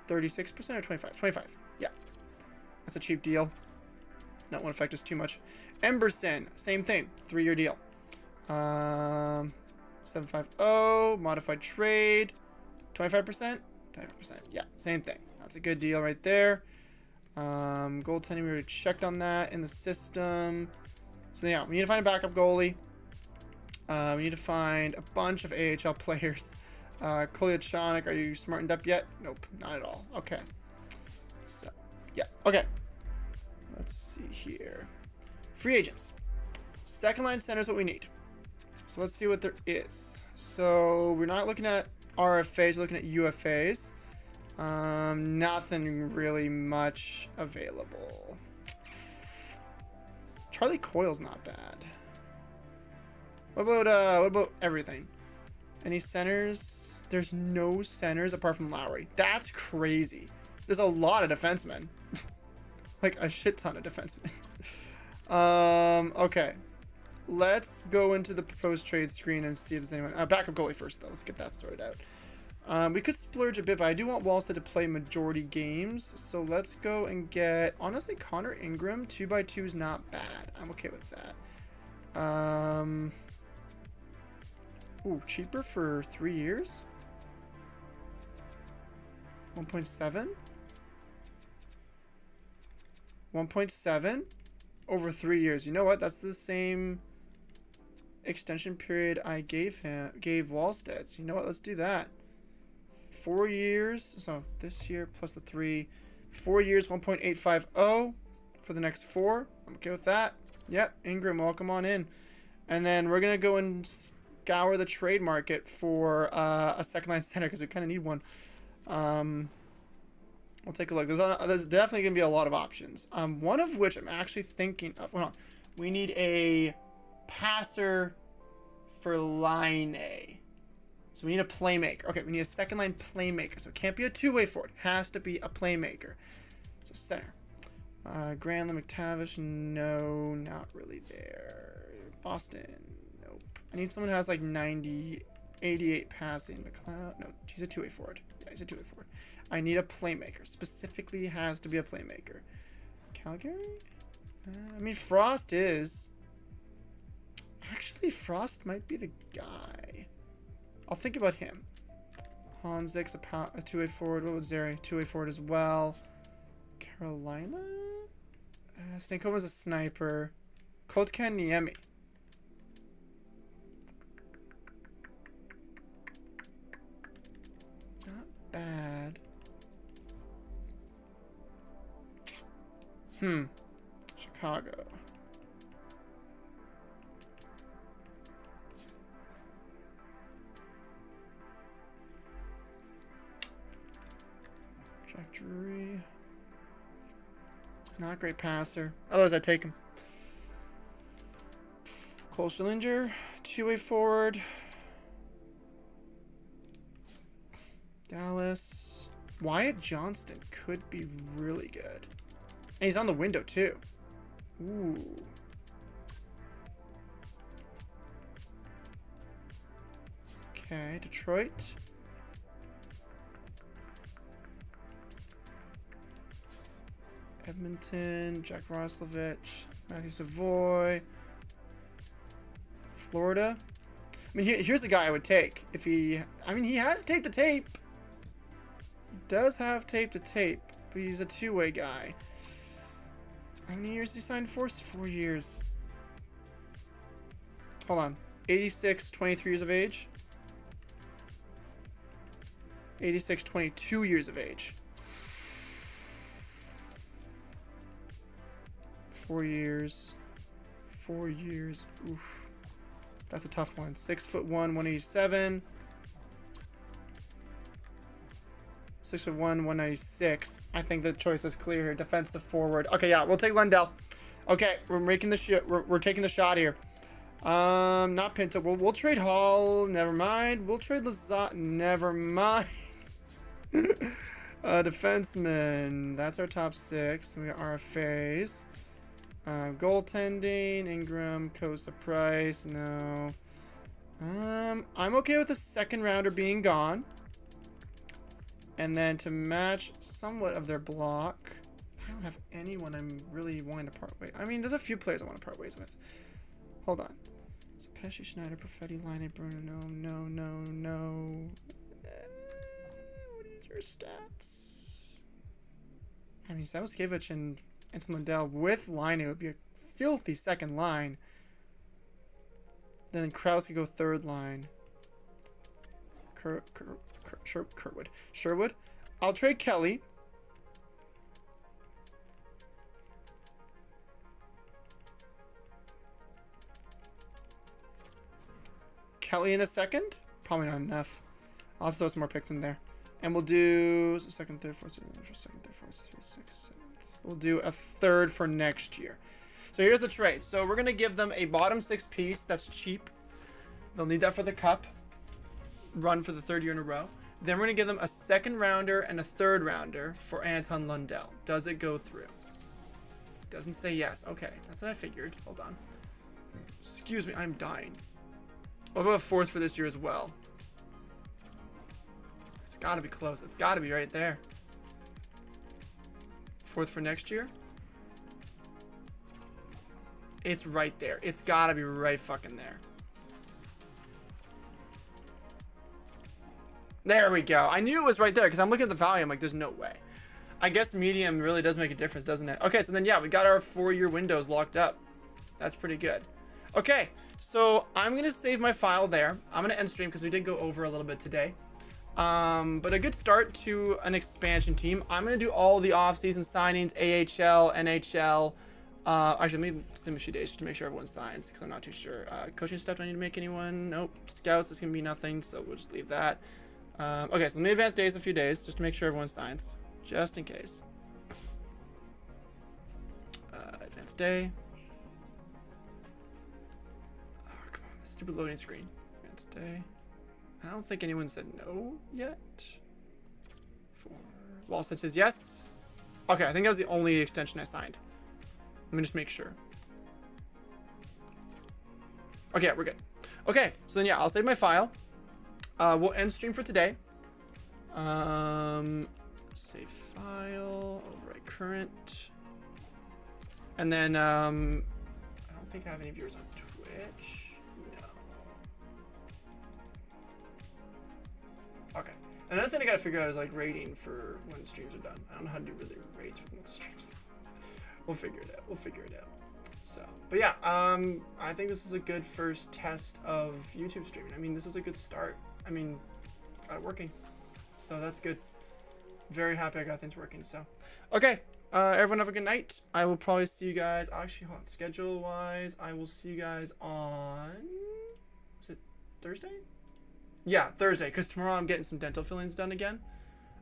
36% or 25. 25. Yeah, that's a cheap deal. Not want to affect us too much. Emberson, same thing. 3-year deal. 750 modified trade. 25%. 25%. Yeah, same thing. That's a good deal right there. Goaltending, we already checked on that in the system. So yeah, we need to find a backup goalie. We need to find a bunch of AHL players. Kolyachonic, are you smartened up yet? Nope, not at all. Okay. So, yeah. Okay. Let's see here. Free agents. Second line center is what we need. So let's see what there is. So we're not looking at RFAs, we're looking at UFAs. Nothing really much available. Charlie Coyle's not bad. What about everything? Any centers? There's no centers apart from Lowry. That's crazy. There's a lot of defensemen. Like a shit ton of defensemen. Okay. Let's go into the proposed trade screen and see if there's anyone. Backup goalie first, though. Let's get that sorted out. We could splurge a bit, but I do want Wallstead to play majority games. So let's go and get, honestly, Connor Ingram. 2x2 is not bad. I'm okay with that. Ooh, cheaper for 3 years? 1.7? 1.7? over 3 years. You know what? That's the same extension period I gave Wallstedt. You know what? Let's do that. 4 years. So this year plus the 3. 4 years, 1.850 for the next 4. I'm okay with that. Yep, Ingram, welcome on in. And then we're gonna go and scour the trade market for a second line center because we kind of need one. We'll take a look. There's definitely gonna be a lot of options. One of which I'm actually thinking of. Hold on. We need a passer for line A. So we need a playmaker. Okay, we need a second line playmaker. So it can't be a two-way forward. It has to be a playmaker. So center. Granlund, McTavish, no, not really there. Boston, nope. I need someone who has like 90, 88 passing. McLeod, no, he's a two-way forward. Yeah, he's a two-way forward. I need a playmaker. Specifically has to be a playmaker. Calgary? I mean, Frost is. Actually, Frost might be the guy. I'll think about him. Honzik's a two-way forward. What was Zeri? Two-way forward as well. Carolina? Stankova's a sniper. Kotkaniemi. Niemi. Not bad. Chicago. Jack Drury. Not a great passer. Otherwise, I'd take him. Cole Schillinger, two-way forward. Dallas. Wyatt Johnston could be really good. And he's on the window, too. Ooh. Okay, Detroit. Edmonton, Jack Roslovich, Matthew Savoy, Florida. I mean, here's a guy I would take if he. I mean, he has tape to tape. He does have tape to tape, but he's a two-way guy. How many years did he sign for? 4 years. Hold on. 86, 23 years of age. 86, 22 years of age. 4 years. 4 years. Oof. That's a tough one. 6'1", 187. 6'1", 196. I think the choice is clear here. Defensive forward. Okay, yeah, we'll take Lundell. Okay, we're making the shot. We're taking the shot here. Not Pinto. We'll trade Hall. Never mind. We'll trade Lazat. Never mind. Defenseman. That's our top 6. We got RFAs. Goaltending, Ingram, Kosa, Price, no. I'm okay with the second rounder being gone. And then to match somewhat of their block, I don't have anyone I'm really wanting to part ways. I mean, there's a few players I want to part ways with. Hold on. So Pesci, Schneider, Perfetti, Line, Bruno, no. What is your stats? I mean, Samoskevich and Anton Lundell with line, it would be a filthy second line. Then Krause could go third line. Sherwood. I'll trade Kelly. Kelly in a second? Probably not enough. I'll have to throw some more picks in there. And we'll do second, third, fourth, second, third, fourth, fifth, sixth, seventh. We'll do a third for next year. So here's the trade. So we're going to give them a bottom 6 piece. That's cheap. They'll need that for the cup run for the 3rd year in a row. Then we're going to give them a 2nd rounder and a 3rd rounder for Anton Lundell. Does it go through? Doesn't say yes. Okay, that's what I figured. Hold on. Excuse me, I'm dying. I'll go a 4th for this year as well. It's got to be close. It's got to be right there. 4th for next year. It's right there. It's got to be right fucking there. There we go. I knew it was right there because I'm looking at the value. I'm like, there's no way. I guess medium really does make a difference, doesn't it? Okay, so then yeah, we got our 4-year windows locked up. That's pretty good. Okay, so I'm gonna save my file there. I'm gonna end stream because we did go over a little bit today. But a good start to an expansion team. I'm gonna do all the off-season signings, AHL, NHL. Actually, let me sim a few days just to make sure everyone signs because I'm not too sure. Coaching stuff, do I need to make anyone? Nope. Scouts is gonna be nothing, so we'll just leave that. Okay, so let me advance days a few days just to make sure everyone signs, just in case. Advance day. Oh, come on, this stupid loading screen. Advance day. I don't think anyone said no yet. Wallstead says yes. Okay, I think that was the only extension I signed. Let me just make sure. Okay, we're good. Okay, so then yeah, I'll save my file. We'll end stream for today. Save file, overwrite current. And then, I don't think I have any viewers on Twitch. No. Okay. Another thing I gotta figure out is like rating for when streams are done. I don't know how to do really rates for multi streams. We'll figure it out. We'll figure it out. So, but yeah, I think this is a good first test of YouTube streaming. I mean, this is a good start. I mean, got it working. So that's good. Very happy I got things working. So, okay. Everyone have a good night. I will probably see you guys. Actually, hold on. Schedule wise, I will see you guys on. Is it Thursday? Yeah, Thursday. Because tomorrow I'm getting some dental fillings done again.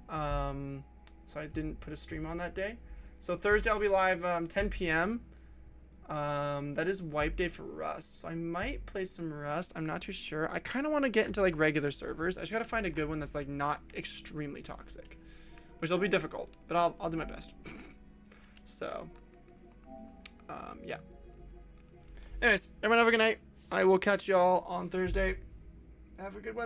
So I didn't put a stream on that day. So Thursday I'll be live 10 p.m. That is wipe day for Rust. So I might play some Rust. I'm not too sure. I kind of want to get into like regular servers. I just got to find a good one that's like not extremely toxic, which will be difficult, but I'll do my best. So, yeah. Anyways, everyone have a good night. I will catch y'all on Thursday. Have a good one.